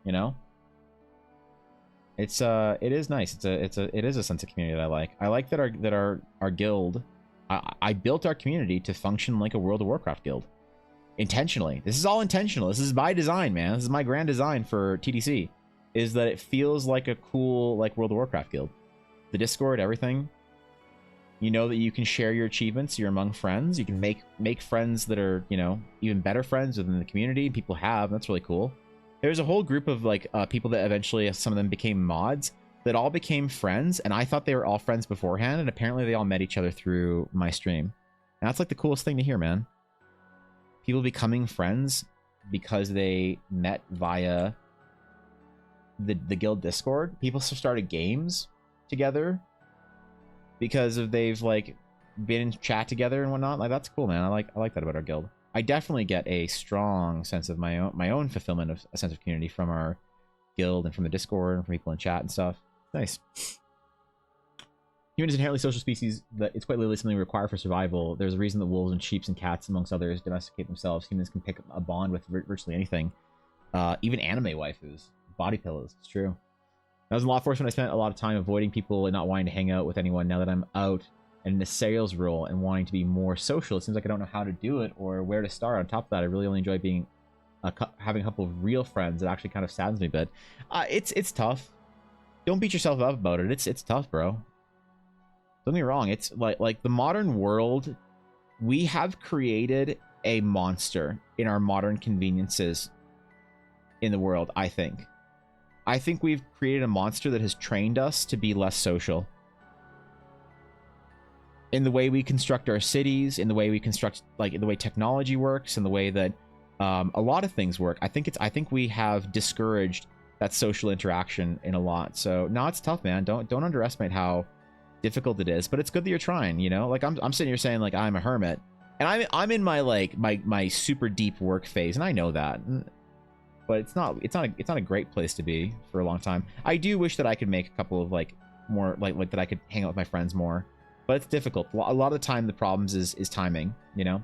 S2: You know, it is nice. It is a sense of community that I like. I like that our guild. I built our community to function like a World of Warcraft guild. Intentionally. This is all intentional. This is by design, man. This is my grand design for TDC, is that it feels like a cool like World of Warcraft guild. The Discord, everything. You know that you can share your achievements. You're among friends. You can make friends that are, you know, even better friends within the community. People have. That's really cool. There's a whole group of like people that eventually, some of them became mods, that all became friends, and I thought they were all friends beforehand, and apparently they all met each other through my stream. And that's like the coolest thing to hear, man. People becoming friends because they met via the guild Discord. People started games together because they've like been in chat together and whatnot. Like, that's cool, man. I like that about our guild. I definitely get a strong sense of my own fulfillment of a sense of community from our guild and from the Discord and from people in chat and stuff. Nice. Humans inherently social species, that it's quite literally something we require for survival. There's a reason that wolves and sheep and cats, amongst others, domesticate themselves. Humans can pick a bond with virtually anything. Even anime waifus. Body pillows. It's true. I was in law enforcement. I spent a lot of time avoiding people and not wanting to hang out with anyone. Now that I'm out and in a sales role and wanting to be more social, it seems like I don't know how to do it or where to start. On top of that, I really only enjoy being having a couple of real friends. That actually kind of saddens me a bit. It's tough. Don't beat yourself up about it. It's tough, bro. Don't get me wrong, it's like the modern world, we have created a monster in our modern conveniences in the world, I think. I think we've created a monster that has trained us to be less social. In the way we construct our cities, in the way we construct, like, in the way technology works, in the way that a lot of things work. I think we have discouraged that social interaction in a lot. So, no, it's tough, man. Don't underestimate how difficult it is, but it's good that you're trying, you know. Like I'm sitting here saying like I'm a hermit, and I'm in my like my super deep work phase, and I know that, but it's not a great place to be for a long time. I do wish that I could make a couple of like more like that I could hang out with my friends more, but it's difficult. A lot of the time the problems is timing, you know.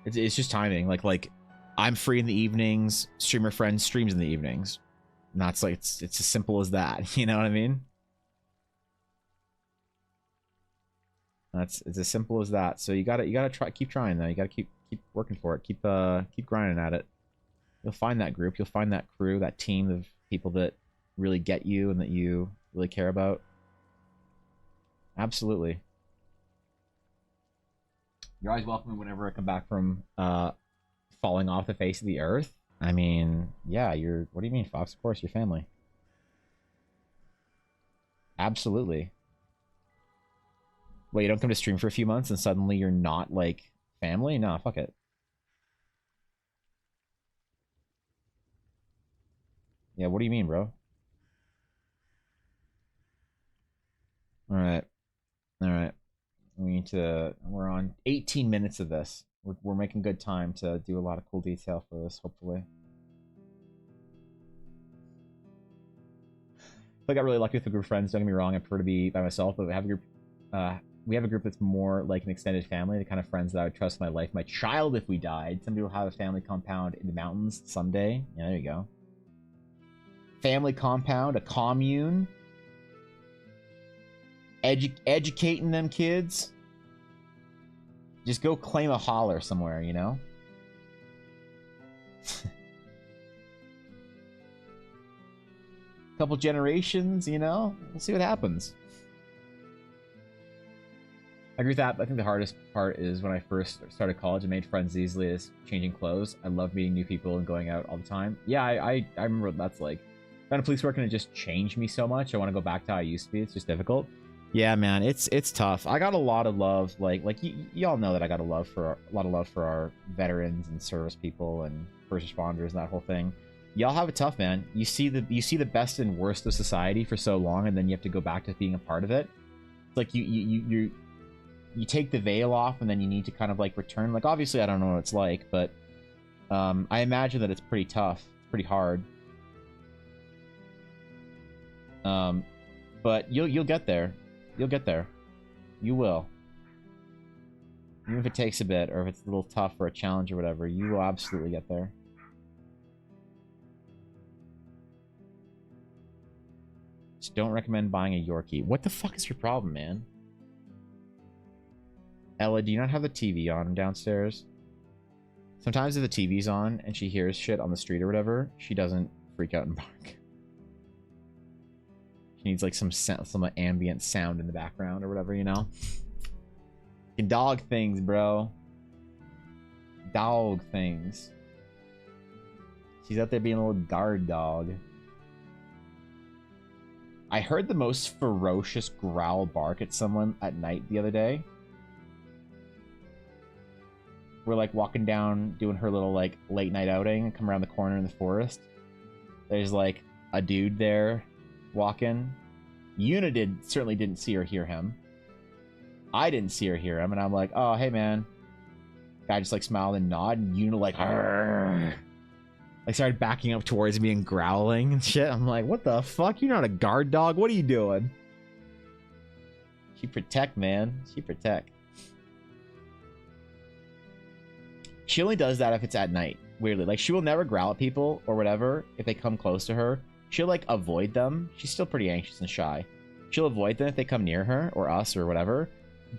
S2: It's just timing. Like I'm free in the evenings, streamer friend streams in the evenings, and that's like it's as simple as that. You know what I mean? It's as simple as that. So you gotta keep trying though. You gotta keep working for it. Keep grinding at it. You'll find that group. You'll find that crew, that team of people that really get you and that you really care about. Absolutely. You're always welcome whenever I come back from falling off the face of the earth. I mean, yeah, what do you mean, Fox? Of course, your family. Absolutely. Well, you don't come to stream for a few months and suddenly you're not, like, family? No, fuck it. Yeah, what do you mean, bro? Alright. Alright. We're on 18 minutes of this. We're making good time to do a lot of cool detail for this, hopefully. I got really lucky with a group of friends, don't get me wrong, I prefer to be by myself, but we have a group that's more like an extended family, the kind of friends that I would trust my life, my child if we died. Somebody will have a family compound in the mountains someday. Yeah, there you go. Family compound, a commune. Educating them kids. Just go claim a holler somewhere, you know? Couple generations, you know? We'll see what happens. I agree with that, but I think the hardest part is when I first started college and made friends easily as changing clothes. I love meeting new people and going out all the time. Yeah, I remember what that's like. Found a police work and it just changed me so much. I want to go back to how I used to be. It's just difficult. Yeah, man, it's tough. I got a lot of love. Like y'all know that I got a lot of love for our veterans and service people and first responders and that whole thing. Y'all have it tough, man. You see the best and worst of society for so long, and then you have to go back to being a part of it. It's like you take the veil off, and then you need to kind of like return. Like, obviously, I don't know what it's like, but I imagine that it's pretty tough. It's pretty hard. But you'll get there. You'll get there. You will. Even if it takes a bit, or if it's a little tough or a challenge or whatever, you will absolutely get there. Just don't recommend buying a Yorkie. What the fuck is your problem, man? Ella, do you not have the TV on downstairs? Sometimes if the TV's on and she hears shit on the street or whatever, she doesn't freak out and bark. She needs like some ambient sound in the background or whatever, you know? Dog things, bro. Dog things. She's out there being a little guard dog. I heard the most ferocious growl bark at someone at night the other day. We're like walking down, doing her little like late night outing, come around the corner in the forest. There's like a dude there walking. Una certainly didn't see or hear him. I didn't see or hear him, and I'm like, oh, hey, man. Guy just, like, smiled and nodded, and Una, like, argh. Like, started backing up towards me and growling and shit. I'm like, what the fuck? You're not a guard dog? What are you doing? She protect, man. She protect. She only does that if it's at night, weirdly. Like, she will never growl at people or whatever if they come close to her. She'll, like, avoid them. She's still pretty anxious and shy. She'll avoid them if they come near her or us or whatever.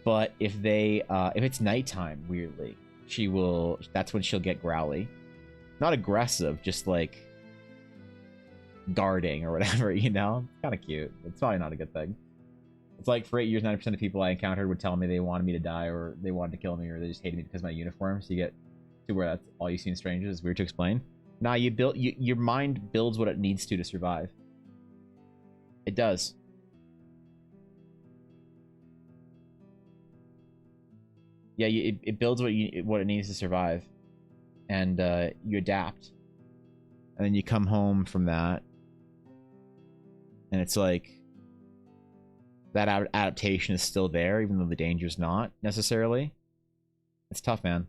S2: But if it's nighttime, weirdly, that's when she'll get growly. Not aggressive, just like guarding or whatever, you know? It's kind of cute. It's probably not a good thing. It's like for 8 years, 90% of people I encountered would tell me they wanted me to die, or they wanted to kill me, or they just hated me because of my uniform. So you get to where that's all you see in strangers. It's weird to explain. Nah, your mind builds what it needs to survive. It does. Yeah, it builds what it needs to survive, and you adapt, and then you come home from that, and it's like that adaptation is still there, even though the danger's not necessarily. It's tough, man.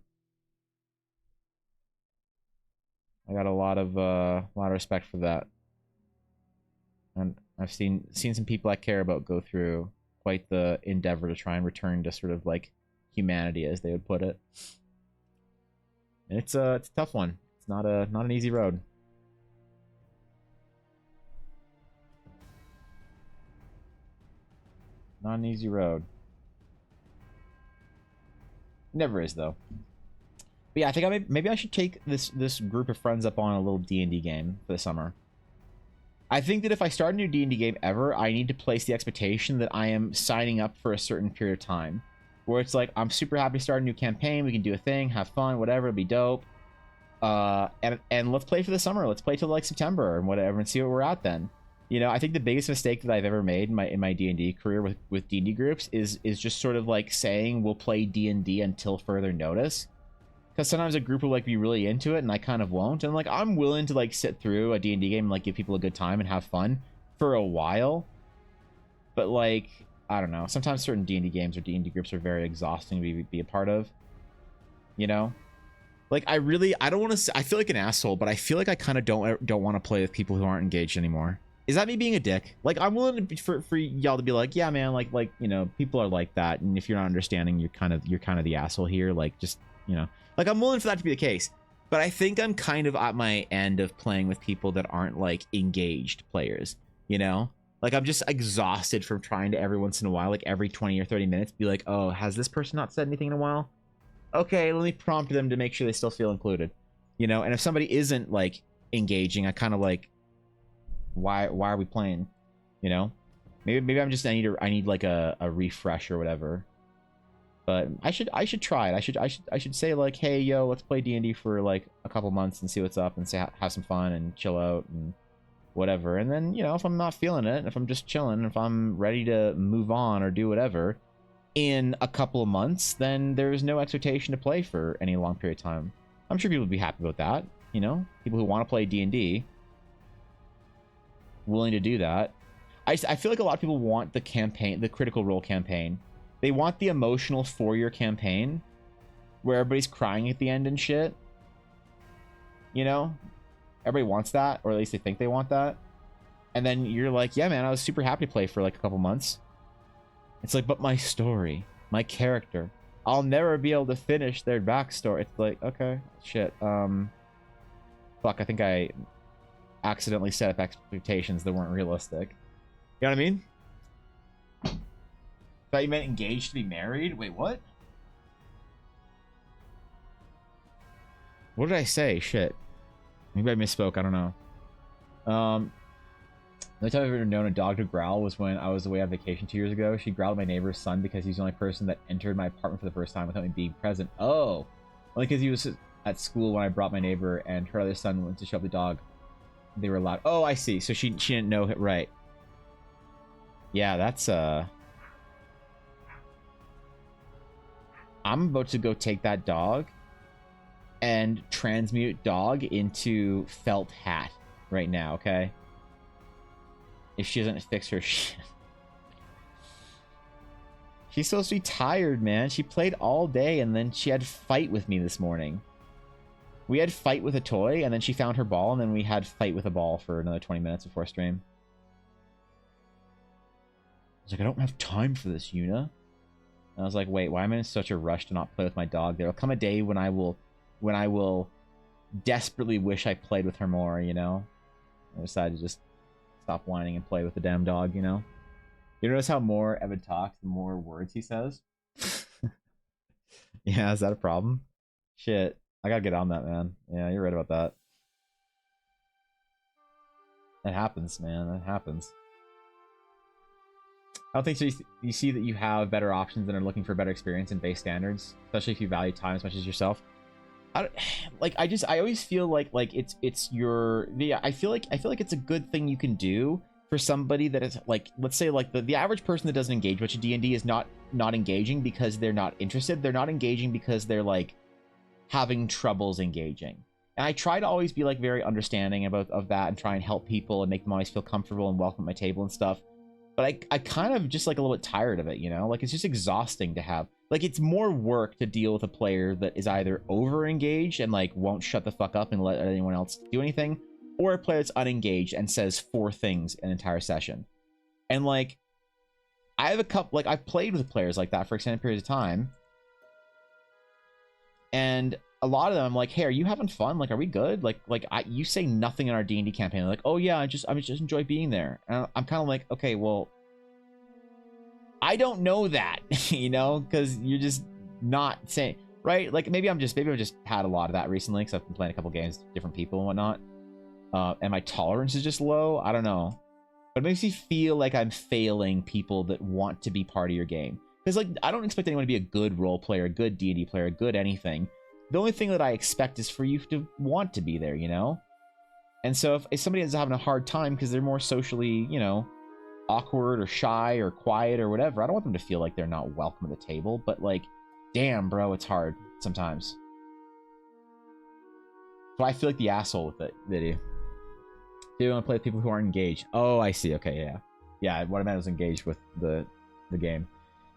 S2: I got a lot of respect for that, and I've seen some people I care about go through quite the endeavor to try and return to sort of like humanity, as they would put it. And it's a tough one. It's not an easy road. Not an easy road. Never is, though. But yeah, I think maybe I should take this group of friends up on a little D&D game for the summer. I think that if I start a new D&D game ever, I need to place the expectation that I am signing up for a certain period of time. Where it's like, I'm super happy to start a new campaign, we can do a thing, have fun, whatever, it'll be dope. And let's play for the summer. Let's play till like September and whatever, and see what we're at then. You know, I think the biggest mistake that I've ever made in my D&D career with D&D groups is just sort of like saying we'll play D&D until further notice. Because sometimes a group will like be really into it and I kind of won't. And like, I'm willing to like sit through a D&D game and like give people a good time and have fun for a while. But like, I don't know. Sometimes certain D&D games or D&D groups are very exhausting to be a part of. You know? Like, I don't want to... I feel like an asshole, but I feel like I kind of don't want to play with people who aren't engaged anymore. Is that me being a dick? Like, I'm willing to, for y'all to be like, yeah, man, like, you know, people are like that, and if you're not understanding, you're kind of the asshole here. Like, just, you know... Like, I'm willing for that to be the case. But I think I'm kind of at my end of playing with people that aren't, like, engaged players. You know? Like, I'm just exhausted from trying to every once in a while, like every 20 or 30 minutes, be like, oh, has this person not said anything in a while? Okay, let me prompt them to make sure they still feel included. You know, and if somebody isn't, like, engaging, I kind of like, why are we playing? You know? Maybe I'm just, I need like a refresh or whatever. But I should try it. I should say like, hey, yo, let's play D&D for like a couple months and see what's up and have some fun and chill out and whatever. And then, you know, if I'm not feeling it, if I'm just chilling, if I'm ready to move on or do whatever in a couple of months, then there's no expectation to play for any long period of time. I'm sure people would be happy about that, you know? People who want to play D&D, willing to do that. I feel like a lot of people want the campaign, the Critical Role campaign. They want the emotional 4-year campaign where everybody's crying at the end and shit. You know? Everybody wants that, or at least they think they want that. And then you're like, yeah, man, I was super happy to play for like a couple months. It's like, but my story, my character, I'll never be able to finish their backstory. It's like, okay, shit. Fuck, I think I accidentally set up expectations that weren't realistic. You know what I mean? Thought you meant engaged to be married? Wait, what? What did I say? Shit. Maybe I misspoke. I don't know. The only time I've ever known a dog to growl was when I was away on vacation 2 years ago. She growled at my neighbor's son because he's the only person that entered my apartment for the first time without me being present. Oh! Only because he was at school when I brought my neighbor and her other son went to show up the dog. They were allowed. Oh, I see. So she didn't know it. Right. Yeah, that's I'm about to go take that dog and transmute dog into felt hat right now, okay? If she doesn't fix her shit. She's supposed to be tired, man. She played all day and then she had fight with me this morning. We had fight with a toy and then she found her ball and then we had fight with a ball for another 20 minutes before stream. I was like, I don't have time for this, Yuna. And I was like, wait, why am I in such a rush to not play with my dog? There'll come a day when I will desperately wish I played with her more, you know? I decided to just stop whining and play with the damn dog, you know? You notice how more Evan talks, the more words he says? Yeah, is that a problem? Shit. I gotta get on that, man. Yeah, you're right about that. That happens, man. That happens. I don't think so. You see that you have better options and are looking for better experience and base standards, especially if you value time as much as yourself. I always feel like it's your I feel like it's a good thing you can do for somebody that is like, let's say like the average person that doesn't engage much in D&D is not engaging because they're not interested. They're not engaging because they're like having troubles engaging. And I try to always be like very understanding of that and try and help people and make them always feel comfortable and welcome at my table and stuff. But I kind of just like a little bit tired of it, you know? Like it's just exhausting to have. Like it's more work to deal with a player that is either over engaged and like won't shut the fuck up and let anyone else do anything, or a player that's unengaged and says 4 things an entire session. And like I have a couple, like I've played with players like that for extended periods of time, and a lot of them I'm like, hey, are you having fun? Like, are we good? You say nothing in our D&D campaign. They're like, oh yeah, I just enjoy being there. And I'm kind of like, okay, well, I don't know that, you know, because you're just not saying, right? Like maybe I've just had a lot of that recently because I've been playing a couple games with different people and whatnot. And my tolerance is just low. I don't know. But it makes me feel like I'm failing people that want to be part of your game. Because like I don't expect anyone to be a good role player, a good D&D player, a good anything. The only thing that I expect is for you to want to be there, you know? And so if somebody is having a hard time because they're more socially, you know, awkward or shy or quiet or whatever, I don't want them to feel like they're not welcome at the table. But like, damn, bro, it's hard sometimes. So I feel like the asshole with it, did you? Do you want to play with people who aren't engaged? Oh, I see. Okay, yeah. Yeah, what I meant was engaged with the game.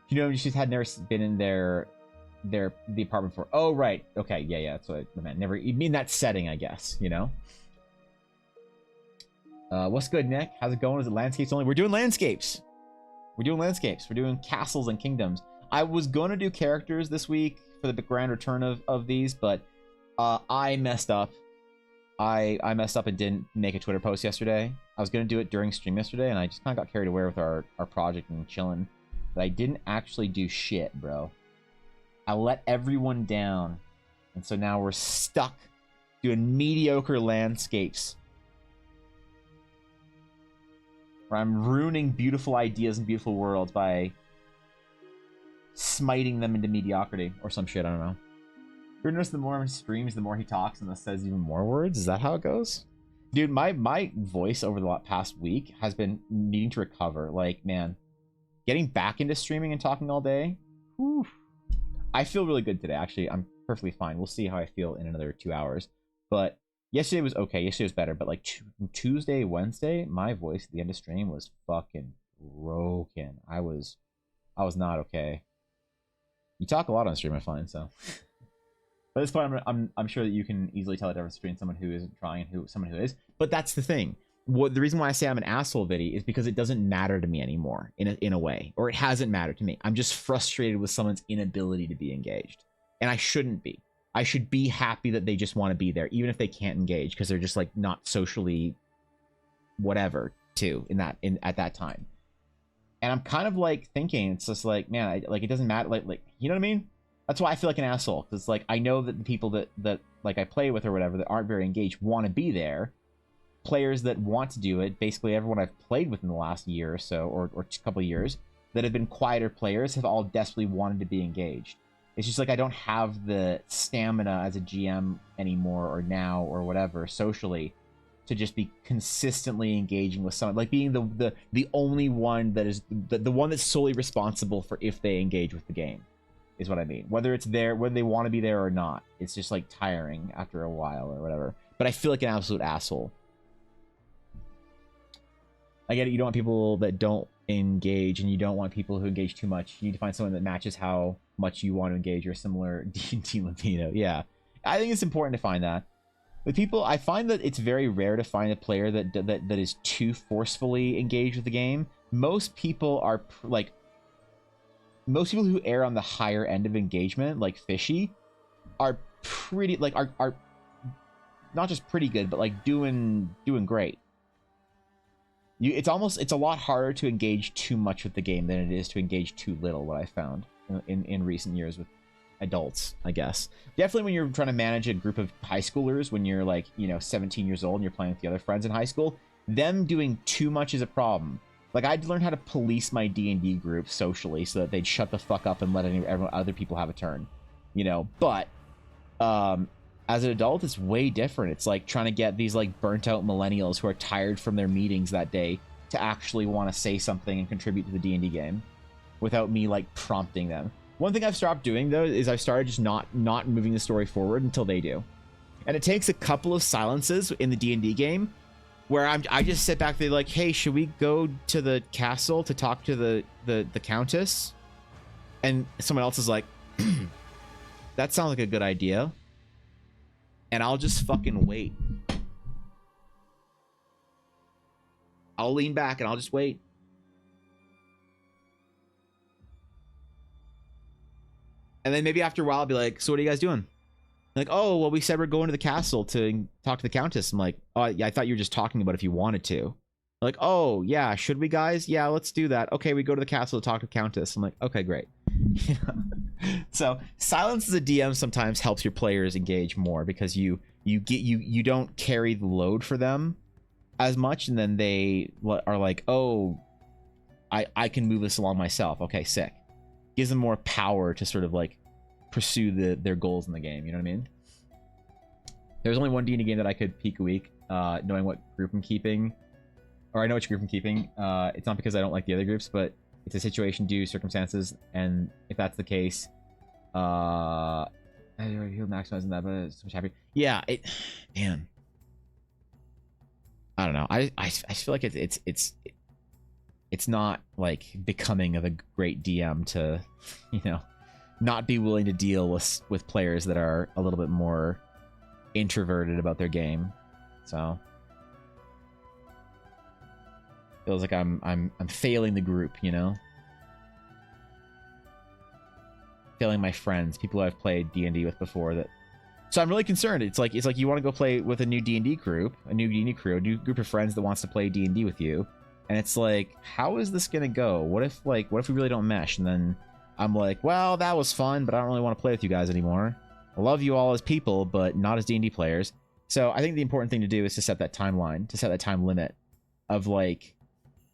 S2: You know, she's had never been in the apartment for. Oh, right. Okay, yeah, that's what I meant. Never, you mean that setting, I guess, you know? What's good, Nick? How's it going? Is it landscapes only? We're doing landscapes. We're doing castles and kingdoms. I was going to do characters this week for the grand return of these, but I messed up. I messed up and didn't make a Twitter post yesterday. I was going to do it during stream yesterday, and I just kind of got carried away with our project and chilling. But I didn't actually do shit, bro. I let everyone down. And so now we're stuck doing mediocre landscapes. Where I'm ruining beautiful ideas and beautiful worlds by smiting them into mediocrity or some shit, I don't know. You notice the more he streams, the more he talks and says even more words? Is that how it goes? Dude, my voice over the past week has been needing to recover. Like, man, getting back into streaming and talking all day, whew. I feel really good today. Actually, I'm perfectly fine. We'll see how I feel in another 2 hours. But Yesterday was okay. Yesterday was better, but like Tuesday, Wednesday, my voice at the end of stream was fucking broken. I was not okay. You talk a lot on stream, I find, so. But at this point, I'm sure that you can easily tell the difference between someone who isn't trying and someone who is. But that's the thing. The reason why I say I'm an asshole, Viddy, is because it doesn't matter to me anymore in a way, or it hasn't mattered to me. I'm just frustrated with someone's inability to be engaged, and I shouldn't be. I should be happy that they just want to be there, even if they can't engage, because they're just like not socially whatever at that time. And I'm kind of like thinking, it's just like, man, like it doesn't matter, like you know what I mean? That's why I feel like an asshole, because like I know that the people that like I play with or whatever that aren't very engaged want to be there. Players that want to do it, basically everyone I've played with in the last year or so, or a couple of years, that have been quieter players have all desperately wanted to be engaged. It's just like I don't have the stamina as a GM anymore, or now, or whatever, socially, to just be consistently engaging with someone, like being the only one that is the one that's solely responsible for if they engage with the game, is what I mean. Whether it's there, whether they want to be there or not, it's just like tiring after a while or whatever. But I feel like an absolute asshole. I get it, you don't want people that don't engage, and you don't want people who engage too much. You need to find someone that matches how much you want to engage, or similar D&D libido. Yeah, I think it's important to find that. With people, I find that it's very rare to find a player that is too forcefully engaged with the game. Most people are most people who err on the higher end of engagement, like Fishy, are pretty are not just pretty good, but like doing great. It's a lot harder to engage too much with the game than it is to engage too little, what I found in recent years with adults, I guess. Definitely when you're trying to manage a group of high schoolers, when you're like, 17 years old and you're playing with the other friends in high school, them doing too much is a problem. Like, I'd learn how to police my D&D group socially so that they'd shut the fuck up and let other people have a turn, But as an adult, it's way different. It's like trying to get these like burnt out millennials who are tired from their meetings that day to actually want to say something and contribute to the D&D game without me like prompting them. One thing I've stopped doing though is I've started just not moving the story forward until they do. And it takes a couple of silences in the D&D game where I just sit back, they're like, hey, should we go to the castle to talk to the countess? And someone else is like, that sounds like a good idea. And I'll just fucking wait. I'll lean back and I'll just wait. And then maybe after a while I'll be like, so what are you guys doing? Like, oh, well, we said we're going to the castle to talk to the countess. I'm like, oh, yeah, I thought you were just talking about if you wanted to. Like, oh, yeah, should we, guys? Yeah, let's do that. Okay, we go to the castle to talk to the countess. I'm like, okay, great. So silence as a DM sometimes helps your players engage more because you don't carry the load for them as much, and then they are like, oh, I can move this along myself. Okay, sick. Gives them more power to sort of like pursue their goals in the game. You know what I mean? There's only one D&D game that I could peek a week, knowing what group I'm keeping, or I know which group I'm keeping. It's not because I don't like the other groups, but it's a situation due circumstances, and if that's the case, I feel maximizing that, but it's so much happier. Yeah, man, I don't know. I feel like it's not like becoming of a great DM to, not be willing to deal with players that are a little bit more introverted about their game. So feels like I'm failing the group, failing my friends, people who I've played D&D with before. So I'm really concerned. It's like you want to go play with a new D&D group, a new group of friends that wants to play D&D with you, and it's like, how is this gonna go? What if we really don't mesh? And then I'm like, well, that was fun, but I don't really want to play with you guys anymore. I love you all as people, but not as D&D players. So I think the important thing to do is to set that timeline, to set that time limit of like,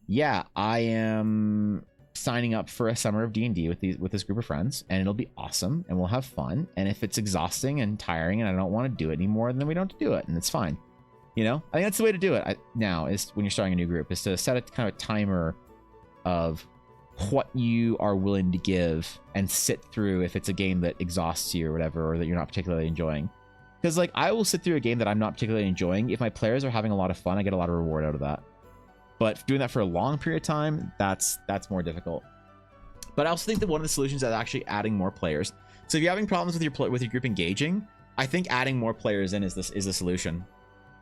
S2: yeah, I am signing up for a summer of D&D with this group of friends, and it'll be awesome, and we'll have fun. And if it's exhausting and tiring and I don't want to do it anymore, then we don't have to do it, and it's fine. I think that's the way to do it now, is when you're starting a new group, is to set a kind of timer of what you are willing to give and sit through if it's a game that exhausts you or whatever, or that you're not particularly enjoying. Because, like, I will sit through a game that I'm not particularly enjoying. If my players are having a lot of fun, I get a lot of reward out of that. But doing that for a long period of time, that's more difficult. But I also think that one of the solutions is actually adding more players. So if you're having problems with your group engaging, I think adding more players in is the solution,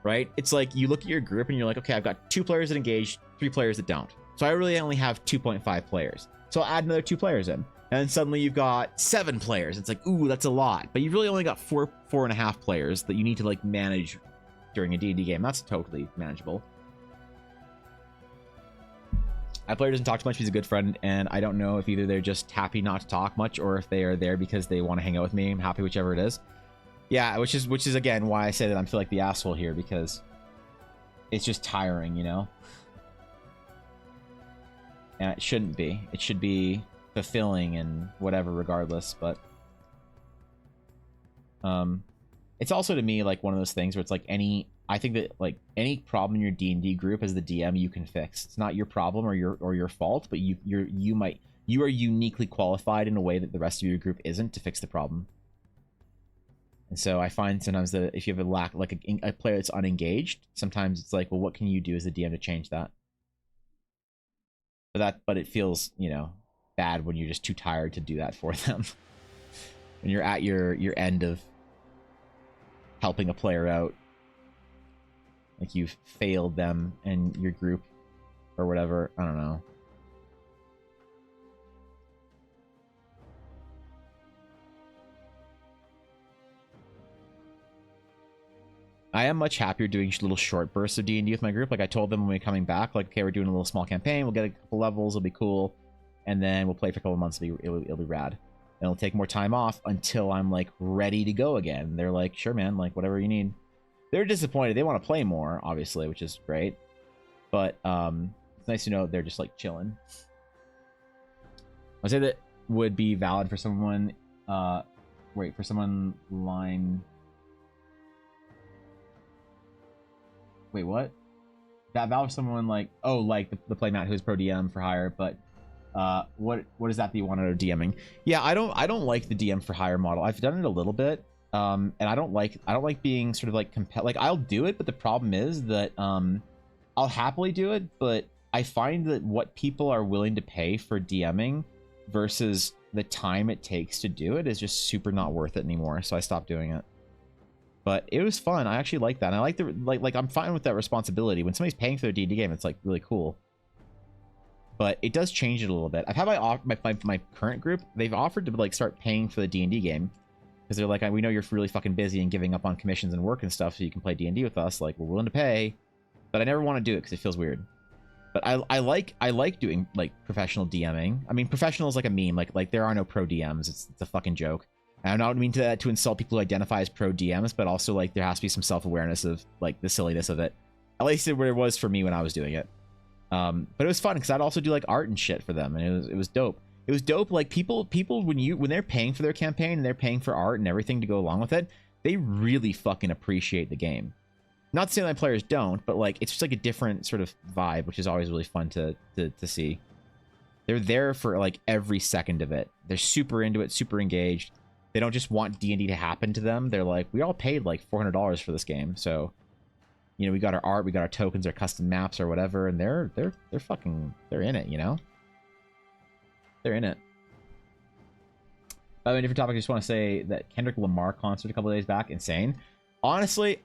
S2: right? It's like you look at your group and you're like, okay, I've got 2 players that engage, 3 players that don't. So I really only have 2.5 players. So I'll add another 2 players in. And then suddenly you've got 7 players. It's like, ooh, that's a lot. But you've really only got 4.5 players that you need to like manage during a D&D game. That's totally manageable. My player doesn't talk too much. He's a good friend, and I don't know if either they're just happy not to talk much or if they are there because they want to hang out with me. I'm happy whichever it is. Yeah, which is again why I say that I feel like the asshole here, because it's just tiring, you know? And it shouldn't be. It should be fulfilling and whatever regardless, but it's also to me like one of those things where it's like I think that like any problem in your D&D group as the DM you can fix. It's not your problem or your fault, but you are uniquely qualified in a way that the rest of your group isn't to fix the problem. And so I find sometimes that if you have a player that's unengaged, sometimes it's like, well, what can you do as the DM to change that? But it feels, you know, bad when you're just too tired to do that for them. When you're at your end of helping a player out, like you've failed them and your group or whatever. I don't know. I am much happier doing little short bursts of D&D with my group. Like I told them when we're coming back, like, okay, we're doing a little small campaign. We'll get a couple levels. It'll be cool. And then we'll play for a couple months. It'll be rad. And it'll take more time off until I'm like ready to go again. They're like, sure, man, like whatever you need. They're disappointed. They want to play more, obviously, which is great. But it's nice to know they're just like chilling. I'd say that would be valid for someone. For someone line. Wait, what? That valid for someone like like the playmat who's pro DM for hire, but what is that you want out of DMing? Yeah, I don't like the DM for hire model. I've done it a little bit. And I don't like being sort of like like I'll do it, but the problem is that I'll happily do it, but I find that what people are willing to pay for DMing versus the time it takes to do it is just super not worth it anymore. So I stopped doing it. But it was fun. I actually like that. And I like the like I'm fine with that responsibility. When somebody's paying for their D&D game, it's like really cool. But it does change it a little bit. I've had my current group, they've offered to like start paying for the D&D game. Because they're like, we know you're really fucking busy and giving up on commissions and work and stuff, so you can play D&D with us. Like, we're willing to pay, but I never want to do it because it feels weird. But I like doing like professional DMing. I mean, professional is like a meme. Like there are no pro DMs. It's a fucking joke. And I don't mean to insult people who identify as pro DMs, but also like there has to be some self-awareness of like the silliness of it. At least where it was for me when I was doing it. But it was fun because I'd also do like art and shit for them, and it was dope. It was dope. Like people when they're paying for their campaign and they're paying for art and everything to go along with it, they really fucking appreciate the game. Not saying that players don't, but like it's just like a different sort of vibe, which is always really fun to see. They're there for like every second of it. They're super into it, super engaged. They don't just want D&D to happen to them. They're like, we all paid like $400 for this game, so you know, we got our art, we got our tokens, our custom maps or whatever, and they're in it, you know? They're in it. By the way, different topic, I just want to say that Kendrick Lamar concert a couple of days back, insane. Honestly,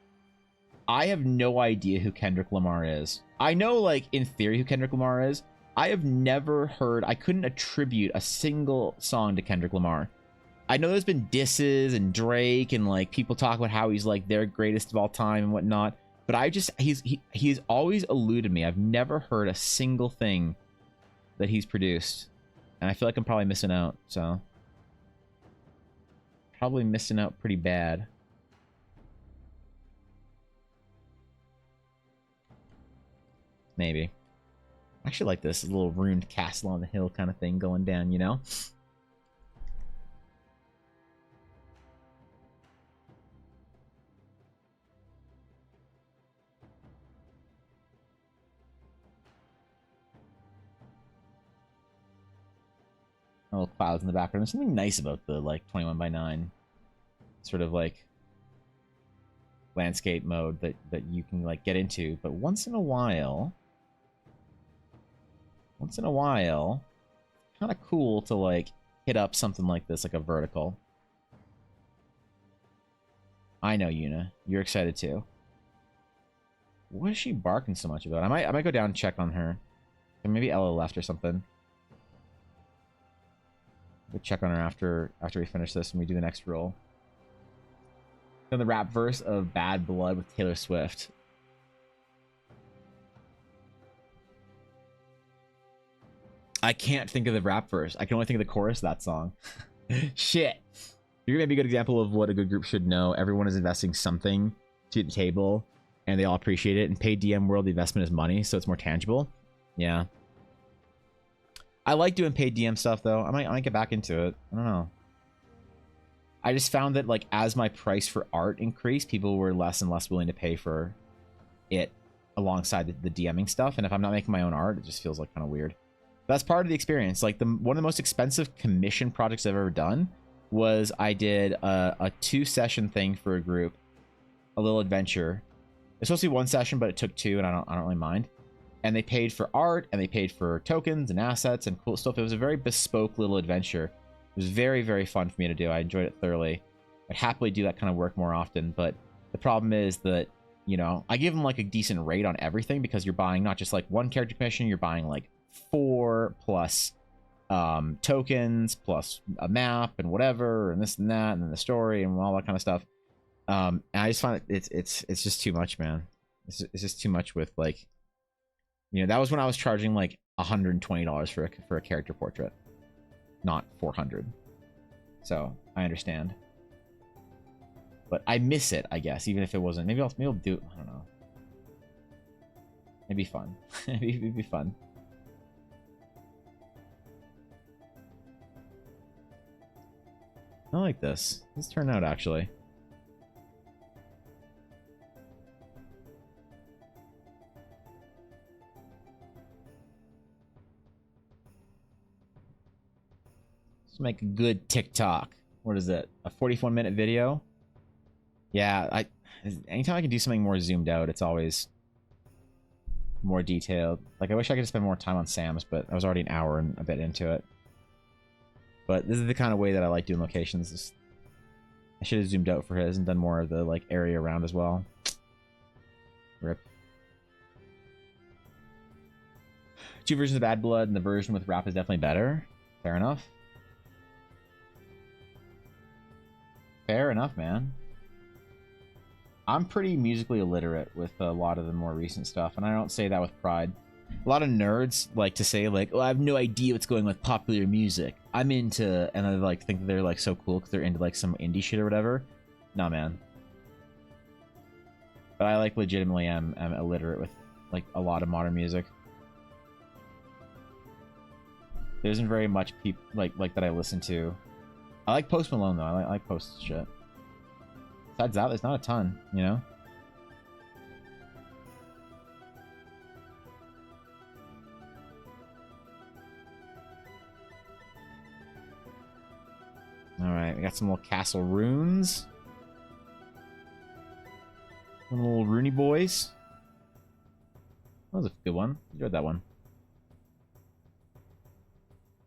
S2: I have no idea who Kendrick Lamar is. I know, like, in theory who Kendrick Lamar is. I have never heard, I couldn't attribute a single song to Kendrick Lamar. I know there's been disses and Drake and, like, people talk about how he's, like, their greatest of all time and whatnot. But he's always eluded me. I've never heard a single thing that he's produced. And I feel like I'm probably missing out, so. Probably missing out pretty bad. Maybe. I actually like this little ruined castle on the hill kind of thing going down, you know? Little clouds in the background. There's something nice about the like 21 by 9 sort of like landscape mode that you can like get into, but once in a while, kind of cool to like hit up something like this, like a vertical. I know, Yuna, you're excited too. What is she barking so much about? I might go down and check on her. And maybe Ella left or something. We'll check on her after we finish this and we do the next roll. The rap verse of Bad Blood with Taylor Swift. I can't think of the rap verse. I can only think of the chorus of that song. Shit. You're gonna be a good example of what a good group should know. Everyone is investing something to the table, and they all appreciate it. And paid DM world, the investment is money, so it's more tangible. Yeah. I like doing paid DM stuff though. I might get back into it. I don't know. I just found that like as my price for art increased, people were less and less willing to pay for it alongside the DMing stuff. And if I'm not making my own art, it just feels like kind of weird. That's part of the experience. Like one of the most expensive commission projects I've ever done was I did a 2-session thing for a group, a little adventure. It's supposed to be 1 session, but it took 2, and I don't really mind. And they paid for art, and they paid for tokens and assets and cool stuff. It was a very bespoke little adventure. It was very, very fun for me to do. I enjoyed it thoroughly. I'd happily do that kind of work more often, but the problem is that, you know, I give them like a decent rate on everything because you're buying not just like 1 character commission, you're buying like 4 plus tokens plus a map and whatever and this and that and then the story and all that kind of stuff. And I just find it's just too much, man. It's just too much with like, you know, that was when I was charging like $120 for a character portrait, not 400. So I understand, but I miss it, I guess, even if it wasn't. Maybe I'll do it. I don't know. It'd be fun. It'd be fun. I like this. Let's turn out actually. Let's make a good TikTok. What is it? A 41-minute video? Yeah, anytime I can do something more zoomed out, it's always more detailed. Like I wish I could spend more time on Sam's, but I was already an hour and a bit into it. But this is the kind of way that I like doing locations. I should have zoomed out for his and done more of the like area around as well. Rip. 2 versions of Bad Blood, and the version with rap is definitely better. Fair enough. Fair enough, man. I'm pretty musically illiterate with a lot of the more recent stuff, and I don't say that with pride. A lot of nerds like to say like, oh, I have no idea what's going on with popular music. I'm into, and I like think they're like so cool because they're into like some indie shit or whatever. Nah, man. But I like legitimately am illiterate with like a lot of modern music. There isn't very much people like that I listen to. I like Post Malone though. I like Post shit. Besides that, there's not a ton, you know. Alright, we got some little castle runes. Some little Rooney boys. That was a good one. Enjoyed that one.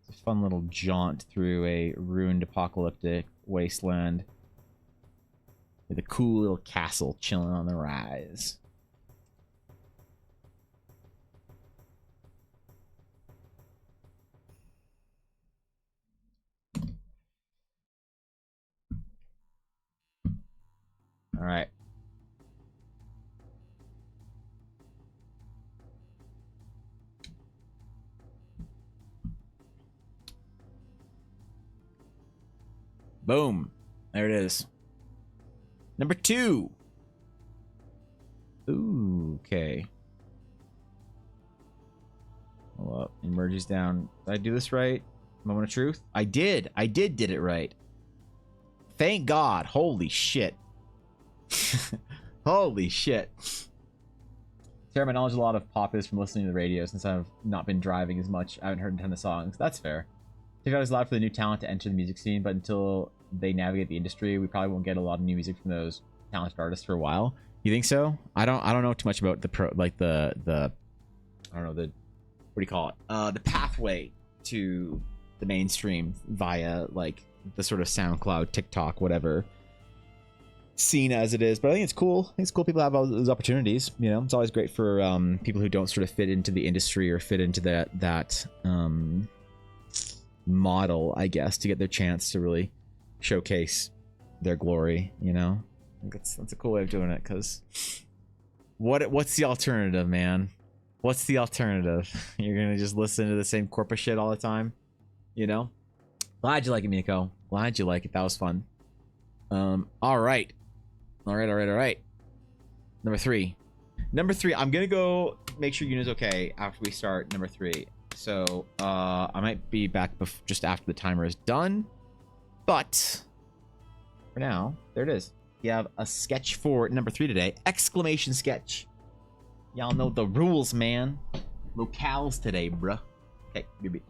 S2: It's a fun little jaunt through a ruined apocalyptic wasteland with a cool little castle chilling on the rise. All right. Boom. There it is. Number 2. Ooh, okay. Hold up. Emerges down. Did I do this right? Moment of truth? I did. I did it right. Thank God. Holy shit. Holy shit. Sarah, my knowledge of a lot of pop is from listening to the radio since I've not been driving as much. I haven't heard a ton of songs. That's fair. TikTok is allowed for the new talent to enter the music scene, but until they navigate the industry, we probably won't get a lot of new music from those. talented artist for a while. You think so? I don't know too much about the I don't know, the what do you call it? The pathway to the mainstream via like the sort of SoundCloud, TikTok, whatever scene as it is. But I think it's cool. I think it's cool people have all those opportunities. You know, it's always great for people who don't sort of fit into the industry or fit into that model, I guess, to get their chance to really showcase their glory. You know, I think that's a cool way of doing it. Because what's the alternative, man? What's the alternative? You're gonna just listen to the same corporate shit all the time, you know? Glad you like it, Miko. Glad you like it. That was fun. All right. Number three. I'm gonna go make sure Yuna's okay after we start number 3. So I might be back just after the timer is done. But for now, there it is. You have a sketch for number 3 today. Exclamation sketch. Y'all know the rules, man. Locales today, bruh. Okay, BB.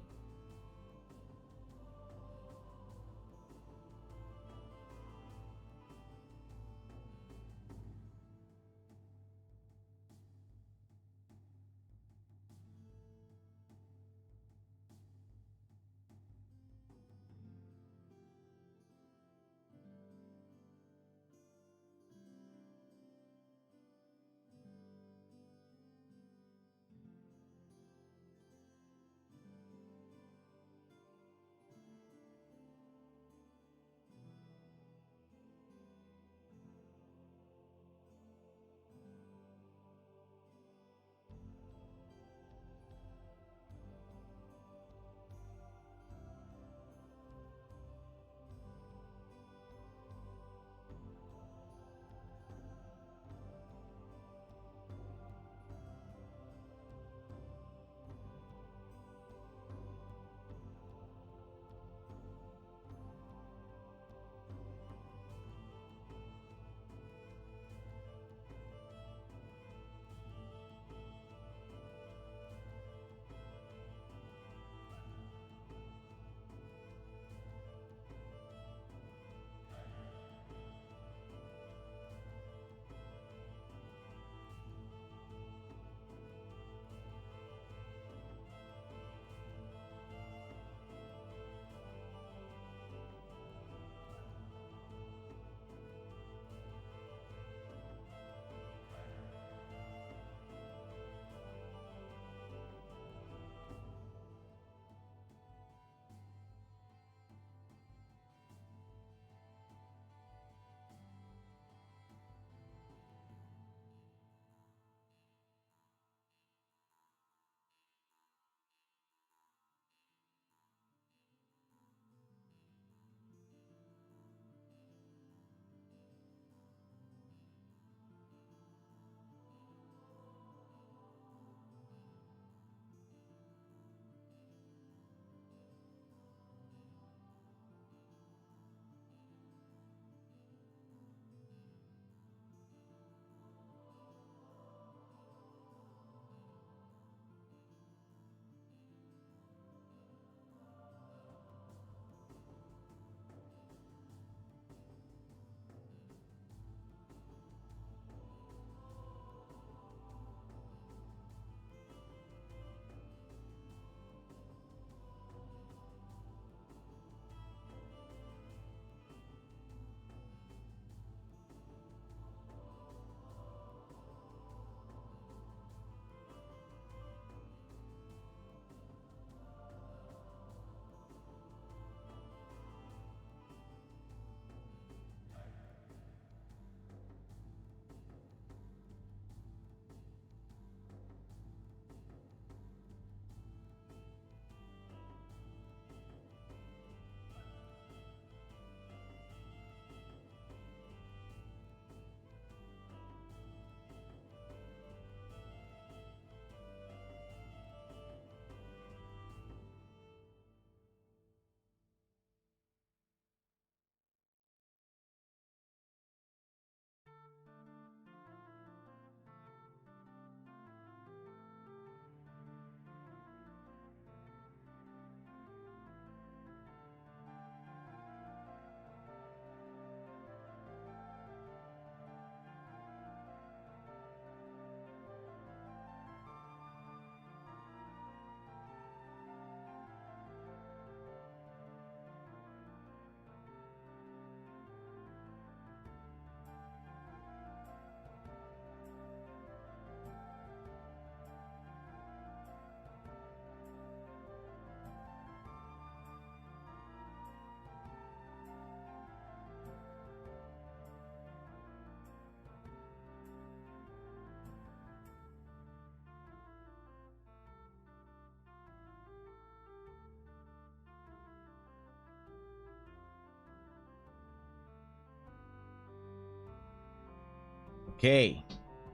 S2: Okay.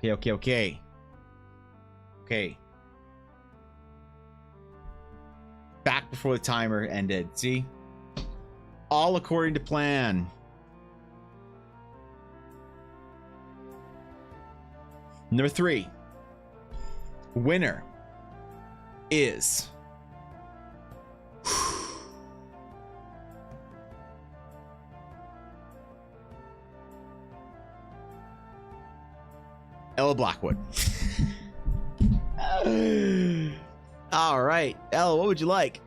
S2: Okay. Back before the timer ended. See? All according to plan. Number 3. Winner is Ella Blackwood. All right, Ella, what would you like?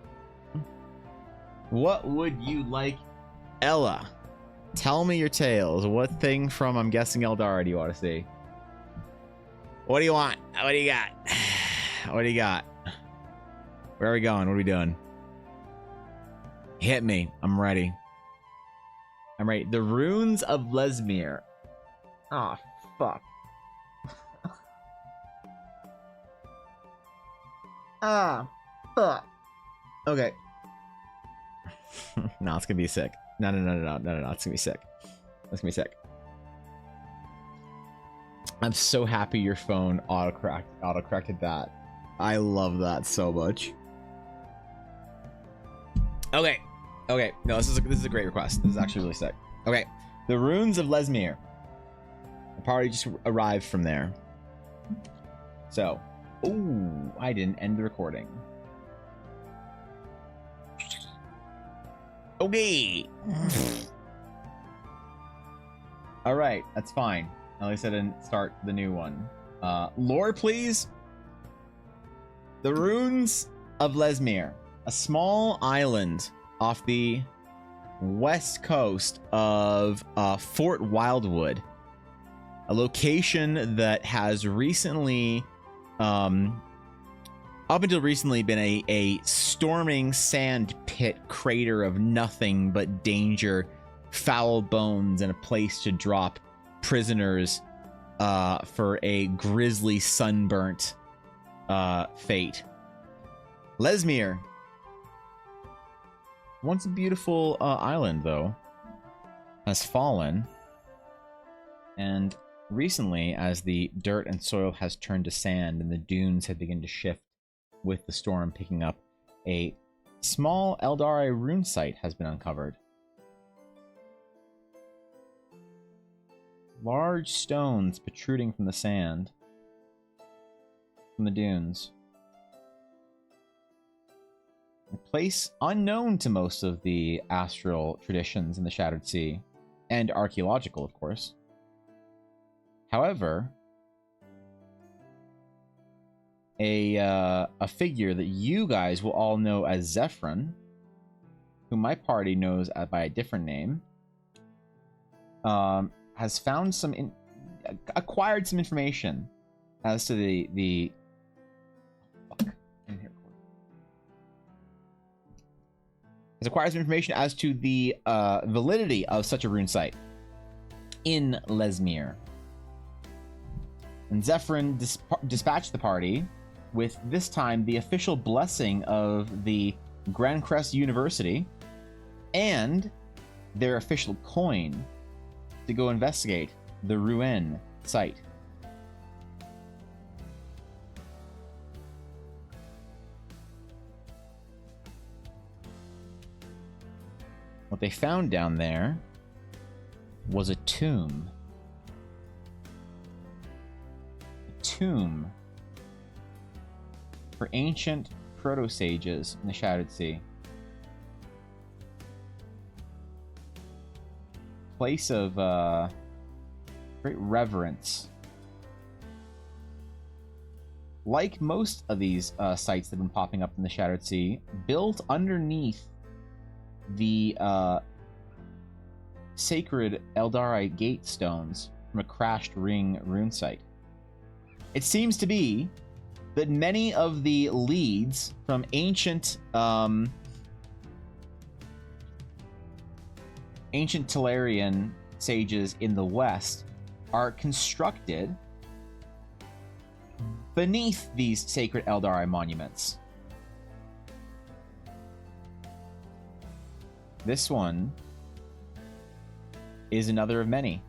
S2: What would you like, Ella? Tell me your tales. What thing from, I'm guessing, Eldara do you want to see? What do you want? What do you got? What do you got? Where are we going? What are we doing? Hit me. I'm ready. I'm ready. The Runes of Lesmere. Ah, fuck. Ah, fuck. Okay. No, it's gonna be sick. No. It's gonna be sick. It's gonna be sick. I'm so happy your phone auto-corrected that. I love that so much. Okay. No, this is a great request. This is actually really sick. Okay. The Runes of Lesmere. The party just arrived from there. So, ooh, I didn't end the recording. Okay. All right, that's fine. At least I didn't start the new one. Lore, please. The Runes of Lesmere, a small island off the west coast of Fort Wildwood, a location that has recently, up until recently, been a storming sand pit crater of nothing but danger, foul bones, and a place to drop prisoners for a grisly sunburnt fate. Lesmere, once a beautiful island, though, has fallen, and recently, as the dirt and soil has turned to sand and the dunes have begun to shift with the storm picking up, a small Eldari rune site has been uncovered. Large stones protruding from the sand, from the dunes. A place unknown to most of the astral traditions in the Shattered Sea, and archaeological, of course. However, a figure that you guys will all know as Zephyrin, who my party knows by a different name, has found acquired some information as to the has acquired some information as to the validity of such a rune site in Lesmere. And Zephyrin dispatched the party with, this time, the official blessing of the Grand Crest University and their official coin to go investigate the Ruin site. What they found down there was a tomb. A tomb for ancient proto-sages in the Shattered Sea. Place of great reverence. Like most of these sites that have been popping up in the Shattered Sea, built underneath the sacred Eldari gate stones from a crashed ring rune site. It seems to be that many of the leads from ancient Telarian sages in the west are constructed beneath these sacred Eldari monuments. This one is another of many.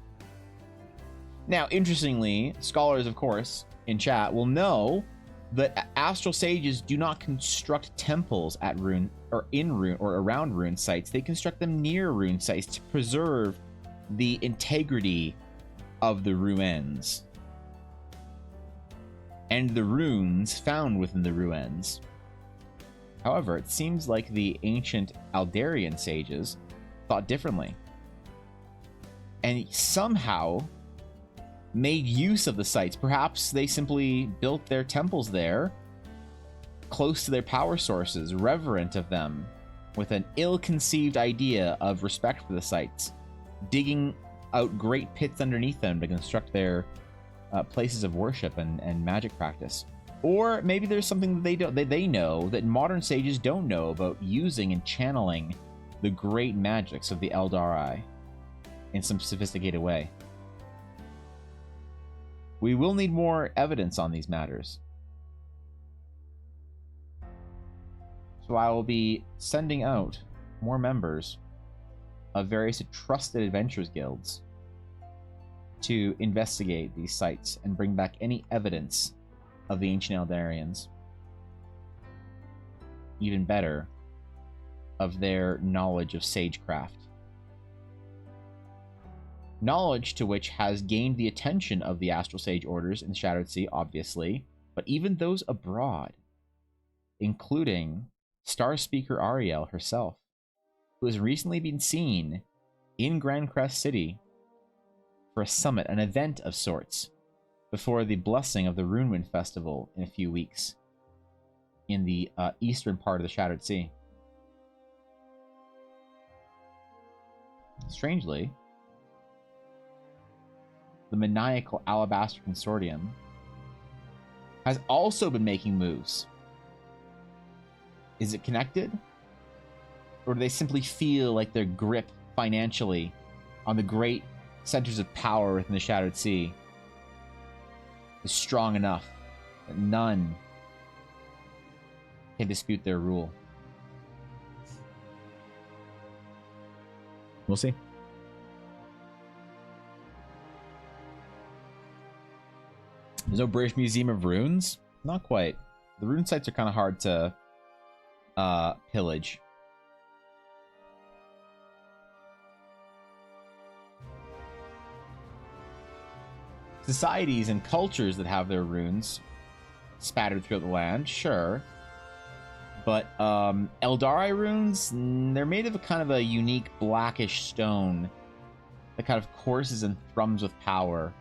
S2: Now, interestingly, scholars, of course, in chat will know that astral sages do not construct temples at rune or in rune or around rune sites. They construct them near rune sites to preserve the integrity of the ruins and the runes found within the ruins. However, it seems like the ancient Aldarian sages thought differently and somehow made use of the sites. Perhaps they simply built their temples there, close to their power sources, reverent of them, with an ill-conceived idea of respect for the sites, digging out great pits underneath them to construct their places of worship and magic practice. Or maybe there's something that they know that modern sages don't know about using and channeling the great magics of the Eldari in some sophisticated way. We will need more evidence on these matters. So I will be sending out more members of various trusted adventurers guilds to investigate these sites and bring back any evidence of the ancient Eldarians. Even better, of their knowledge of sagecraft. Knowledge to which has gained the attention of the Astral Sage orders in the Shattered Sea, obviously, but even those abroad, including Star Speaker Ariel herself, who has recently been seen in Grand Crest City for a summit, an event of sorts, before the blessing of the Runewind Festival in a few weeks in the eastern part of the Shattered Sea. Strangely, the maniacal Alabaster Consortium has also been making moves. Is it connected? Or do they simply feel like their grip financially on the great centers of power within the Shattered Sea is strong enough that none can dispute their rule? We'll see. There's no British Museum of Runes? Not quite. The rune sites are kind of hard to pillage. Societies and cultures that have their runes spattered throughout the land, sure. But Eldari runes, they're made of a kind of a unique blackish stone that kind of courses and thrums with power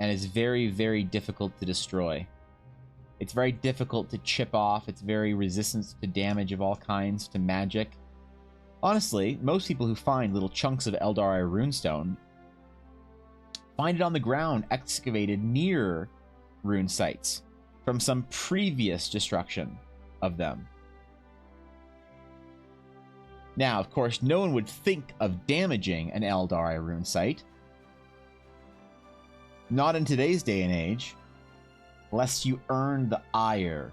S2: and is very, very difficult to destroy. It's very difficult to chip off. It's very resistant to damage of all kinds, to magic. Honestly, most people who find little chunks of Eldari runestone find it on the ground excavated near rune sites from some previous destruction of them. Now, of course, no one would think of damaging an Eldari rune site. Not in today's day and age, lest you earn the ire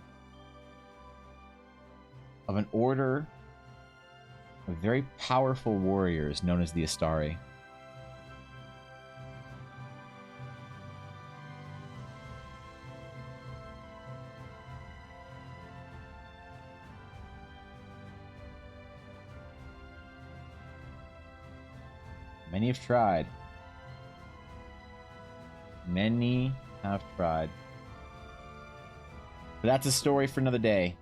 S2: of an order of very powerful warriors known as the Astari. Many have tried. Many have tried. But that's a story for another day.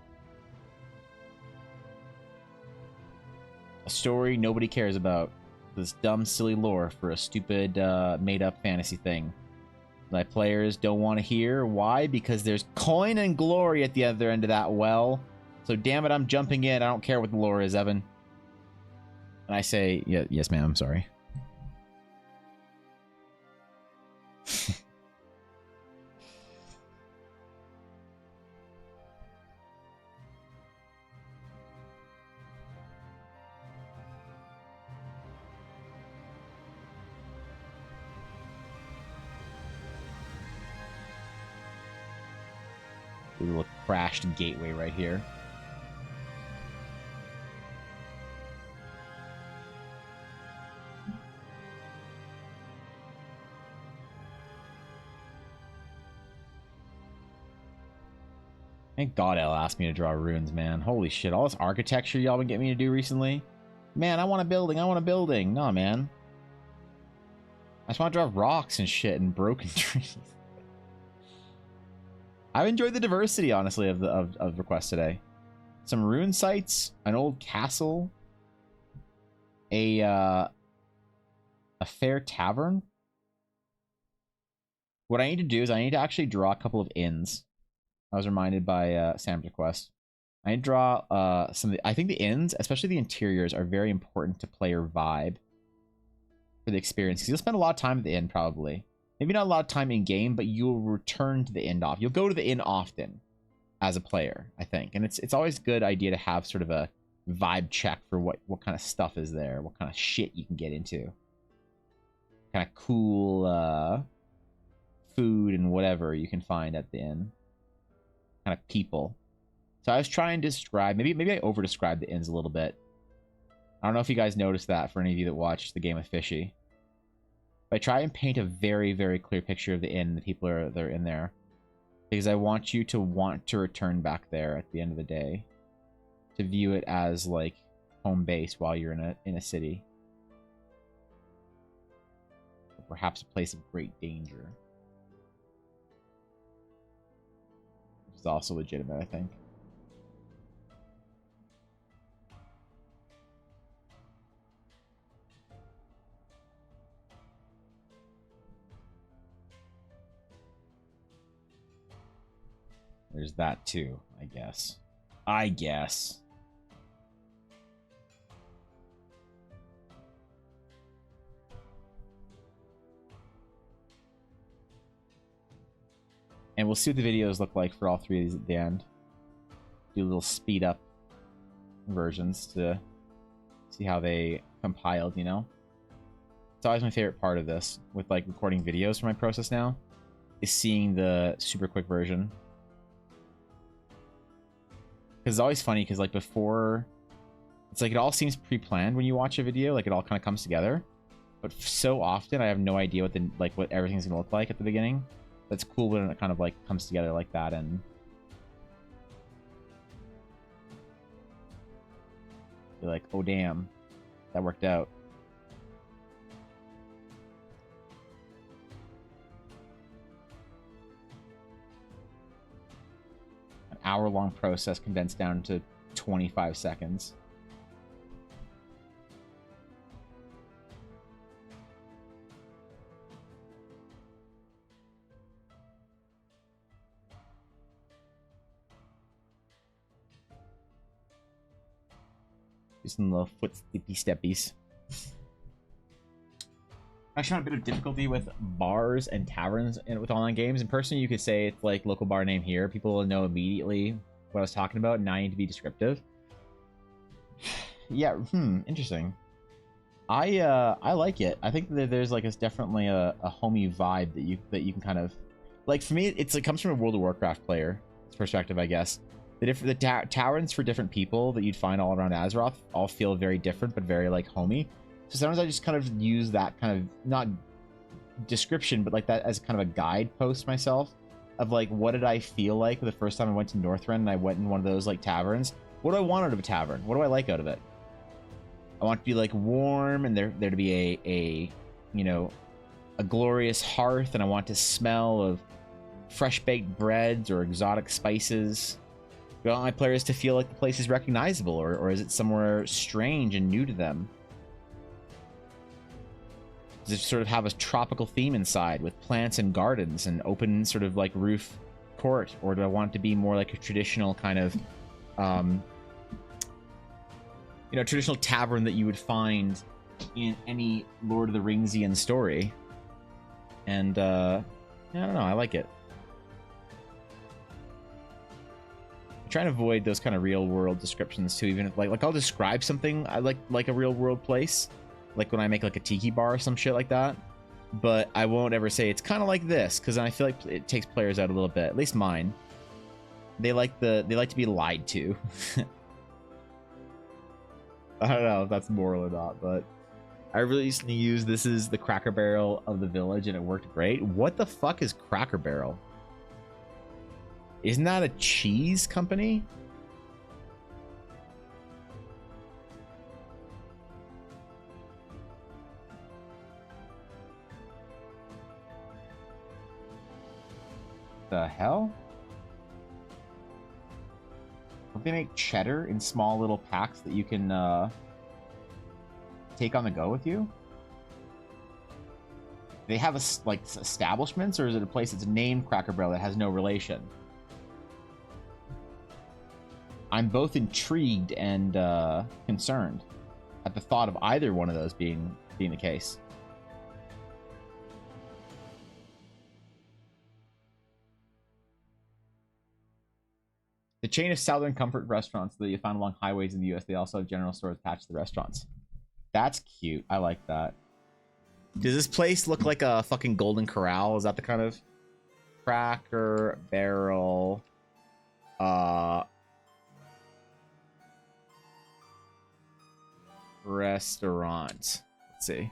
S2: A story nobody cares about. This dumb, silly lore for a stupid, made-up fantasy thing. My players don't want to hear. Why? Because there's coin and glory at the other end of that well. So damn it, I'm jumping in. I don't care what the lore is, Evan. And I say, yeah, yes, ma'am, I'm sorry. A little crashed gateway right here. Thank God Elle asked me to draw runes, man. Holy shit, all this architecture y'all been getting me to do recently. Man, I want a building, I want a building. Nah, man. I just want to draw rocks and shit and broken trees. I've enjoyed the diversity, honestly, of requests today. Some rune sites, an old castle, a fair tavern. What I need to do is I need to actually draw a couple of inns. I was reminded by Sam's request. I need to draw some of the, I think the inns, especially the interiors, are very important to player vibe for the experience. Because you'll spend a lot of time at the inn, probably. Maybe not a lot of time in game, but you'll return to the inn often. You'll go to the inn often as a player, I think. And it's always a good idea to have sort of a vibe check for what kind of stuff is there, what kind of shit you can get into. Kind of cool food and whatever you can find at the inn. Kind of people. So I was trying to describe, maybe I over-described the inns a little bit. I don't know if you guys noticed that for any of you that watched the game with Fishy. But I try and paint a very, very clear picture of the inn, the people that are in there. Because I want you to want to return back there at the end of the day. To view it as, like, home base while you're in a city. Or perhaps a place of great danger. Which is also legitimate, I think. There's that too, I guess. And we'll see what the videos look like for all three of these at the end. Do little speed up versions to see how they compiled, you know? It's always my favorite part of this, with like recording videos for my process now, is seeing the super quick version. Because it's always funny, because like before, it's like it all seems pre-planned when you watch a video, like it all kind of comes together. But so often I have no idea what everything's gonna look like at the beginning. That's cool when it kind of like comes together like that, and you're like, oh damn, that worked out. Hour-long process condensed down to 25 seconds. Just some little foot steppies. I found a bit of difficulty with bars and taverns with online games. In person, you could say it's like local bar name here. People will know immediately what I was talking about, and I need to be descriptive. Yeah, interesting. I like it. I think that there's like definitely a homey vibe that you can kind of like. For me, it comes from a World of Warcraft player perspective, I guess. The taverns for different people that you'd find all around Azeroth all feel very different, but very like homey. So sometimes I just kind of use that kind of, not description, but like that as kind of a guidepost myself of like, what did I feel like the first time I went to Northrend and I went in one of those like taverns? What do I want out of a tavern? What do I like out of it? I want it to be like warm, and there to be a you know, a glorious hearth, and I want to smell of fresh baked breads or exotic spices. Do I want my players to feel like the place is recognizable, or is it somewhere strange and new to them? Does it sort of have a tropical theme inside with plants and gardens and open sort of like roof court? Or do I want it to be more like a traditional kind of, you know, traditional tavern that you would find in any Lord of the Ringsian story? And, I don't know, I like it. I'm trying to avoid those kind of real world descriptions too, even if like I'll describe something I like a real world place. Like when I make like a tiki bar or some shit like that, but I won't ever say it's kind of like this, because then I feel like it takes players out a little bit. At least mine. They like to be lied to. I don't know if that's moral or not, but I recently used this is the Cracker Barrel of the village, and it worked great. What the fuck is Cracker Barrel? Isn't that a cheese company? The hell? Don't they make cheddar in small little packs that you can take on the go with you? They have like establishments, or is it a place that's named Cracker Barrel that has no relation? I'm both intrigued and concerned at the thought of either one of those being the case. The chain of Southern Comfort restaurants that you find along highways in the U.S. They also have general stores attached to the restaurants. That's cute. I like that. Does this place look like a fucking Golden Corral? Is that the kind of Cracker Barrel restaurant? Let's see.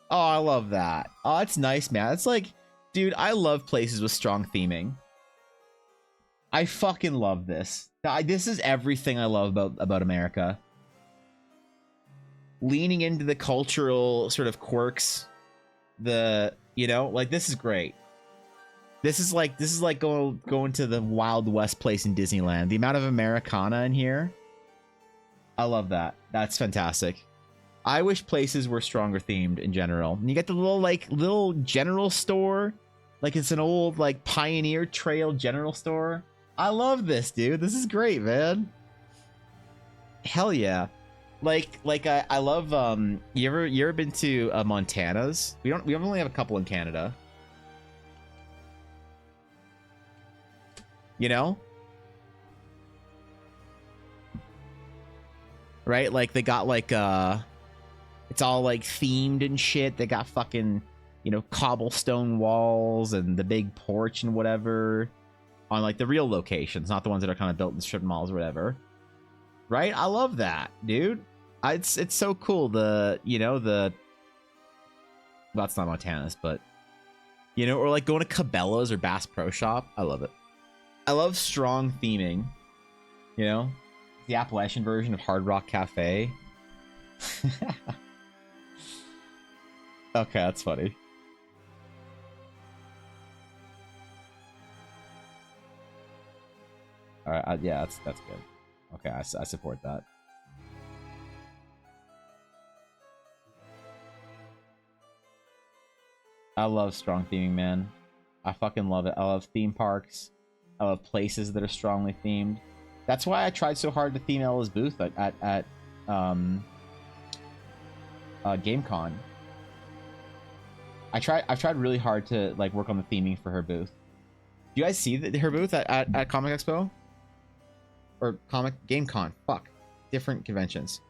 S2: Oh, I love that. Oh, it's nice, man. It's like, dude, I love places with strong theming. I fucking love this. This is everything I love about America. Leaning into the cultural sort of quirks, like, this is great. This is like going to the Wild West place in Disneyland. The amount of Americana in here, I love that. That's fantastic. I wish places were stronger themed in general. And you get the little general store, like it's an old like Pioneer Trail general store. I love this, dude. This is great, man. Hell yeah. I love you ever been to Montana's? We only have a couple in Canada. You know? Right? Like they got like it's all like themed and shit. They got fucking, cobblestone walls and the big porch and whatever on like the real locations, not the ones that are kind of built in strip malls or whatever. Right? I love that, dude. It's so cool. Well, it's not Montana's, but or like going to Cabela's or Bass Pro Shop. I love it. I love strong theming. The Appalachian version of Hard Rock Cafe. Okay, that's funny. All right, yeah, that's good. Okay, I support that. I love strong theming, man. I fucking love it. I love theme parks. I love places that are strongly themed. That's why I tried so hard to theme Ella's booth at GameCon. I've tried really hard to like work on the theming for her booth. Do you guys see her booth at Comic Expo? Or Comic GameCon? Fuck. Different conventions.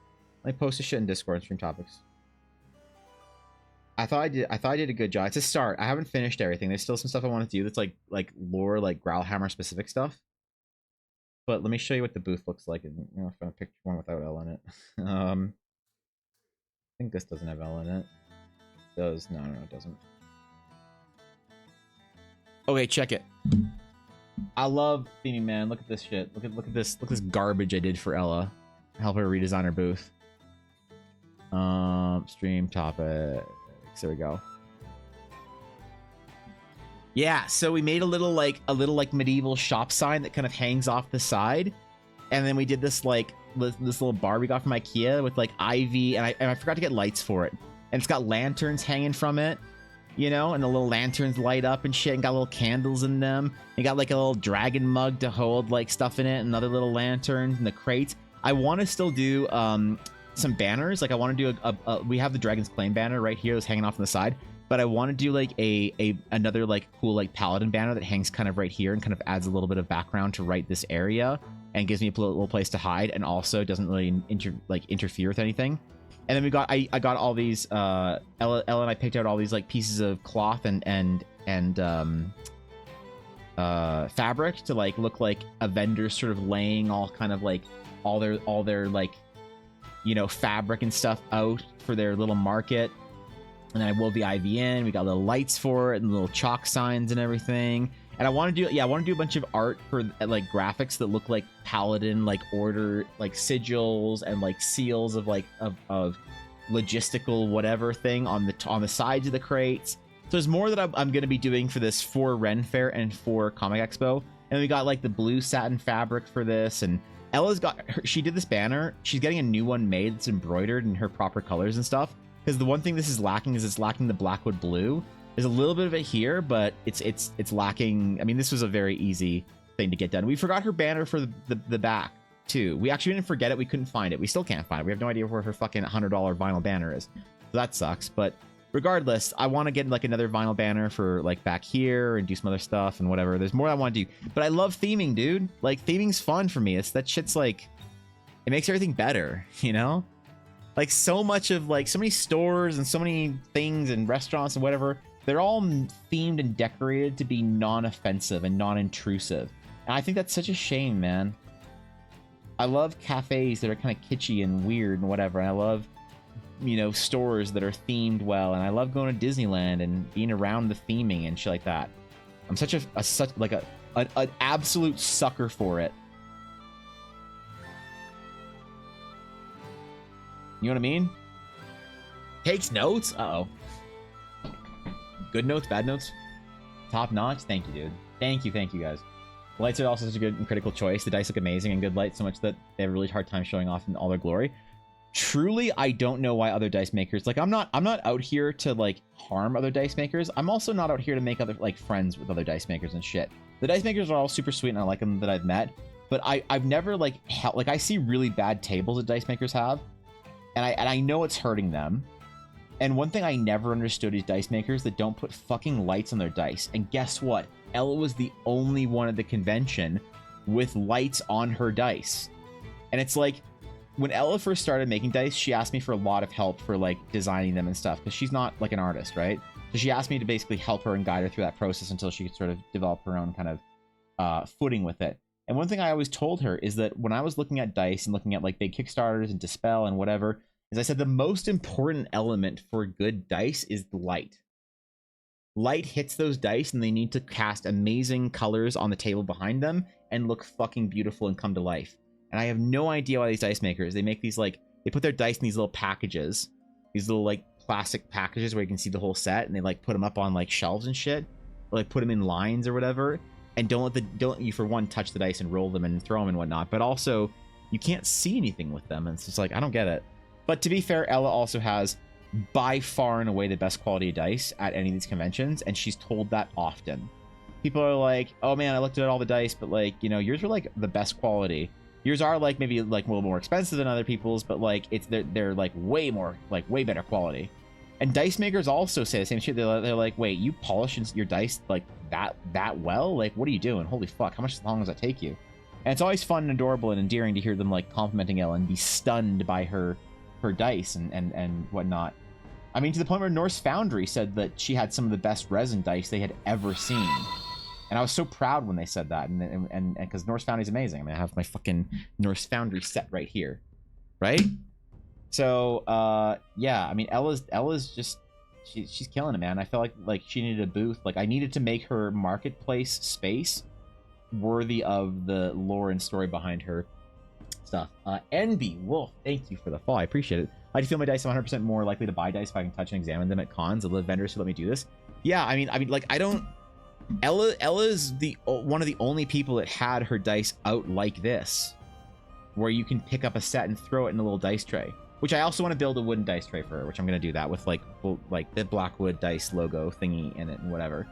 S2: Let me post this shit in Discord and stream topics. I thought I did a good job. It's a start. I haven't finished everything. There's still some stuff I want to do that's like lore, like Growlhammer specific stuff. But let me show you what the booth looks like. And if I pick one without L in it. I think this doesn't have L in it. It does. No, it doesn't. Okay, check it. I love theming, man. Look at this shit. Look at this garbage I did for Ella. Help her redesign her booth. Stream topics. There we go. Yeah, so we made a little medieval shop sign that kind of hangs off the side, and then we did this little bar we got from IKEA with like ivy, and I forgot to get lights for it, and it's got lanterns hanging from it, and the little lanterns light up and shit, and got little candles in them. And got like a little dragon mug to hold like stuff in it, and other little lanterns and the crates. I want to still do some banners. Like I want to do we have the Dragon's Claim banner right here that's hanging off on the side. But I want to do like another like cool like paladin banner that hangs kind of right here and kind of adds a little bit of background to right this area and gives me a little place to hide, and also doesn't really interfere with anything. And then I got all these Ella and I picked out all these like pieces of cloth and fabric to like look like a vendor sort of laying all kind of like all their like fabric and stuff out for their little market. And then I wove the IV in. We got little lights for it and little chalk signs and everything. And I want to do, yeah, I want to do a bunch of art for like graphics that look like Paladin, like order, like sigils and like seals of like of logistical whatever thing on the sides of the crates. So there's more that I'm going to be doing for this for Ren Fair and for Comic Expo. And we got like the blue satin fabric for this. And Ella's got she did this banner. She's getting a new one made that's embroidered in her proper colors and stuff. Because the one thing this is lacking is it's lacking the Blackwood blue. There's a little bit of it here, but it's lacking. I mean, this was a very easy thing to get done. We forgot her banner for the back too. We actually didn't forget it. We couldn't find it. We still can't find it. We have no idea where her fucking $100 vinyl banner is. So that sucks. But regardless, I want to get like another vinyl banner for like back here and do some other stuff and whatever. There's more I want to do. But I love theming, dude. Like theming's fun for me. It's that shit's like, it makes everything better, you know? Like so much of like so many stores and so many things and restaurants and whatever, they're all themed and decorated to be non-offensive and non-intrusive. And I think that's such a shame, man. I love cafes that are kind of kitschy and weird and whatever. And I love, you know, stores that are themed well. And I love going to Disneyland and being around the theming and shit like that. I'm such an absolute sucker for it. You know what I mean? Takes notes? Uh-oh. Good notes, bad notes? Top notch? Thank you, dude. Thank you, guys. Lights are also such a good and critical choice. The dice look amazing and good light, so much that they have a really hard time showing off in all their glory. Truly, I don't know why other dice makers... Like, I'm not out here to, like, harm other dice makers. I'm also not out here to make other, like, friends with other dice makers and shit. The dice makers are all super sweet and I like them that I've met. But I've never, like, I see really bad tables that dice makers have. And I know it's hurting them. And one thing I never understood is dice makers that don't put fucking lights on their dice. And guess what? Ella was the only one at the convention with lights on her dice. And it's like, when Ella first started making dice, she asked me for a lot of help for like designing them and stuff, because she's not like an artist, right? So she asked me to basically help her and guide her through that process until she could sort of develop her own kind of footing with it. And one thing I always told her is that when I was looking at dice and looking at like big Kickstarters and Dispel and whatever, is I said the most important element for good dice is the light. Light hits those dice and they need to cast amazing colors on the table behind them and look fucking beautiful and come to life. And I have no idea why these dice makers, they make these like, they put their dice in these little packages, these little like plastic packages where you can see the whole set, and they like put them up on like shelves and shit, or like put them in lines or whatever, and don't let you for one touch the dice and roll them and throw them and whatnot, but also you can't see anything with them, and it's just like, I don't get it. But to be fair, Ella also has by far and away the best quality of dice at any of these conventions, and she's told that often. People are like, oh man, I looked at all the dice, but like, you know, yours were like the best quality. Yours are like maybe like a little more expensive than other people's, but like they're like way better quality. And dice makers also say the same shit. They're like, wait, you polish your dice like that well? Like, what are you doing? Holy fuck, how much long does that take you? And it's always fun and adorable and endearing to hear them like complimenting Ella and be stunned by her dice and whatnot. I mean, to the point where Norse Foundry said that she had some of the best resin dice they had ever seen. And I was so proud when they said that, and because Norse Foundry is amazing. I mean, I have my fucking Norse Foundry set right here, right? So, yeah. I mean, Ella's just she's killing it, man. I felt like she needed a booth. Like, I needed to make her marketplace space worthy of the lore and story behind her stuff. Envy Wolf, thank you for the follow. I appreciate it. I feel my dice 100% more likely to buy dice if I can touch and examine them at cons. The vendors who let me do this. Yeah, I mean, like I don't. Ella's one of the only people that had her dice out like this, where you can pick up a set and throw it in a little dice tray. Which I also want to build a wooden dice tray for her, which I'm gonna do that with like the Blackwood dice logo thingy in it and whatever.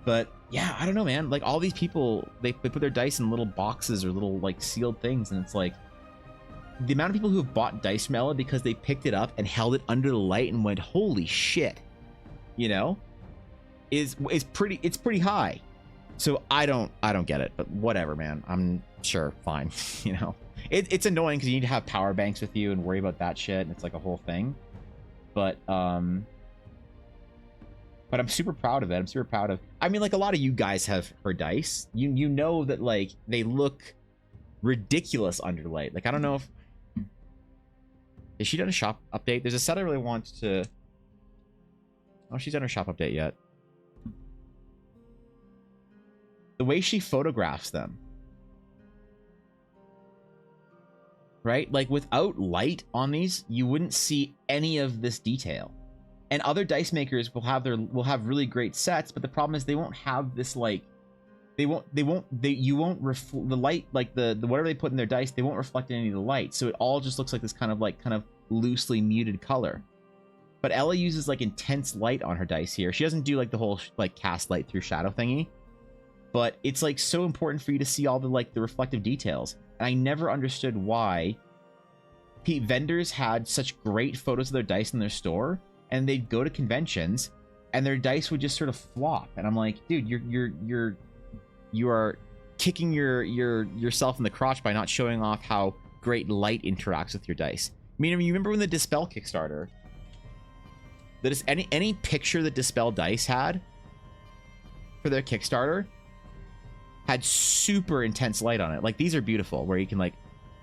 S2: But yeah, I don't know, man. Like all these people, they put their dice in little boxes or little like sealed things, and it's like the amount of people who have bought dice from Ella because they picked it up and held it under the light and went, holy shit, you know, is pretty high. So I don't get it, but whatever, man. I'm sure, fine. You know, it's annoying because you need to have power banks with you and worry about that shit, and it's like a whole thing. But I'm super proud of it. I mean, like a lot of you guys have her dice. You know that like they look ridiculous under light. Like I don't know if has she done a shop update. There's a set I really want to Oh, she's done her shop update yet. The way she photographs them. Right? Like, without light on these, you wouldn't see any of this detail. And other dice makers will have really great sets, but the problem is they won't have this, like, you won't the light, like the whatever they put in their dice, they won't reflect any of the light. So it all just looks like this kind of loosely muted color. But Ella uses like intense light on her dice here. She doesn't do like the whole like cast light through shadow thingy, but it's like so important for you to see all the like the reflective details. And I never understood why vendors had such great photos of their dice in their store, and they'd go to conventions and their dice would just sort of flop. And I'm like, dude, you are kicking yourself in the crotch by not showing off how great light interacts with your dice. I mean, you remember when the Dispel Kickstarter, that is any picture that Dispel Dice had for their Kickstarter had super intense light on it. Like, these are beautiful, where you can like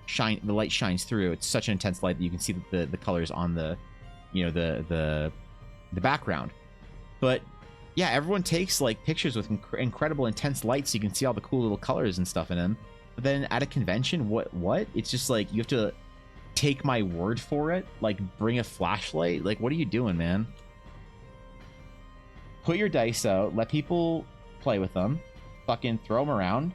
S2: shine, the light shines through. It's such an intense light that you can see the colors on the, you know, the background. But yeah, everyone takes like pictures with incredible intense light so you can see all the cool little colors and stuff in them. But then at a convention, what? It's just like, you have to take my word for it. Like, bring a flashlight. Like, what are you doing, man? Put your dice out, let people play with them, fucking throw them around.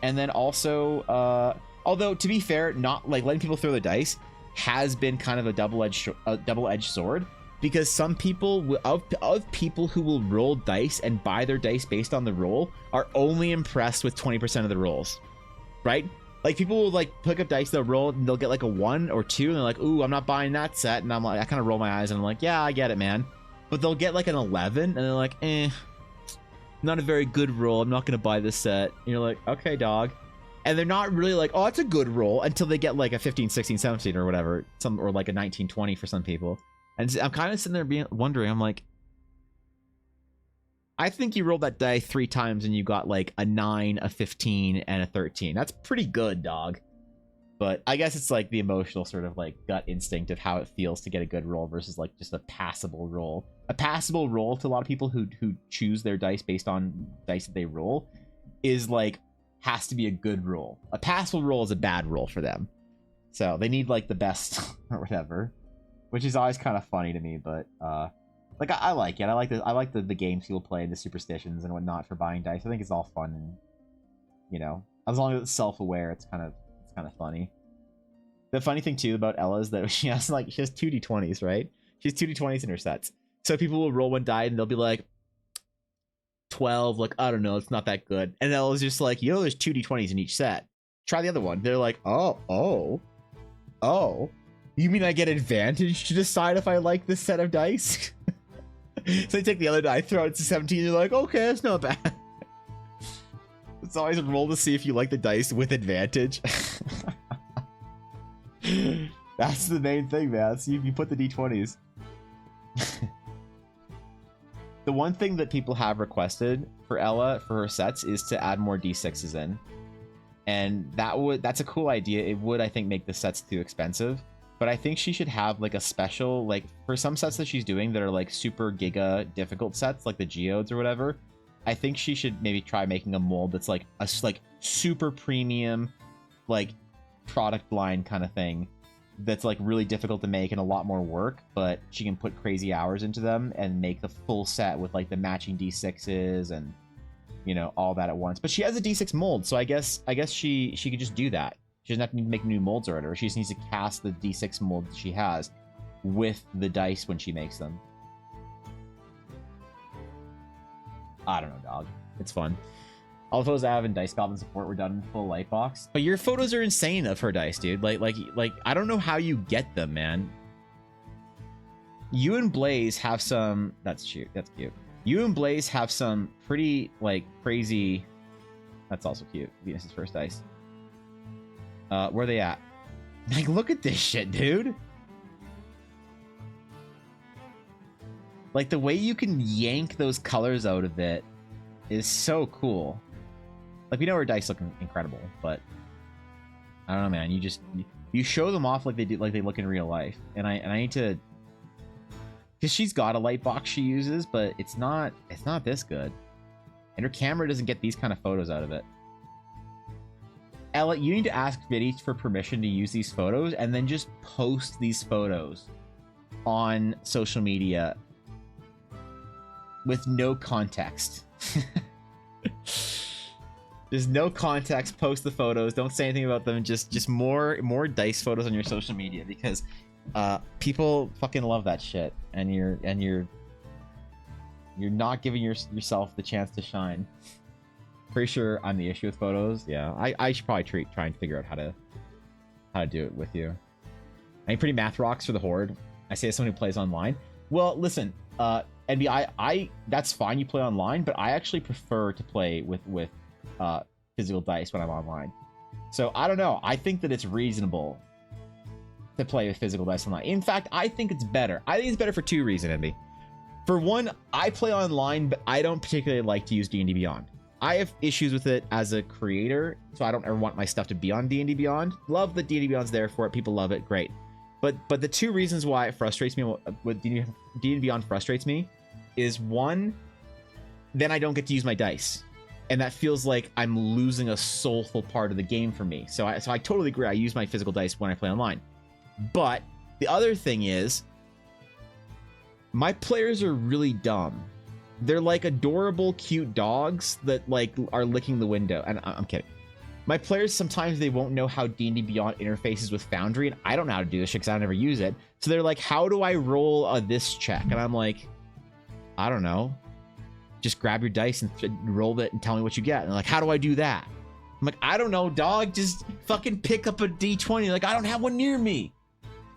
S2: And then also, although to be fair, not like letting people throw the dice has been kind of a double-edged sword, because some people of people who will roll dice and buy their dice based on the roll are only impressed with 20% of the rolls, right? Like, people will like pick up dice, they'll roll and they'll get like a 1 or 2 and they're like, ooh, I'm not buying that set. And I'm like, I kind of roll my eyes and I'm like, yeah, I get it, man. But they'll get like an 11 and they're like, not a very good roll, I'm not gonna buy this set. And you're like, okay, dog. And they're not really like, oh, it's a good roll, until they get like a 15, 16, 17 or whatever, or like a 19, 20 for some people. And I'm kind of sitting there wondering, I'm like, I think you rolled that die 3 times and you got like a 9, a 15, and a 13. That's pretty good, dog. But I guess it's like the emotional sort of like gut instinct of how it feels to get a good roll versus like just a passable roll. A passable roll to a lot of people who choose their dice based on dice that they roll is like, has to be a good roll. A passable roll is a bad roll for them. So they need like the best or whatever, which is always kind of funny to me. But like, I like it. I like the games people play, the superstitions and whatnot for buying dice. I think it's all fun, and you know, as long as it's self-aware, it's kind of funny. The funny thing too about Ella is that she has 2 d20s, right? She has 2 d20s in her sets. So people will roll one die and they'll be like 12, like, I don't know, it's not that good. And Ella's just like, you know, there's 2 d20s in each set. Try the other one. They're like, oh. You mean I get advantage to decide if I like this set of dice? So they take the other die, throw it to 17, you're like, okay, that's not bad. It's always a roll to see if you like the dice with advantage. That's the main thing, man. See if you put the d20s. The one thing that people have requested for Ella for her sets is to add more d6s in. And that's a cool idea. It would, I think, make the sets too expensive. But I think she should have like a special, like, for some sets that she's doing that are like super giga difficult sets, like the geodes or whatever. I think she should maybe try making a mold that's like a super premium, like, product line kind of thing. That's like really difficult to make and a lot more work, but she can put crazy hours into them and make the full set with like the matching d6s and, you know, all that at once. But she has a d6 mold, so I guess she could just do that. She doesn't have to make new molds or whatever. She just needs to cast the d6 mold that she has with the dice when she makes them. I don't know, dog. It's fun. All the photos I have in Dice Goblin support were done in full light box. But your photos are insane of her dice, dude. Like I don't know how you get them, man. You and Blaze have some... That's cute. That's cute. You and Blaze have some pretty, like, crazy... That's also cute. Venus's first dice. Where are they at? Like, look at this shit, dude. Like, the way you can yank those colors out of it is so cool. Like, we know her dice look incredible, but I don't know, man. You show them off like they do, like they look in real life. And I need to because she's got a light box she uses, but it's not this good. And her camera doesn't get these kind of photos out of it. Ella, you need to ask Viddy for permission to use these photos and then just post these photos on social media with no context. There's no context. Post the photos. Don't say anything about them. Just more dice photos on your social media, because people fucking love that shit, and you're not giving yourself the chance to shine. Pretty sure I'm the issue with photos. Yeah, I should probably try and figure out how to do it with you. I mean, pretty math rocks for the horde. I say as someone who plays online. Well, listen, NB, I that's fine. You play online, but I actually prefer to play with physical dice when I'm online. So I don't know. I think that it's reasonable to play with physical dice online. In fact, I think it's better. I think it's better for two reasons, NB. For one, I play online, but I don't particularly like to use D&D Beyond. I have issues with it as a creator, so I don't ever want my stuff to be on D&D Beyond. Love that D&D Beyond's there for it. People love it. Great. But the two reasons why it frustrates me, what D&D Beyond frustrates me, is one, then I don't get to use my dice. And that feels like I'm losing a soulful part of the game for me. So I totally agree. I use my physical dice when I play online. But the other thing is, my players are really dumb. They're like adorable, cute dogs that like are licking the window. And I'm kidding. My players, sometimes they won't know how D&D Beyond interfaces with Foundry, and I don't know how to do this shit because I never use it. So they're like, how do I roll this check? And I'm like, I don't know. Just grab your dice and roll it and tell me what you get. And they're like, how do I do that? I'm like, I don't know, dog. Just fucking pick up a D20. Like, I don't have one near me.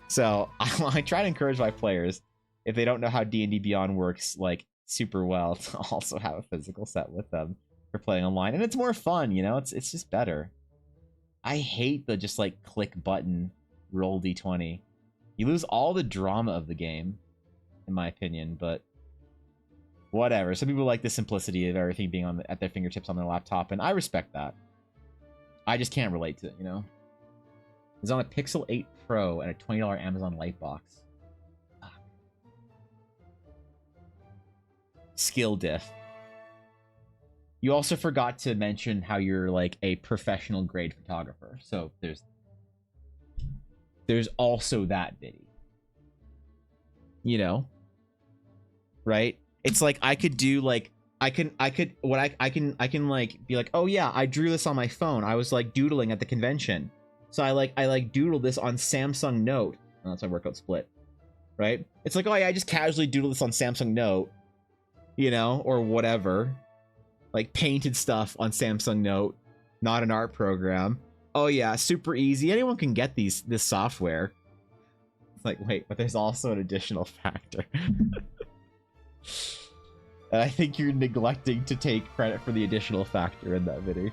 S2: So I try to encourage my players, if they don't know how D&D Beyond works like super well, to also have a physical set with them for playing online. And it's more fun, you know? It's just better. I hate the just like click button, roll D20. You lose all the drama of the game, in my opinion, but whatever. Some people like the simplicity of everything being at their fingertips on their laptop, and I respect that. I just can't relate to it, you know? It's on a Pixel 8 Pro and a $20 Amazon Lightbox. Fuck. Skill diff. You also forgot to mention how you're like a professional grade photographer. So there's also that, Viddy. You know? Right? It's like I could do like I can like be like, oh yeah, I drew this on my phone. I was like doodling at the convention. So I doodled this on Samsung Note. Oh, that's my workout split. Right? It's like, oh yeah, I just casually doodled this on Samsung Note, you know, or whatever. Like painted stuff on Samsung Note, not an art program. Oh yeah, super easy. Anyone can get this software. It's like, wait, but there's also an additional factor. And I think you're neglecting to take credit for the additional factor in that video.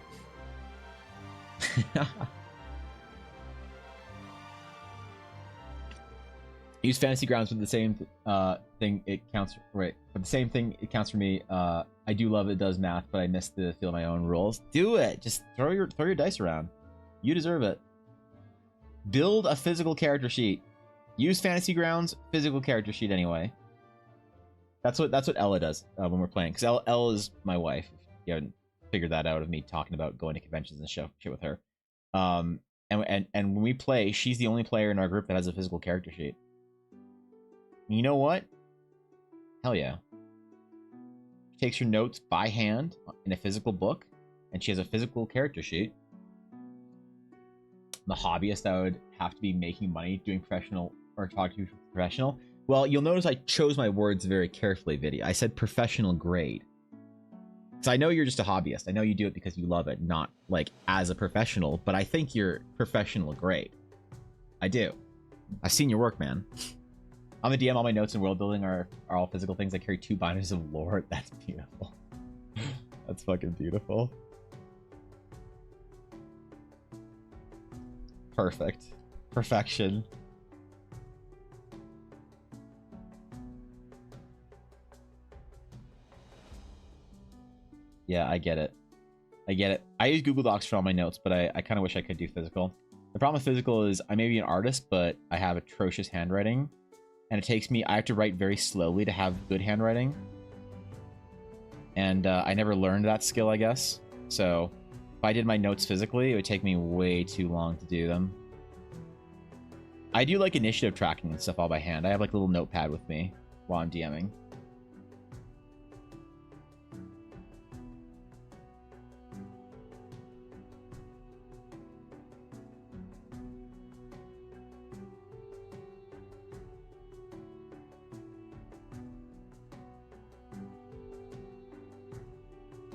S2: Use Fantasy Grounds with the same thing it counts. Right, but the same thing it counts for me. I do love it does math, but I miss the feel of my own rules. Do it. Just throw your dice around. You deserve it. Build a physical character sheet. Use Fantasy Grounds physical character sheet anyway. That's what Ella does when we're playing. Because Ella is my wife. If you haven't figured that out of me talking about going to conventions and shit with her. And when we play, she's the only player in our group that has a physical character sheet. And you know what? Hell yeah. She takes her notes by hand in a physical book, and she has a physical character sheet. The hobbyist that would have to be making money doing professional or talking to professional. Well, you'll notice I chose my words very carefully, Viddy. I said professional grade. So I know you're just a hobbyist. I know you do it because you love it, not like as a professional, but I think you're professional grade. I do. I've seen your work, man. On the DM, all my notes and world building are all physical things. I carry 2 binders of lore. That's beautiful. That's fucking beautiful. Perfect. Perfection. Yeah, I get it. I get it. I use Google Docs for all my notes, but I kind of wish I could do physical. The problem with physical is I may be an artist, but I have atrocious handwriting. and it takes me, I have to write very slowly to have good handwriting. And I never learned that skill, I guess. So if I did my notes physically, it would take me way too long to do them. I do like initiative tracking and stuff all by hand. I have like a little notepad with me while I'm DMing.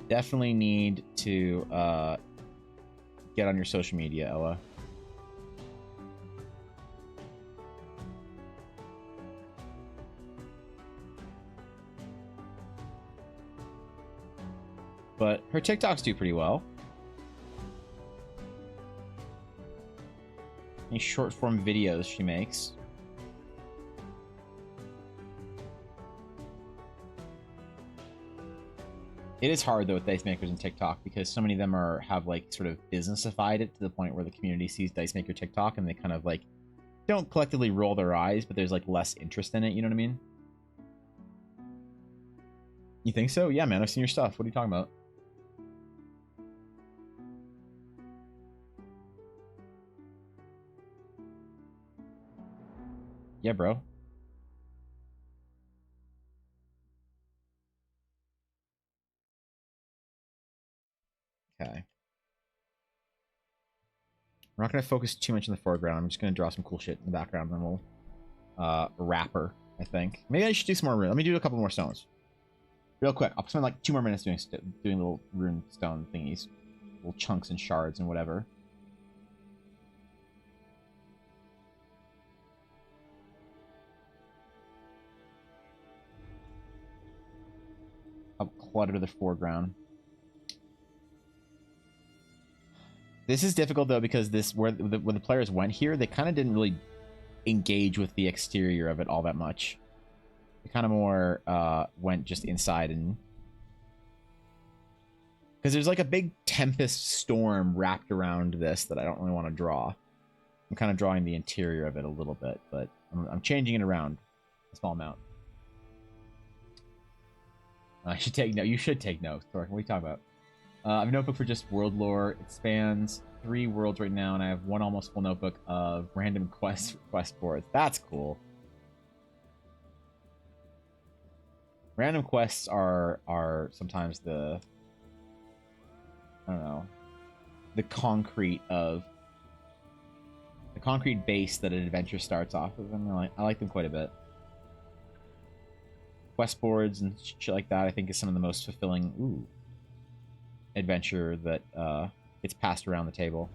S2: Definitely need to get on your social media, Ella. But her TikToks do pretty well. Any short form videos she makes. It is hard though with dice makers and TikTok because so many of them have like sort of businessified it to the point where the community sees dice maker TikTok and they kind of like don't collectively roll their eyes, but there's like less interest in it. You know what I mean? You think so? Yeah, man. I've seen your stuff. What are you talking about? Yeah, bro. Okay. We're not going to focus too much in the foreground. I'm just going to draw some cool shit in the background, and then we'll wrap her, I think. Maybe I should do some more rune. Let me do a couple more stones. Real quick. I'll spend like 2 more minutes doing little rune stone thingies. Little chunks and shards and whatever. I'll clutter the foreground. This is difficult though because when the players went here, they kind of didn't really engage with the exterior of it all that much. They kind of more went just inside and because there's like a big tempest storm wrapped around this that I don't really want to draw. I'm kind of drawing the interior of it a little bit, but I'm changing it around a small amount. I should take note. You should take notes. What are you talking about? I have a notebook for just world lore. It spans 3 worlds right now, and I have 1 almost full notebook of random quest boards. That's cool. Random quests are sometimes the I don't know the concrete base that an adventure starts off with. I like them quite a bit. Quest boards and shit like that I think is some of the most fulfilling adventure that gets passed around the table.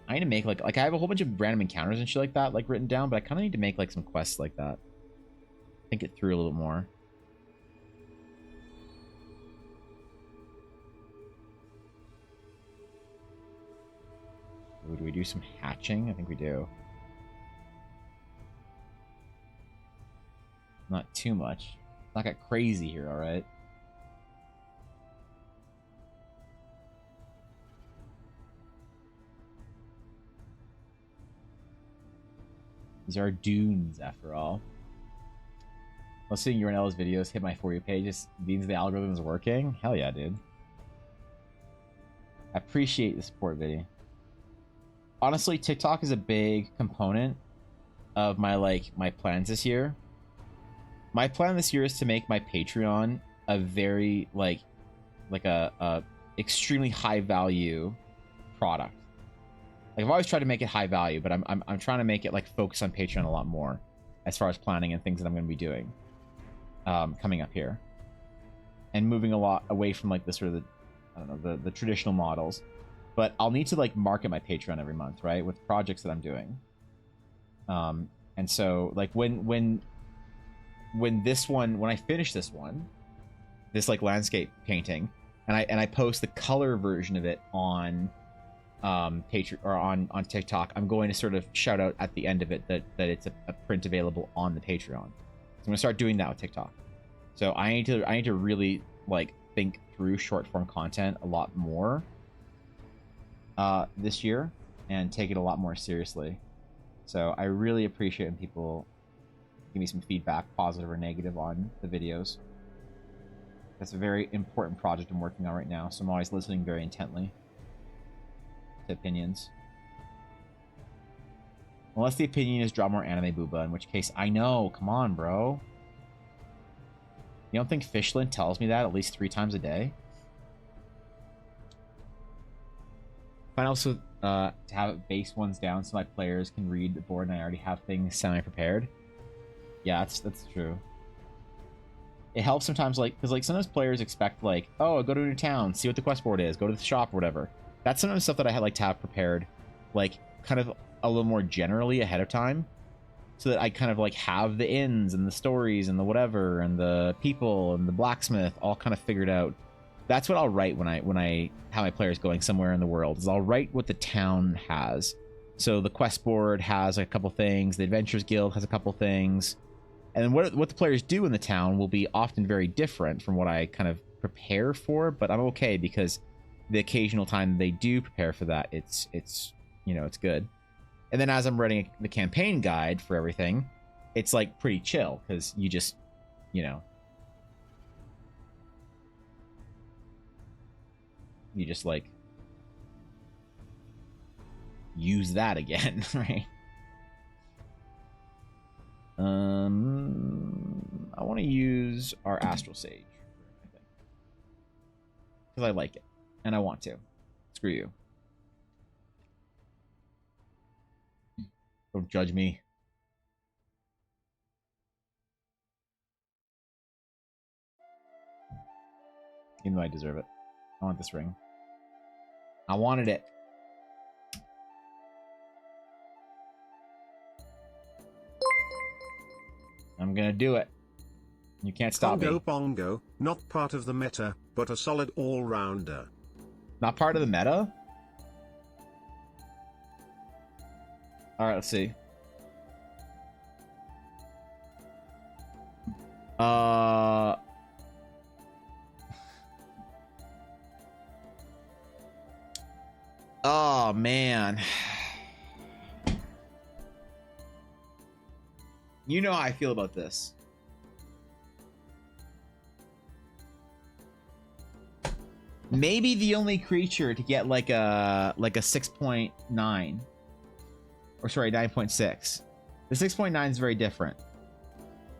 S2: I need to make like I have a whole bunch of random encounters and shit like that like written down, but I kind of need to make like some quests like that. Think it through a little more. Ooh, do we do some hatching? I think we do. Not too much. Not got crazy here, all right? These are dunes, after all. Well, seeing your and Ella's videos hit my For You page just means the algorithm is working. Hell yeah, dude. I appreciate the support, video. Honestly, TikTok is a big component of my plans this year. My plan this year is to make my Patreon a very like a extremely high value product. Like I've always tried to make it high value, but I'm trying to make it like focus on Patreon a lot more as far as planning and things that I'm going to be doing coming up here, and moving a lot away from like the sort of the traditional models. But I'll need to like market my Patreon every month, right, with projects that I'm doing. And so like when I finish this one, this like landscape painting, and I post the color version of it on Patreon or on TikTok, I'm going to sort of shout out at the end of it that it's a print available on the Patreon. So I'm gonna start doing that with TikTok. So I need to really like think through short form content a lot more this year and take it a lot more seriously. So I really appreciate when people give me some feedback, positive or negative, on the videos. That's a very important project I'm working on right now, so I'm always listening very intently to opinions. Unless the opinion is draw more anime, booba, in which case, I know, come on, bro. You don't think Fishland tells me that at least 3 times a day? Find also to have it base ones down so my players can read the board and I already have things semi-prepared. Yeah, that's true. It helps sometimes, like, because like sometimes players expect, like, oh, go to a new town, see what the quest board is, go to the shop or whatever. That's sometimes stuff that I like to have prepared, like, kind of a little more generally ahead of time, so that I kind of like have the inns and the stories and the whatever and the people and the blacksmith all kind of figured out. That's what I'll write when I have my players going somewhere in the world, is I'll write what the town has. So the quest board has a couple things, the Adventurers Guild has a couple things, and then what the players do in the town will be often very different from what I kind of prepare for, but I'm okay because the occasional time they do prepare for that, it's you know, it's good. And then as I'm writing the campaign guide for everything, it's like pretty chill because you just, you know, you just like use that again, right? I want to use our Astral Sage because I like it and I want to. Screw you. Don't judge me. Even though I deserve it. I want this ring. I wanted it. I'm gonna do it. You can't stop
S1: Congo
S2: me.
S1: Bongo, not part of the meta, but a solid all-rounder.
S2: Not part of the meta? Alright, let's see. Oh, man. You know how I feel about this. Maybe the only creature to get like a 6.9. Or sorry, 9.6. The 6.9 is very different.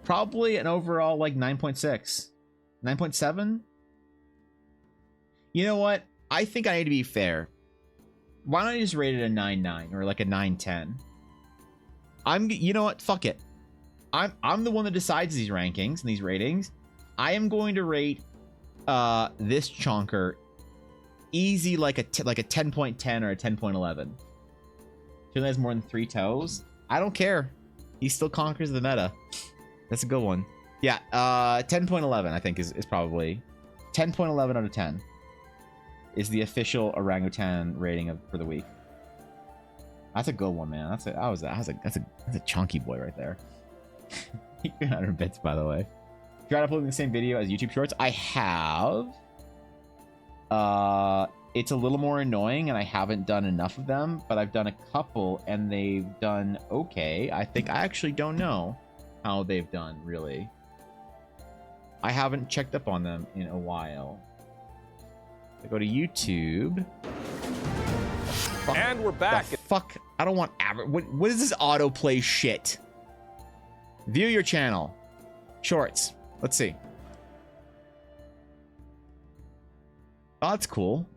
S2: Probably an overall like 9.6. 9.7? You know what? I think I need to be fair. Why don't I just rate it a 9.9 or like a 9.10? You know what? Fuck it. I'm the one that decides these rankings and these ratings. I am going to rate this chonker easy like a 10.10 or a 10.11. He has more than 3 toes. I don't care. He still conquers the meta. That's a good one. Yeah, 10.11 I think is probably 10.11 out of 10 is the official orangutan rating for the week. That's a good one, man. That's a chunky boy right there. 300 bits, by the have you tried uploading the same video as YouTube Shorts? I have. It's a little more annoying, and I haven't done enough of them, but I've done a couple, and they've done okay. I actually don't know how they've done, really. I haven't checked up on them in a while. I go to YouTube. Fuck.
S4: And we're back.
S2: Fuck. I don't want what is this autoplay shit? View your channel. Shorts. Let's see. Oh, that's cool.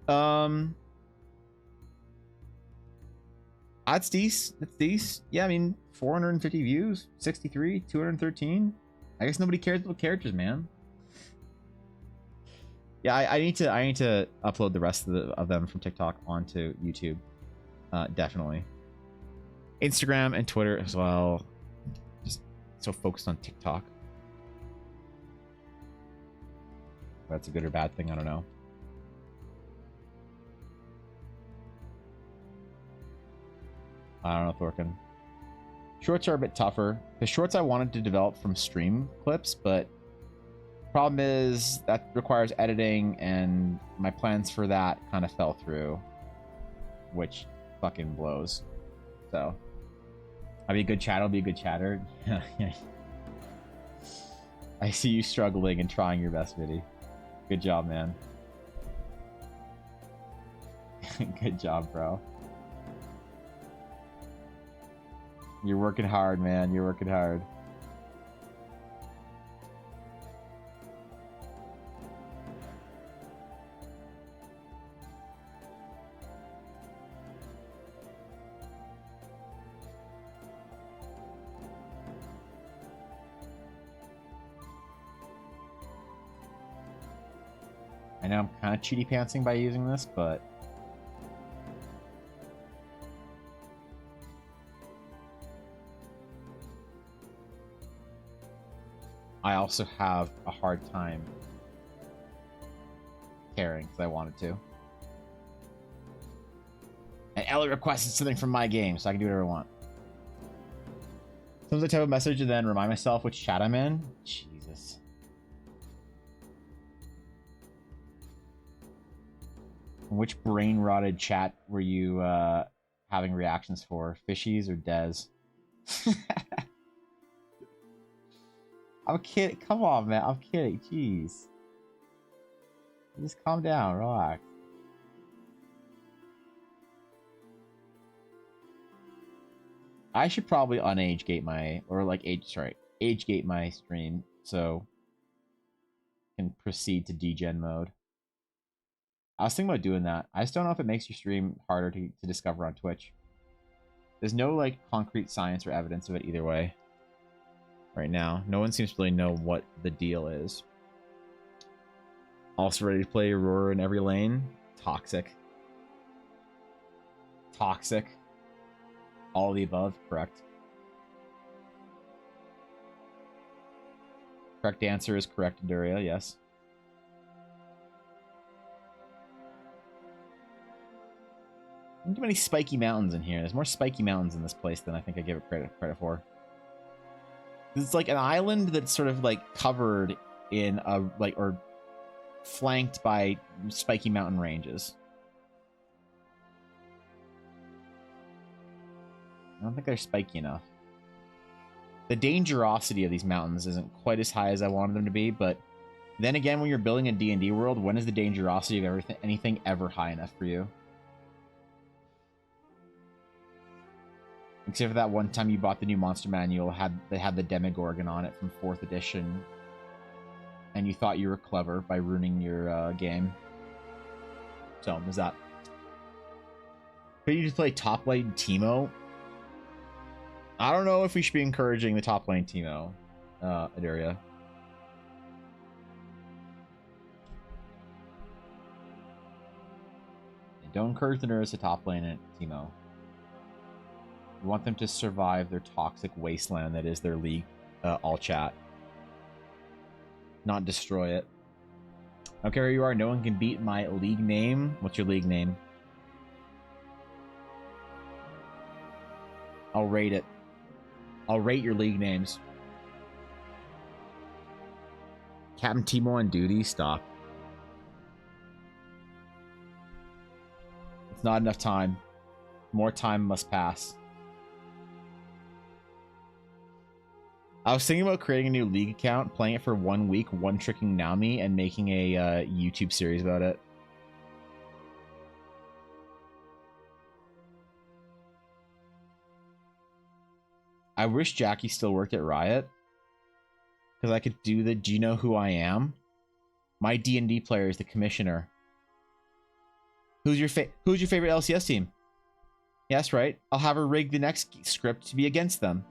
S2: That's decent. That's decent. Yeah, I mean, 450 views, 63, 213. I guess nobody cares about characters, man. Yeah, I need to upload the rest of them from TikTok onto YouTube. Definitely. Instagram and Twitter as well. Just so focused on TikTok. That's a good or bad thing, I don't know. I don't know, Thorkin. Shorts are a bit tougher. The shorts I wanted to develop from stream clips, but problem is that requires editing, and my plans for that kind of fell through, which fucking blows. So I'll be a good chatter. I'll be a good chatter. I see you struggling and trying your best, Viddy. Good job, man. Good job, bro. You're working hard, man. You're working hard. I know I'm kind of cheaty pantsing by using this, but I also have a hard time caring because I wanted to. And Ellie requested something from my game, so I can do whatever I want. Sometimes I type a message and then remind myself which chat I'm in. Jesus. Which brain-rotted chat were you having reactions for? Fishies or Dez? I'm kidding. Come on, man. I'm kidding. Jeez. Just calm down. Relax. I should probably unage gate my, or like age gate my stream so I can proceed to degen mode. I was thinking about doing that. I just don't know if it makes your stream harder to discover on Twitch. There's no like concrete science or evidence of it either way. Right now, no one seems to really know what the deal is. Also ready to play Aurora in every lane. Toxic. Toxic. All of the above, correct. Correct answer is correct, Duria, yes. There's too many spiky mountains in here. There's more spiky mountains in this place than I think I gave it credit for. It's like an island that's sort of like covered in a or flanked by spiky mountain ranges. I don't think they're spiky enough. The dangerosity of these mountains isn't quite as high as I wanted them to be, but then again, when you're building a D&D world, when is the dangerosity of anything ever high enough for you? Except for that one time you bought the new Monster Manual, that had the Demogorgon on it from 4th edition, and you thought you were clever by ruining your game. So, is that? Could you just play top lane Teemo? I don't know if we should be encouraging the top lane Teemo, Adaria. And don't encourage the nerds to top lane at Teemo. We want them to survive their toxic wasteland that is their league all chat. Not destroy it. I don't care who you are, no one can beat my league name. What's your league name? I'll rate it. I'll rate your league names. Captain Teemo on duty? Stop. It's not enough time. More time must pass. I was thinking about creating a new league account, playing it for 1 week, one-tricking Nami, and making a YouTube series about it. I wish Jackie still worked at Riot, because I could do the "Do you know who I am?" My D&D player is the commissioner. Who's your favorite LCS team? Yes, right. I'll have her rig the next script to be against them.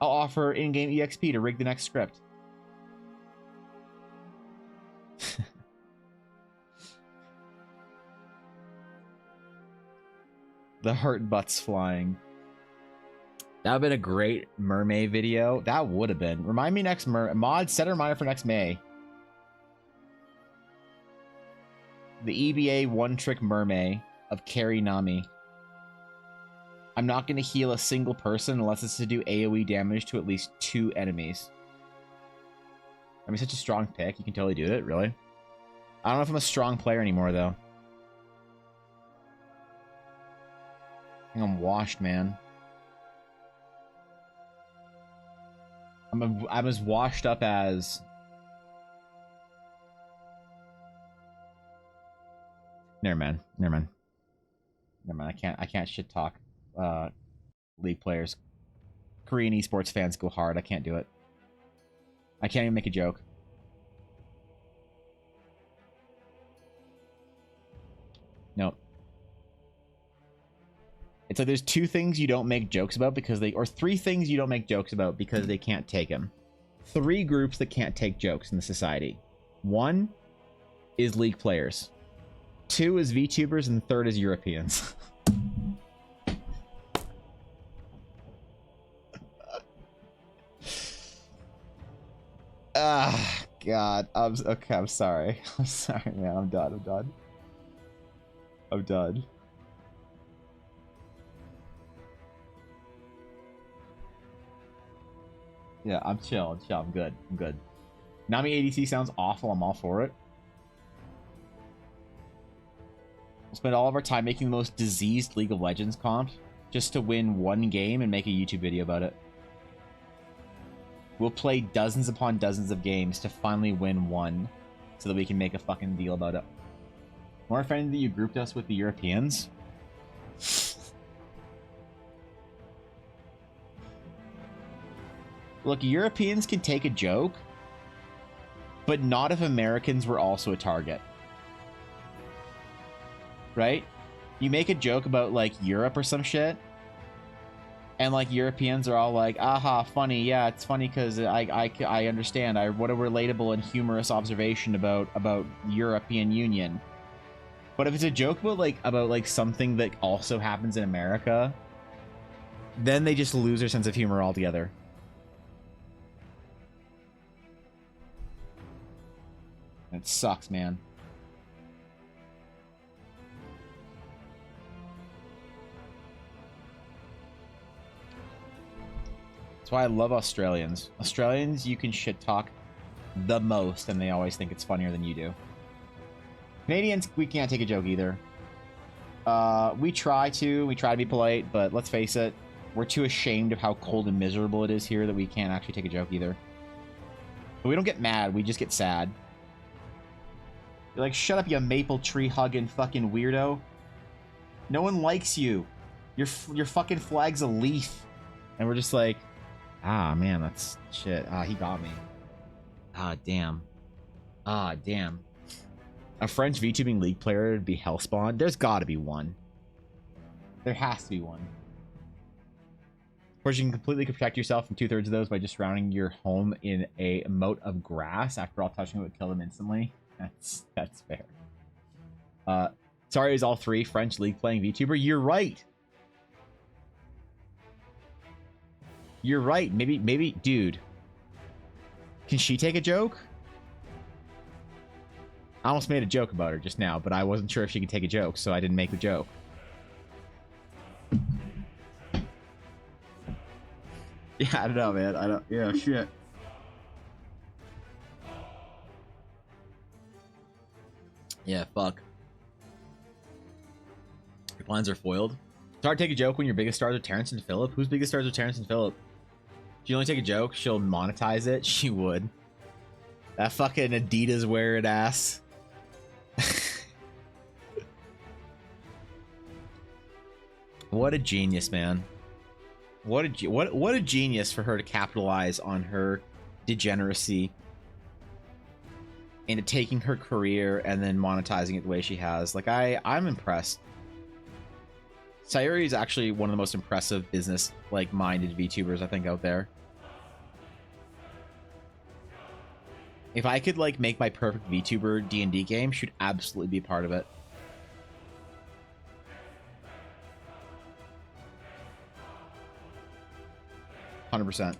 S2: I'll offer in-game EXP to rig the next script. The hurt butts flying. That would have been a great mermaid video. That would have been. Remind me next mod. Set a reminder for next May. The EBA one-trick mermaid of Carry Nami. I'm not going to heal a single person unless it's to do AoE damage to at least 2 enemies. I mean, such a strong pick. You can totally do it, really. I don't know if I'm a strong player anymore, though. I think I'm washed, man. I'm as washed up as. Never mind. I can't shit talk League players. Korean esports fans go hard. I can't do it. I can't even make a joke. Nope. It's like there's two things you don't make jokes about because they, or three things you don't make jokes about because they can't take them. Three groups that can't take jokes in the society. One is League players. Two is VTubers, and the third is Europeans. Ah, God. Okay, I'm sorry. I'm sorry, man. I'm done. Yeah, I'm chill. I'm good. Nami ADC sounds awful. I'm all for it. We'll spend all of our time making the most diseased League of Legends comp just to win one game and make a YouTube video about it. We'll play dozens upon dozens of games to finally win one so that we can make a fucking deal about it. More offended that you grouped us with the Europeans? Look, Europeans can take a joke, but not if Americans were also a target. Right? You make a joke about, like, Europe or some shit, and, like, Europeans are all like, aha, funny, yeah, it's funny because I understand. What a relatable and humorous observation about European Union. But if it's a joke about something that also happens in America, then they just lose their sense of humor altogether. It sucks, man. That's why I love Australians. Australians, you can shit talk the most, and they always think it's funnier than you do. Canadians, we can't take a joke either. We try to be polite, but let's face it, we're too ashamed of how cold and miserable it is here that we can't actually take a joke either. But we don't get mad, we just get sad. You're like, shut up, you maple tree hugging fucking weirdo. No one likes you. Your fucking flag's a leaf. And we're just like, ah, man, that's shit. Ah, he got me. Ah, damn. Ah, damn. A French VTubing League player would be Hellspawn? There's gotta be one. There has to be one. Of course, you can completely protect yourself from 2/3 of those by just surrounding your home in a moat of grass. After all, touching it would kill them instantly. That's fair. Sorry, is all three French League playing VTuber? You're right. You're right. Maybe, dude. Can she take a joke? I almost made a joke about her just now, but I wasn't sure if she could take a joke, so I didn't make the joke. Yeah, I don't know, man. Yeah, shit. Yeah, fuck. Your plans are foiled. It's hard to take a joke when your biggest stars are Terrence and Phillip. Whose biggest stars are Terrence and Phillip? If you only take a joke, she'll monetize it. She would. That fucking Adidas wearing ass. What a genius, man. What a genius for her to capitalize on her degeneracy into taking her career and then monetizing it the way she has. Like, I'm impressed. Sayuri is actually one of the most impressive business minded VTubers I think out there. If I could make my perfect VTuber D&D game, she'd absolutely be a part of it. %.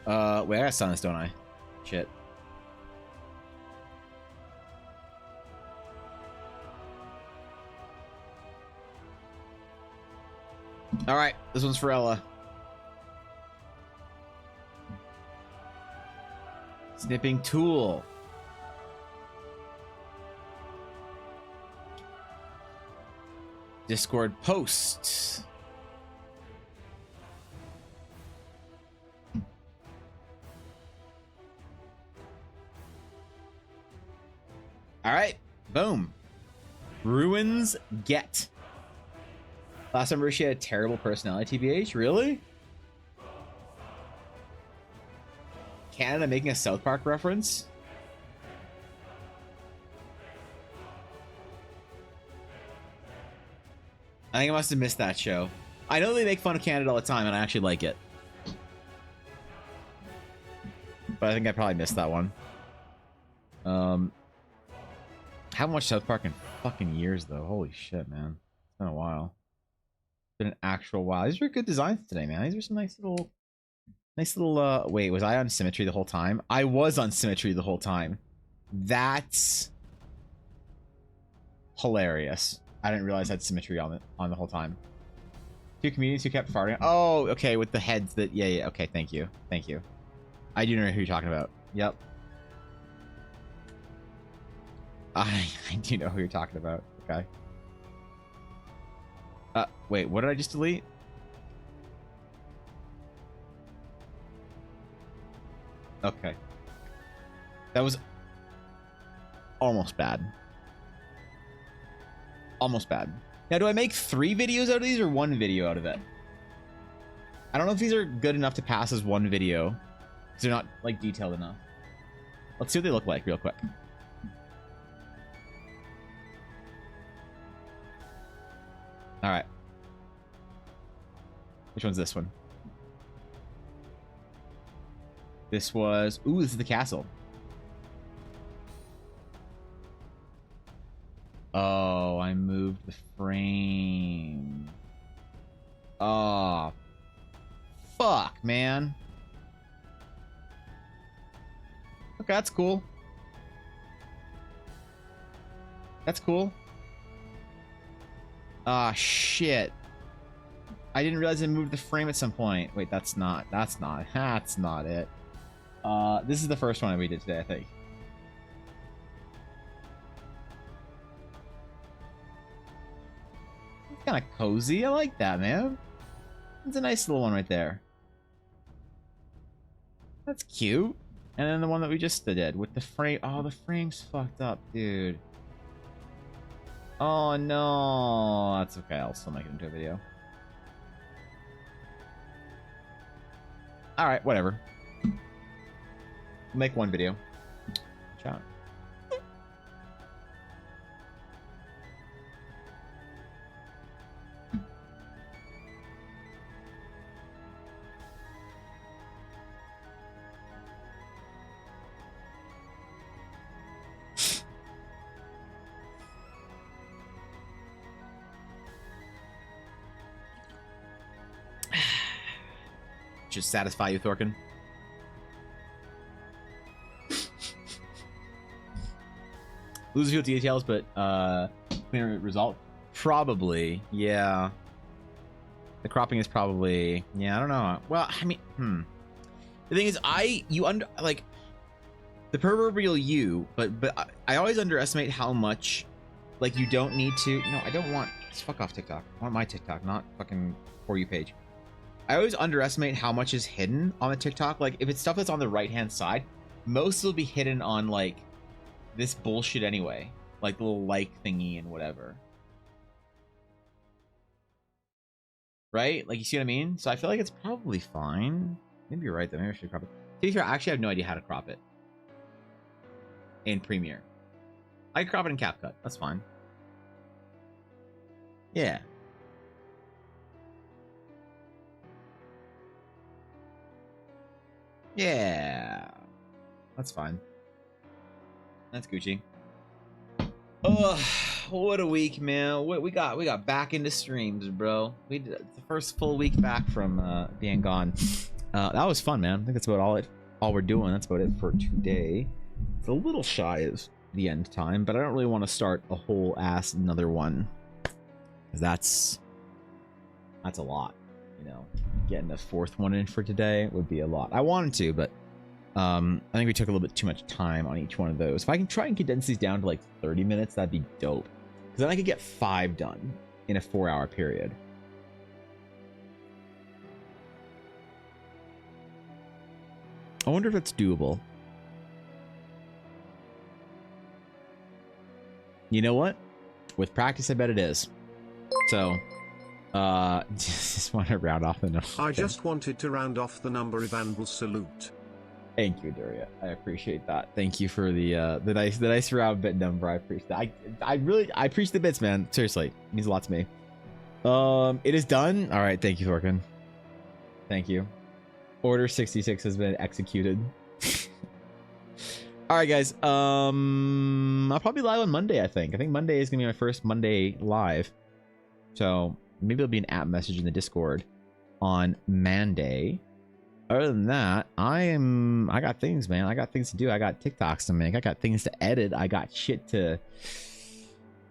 S2: Wait, I gotta sign this, don't I? Shit. Alright, this one's for Ella. Snipping tool. Discord posts. Boom. Ruins get. Last time she had a terrible personality, TBH? Really? Canada making a South Park reference? I think I must have missed that show. I know they make fun of Canada all the time, and I actually like it. But I think I probably missed that one. Haven't watched South Park in fucking years, though. Holy shit, man. It's been a while. It's been an actual while. These are good designs today, man. These are some nice little... Wait, was I on Symmetry the whole time? I was on Symmetry the whole time. That's... hilarious. I didn't realize I had Symmetry on the whole time. Two comedians who kept farting. Oh, okay, with the heads that... Yeah, okay, thank you. Thank you. I do know who you're talking about. Yep. I do know who you're talking about. Okay. Wait, what did I just delete? Okay. That was almost bad. Almost bad. Now, do I make 3 videos out of these or 1 video out of it? I don't know if these are good enough to pass as 1 video. Because they're not, like, detailed enough. Let's see what they look like real quick. Alright. Which one's this one? This was... Ooh, this is the castle. Oh, I moved the frame. Oh. Fuck, man. Okay, that's cool. That's cool. Ah, shit. I didn't realize I moved the frame at some point. Wait, that's not it. This is the first one that we did today, I think. It's kind of cozy. I like that, man. It's a nice little one right there. That's cute. And then the one that we just did with the frame. Oh, the frame's fucked up, dude. Oh, no. That's okay. I'll still make it into a video. Alright, whatever. Make 1 video. Ciao. Just satisfy you, Thorkin. Lose a few details, but clear result. Probably, yeah. The cropping is probably, yeah. I don't know. Well, I mean, the thing is, like the proverbial you, but I always underestimate how much, like, you don't need to. No, I don't want. Just fuck off TikTok. I want my TikTok, not fucking For You page. I always underestimate how much is hidden on the TikTok. Like, if it's stuff that's on the right-hand side, most will be hidden on, like, this bullshit anyway. Like, the little like thingy and whatever. Right? Like, you see what I mean? So I feel like it's probably fine. Maybe you're right, though. Maybe I should crop it. To be fair, I actually have no idea how to crop it. In Premiere. I can crop it in CapCut. That's fine. Yeah. Yeah, that's fine. That's Gucci. Ugh, what a week, man. We got back into streams, bro. We did the first full week back from being gone. That was fun, man. I think that's about all we're doing. That's about it for today. It's a little shy of the end time, but I don't really want to start a whole ass another one, because that's a lot. You know, getting a 4th one in for today would be a lot. I wanted to, but I think we took a little bit too much time on each one of those. If I can try and condense these down to like 30 minutes, that'd be dope. Because then I could get 5 done in a 4-hour period. I wonder if it's doable. You know what? With practice, I bet it is. So, just want to round off the number.
S1: I just wanted to round off the number Ivan will salute.
S2: Thank you, Duria. I appreciate that. Thank you for the nice round bit number. I appreciate that. I appreciate the bits, man. Seriously, it means a lot to me. It is done. All right, thank you, Thorkin. Thank you. Order 66 has been executed. All right, guys. I'll probably live on Monday. I think Monday is gonna be my first Monday live. So maybe there'll be an app message in the Discord on Monday. Other than that, I got things, man. I got things to do. I got TikToks to make. I got things to edit. I got shit to.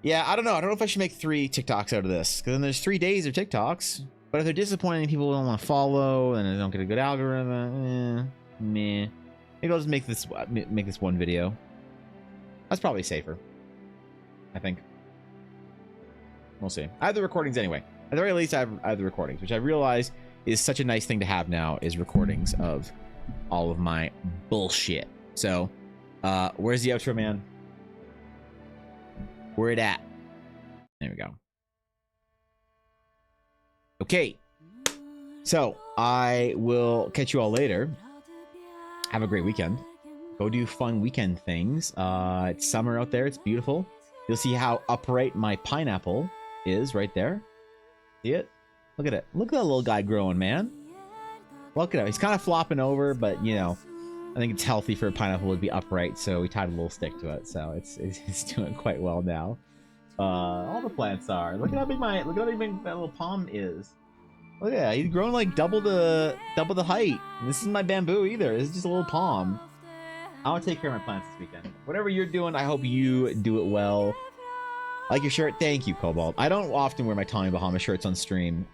S2: Yeah, I don't know. I don't know if I should make 3 TikToks out of this, because then there's 3 days of TikToks. But if they're disappointing, people don't want to follow, and they don't get a good algorithm. Meh. Maybe I'll just make this one video. That's probably safer, I think. We'll see. I have the recordings anyway. At the very least, I have the recordings, which I realize is such a nice thing to have now, is recordings of all of my bullshit. So, where's the outro, man? Where it at? There we go. Okay. So, I will catch you all later. Have a great weekend. Go do fun weekend things. It's summer out there. It's beautiful. You'll see how upright my pineapple is right there. See it? Look at it. Look at that little guy growing, man. Look at him. He's kind of flopping over, but you know, I think it's healthy for a pineapple to be upright, so we tied a little stick to it, so it's doing quite well now. All the plants are. Look at how big my little palm is. Look at that. He's grown like double the height. And this isn't my bamboo either. This is just a little palm. I want to take care of my plants this weekend. Whatever you're doing, I hope you do it well. Like your shirt. Thank you, Cobalt. I don't often wear my Tommy Bahama shirts on stream.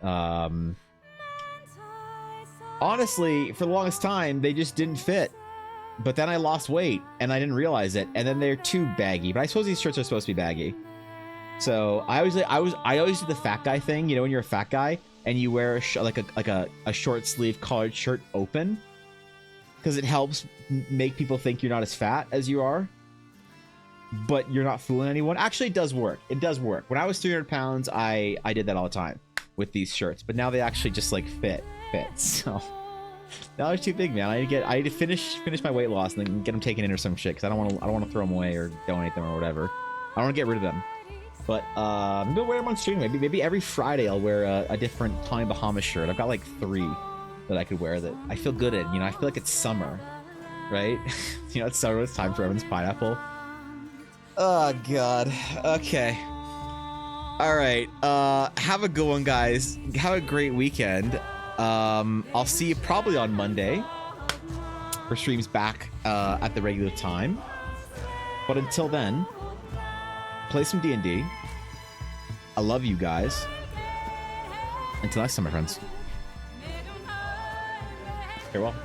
S2: Honestly, for the longest time, they just didn't fit. But then I lost weight, and I didn't realize it. And then they're too baggy. But I suppose these shirts are supposed to be baggy. So I always do the fat guy thing. You know, when you're a fat guy and you wear a short sleeve collared shirt open, because it helps make people think you're not as fat as you are. But you're not fooling anyone. Actually, it does work. It does work. When I was 300 pounds, I did that all the time with these shirts. But now they actually just like fit. So now they're too big, man. I need to finish my weight loss and then get them taken in or some shit. Because I don't want to throw them away or donate them or whatever. I don't want to get rid of them. But I'm gonna wear them on stream. Maybe every Friday I'll wear a different Tommy Bahama shirt. I've got like 3 that I could wear that I feel good in. You know, I feel like it's summer, right? You know, it's summer. It's time for everyone's pineapple. Oh god. Okay. All right. Have a good one, guys. Have a great weekend. I'll see you probably on Monday for streams back at the regular time. But until then, play some D&D. I love you guys. Until next time, my friends. Farewell.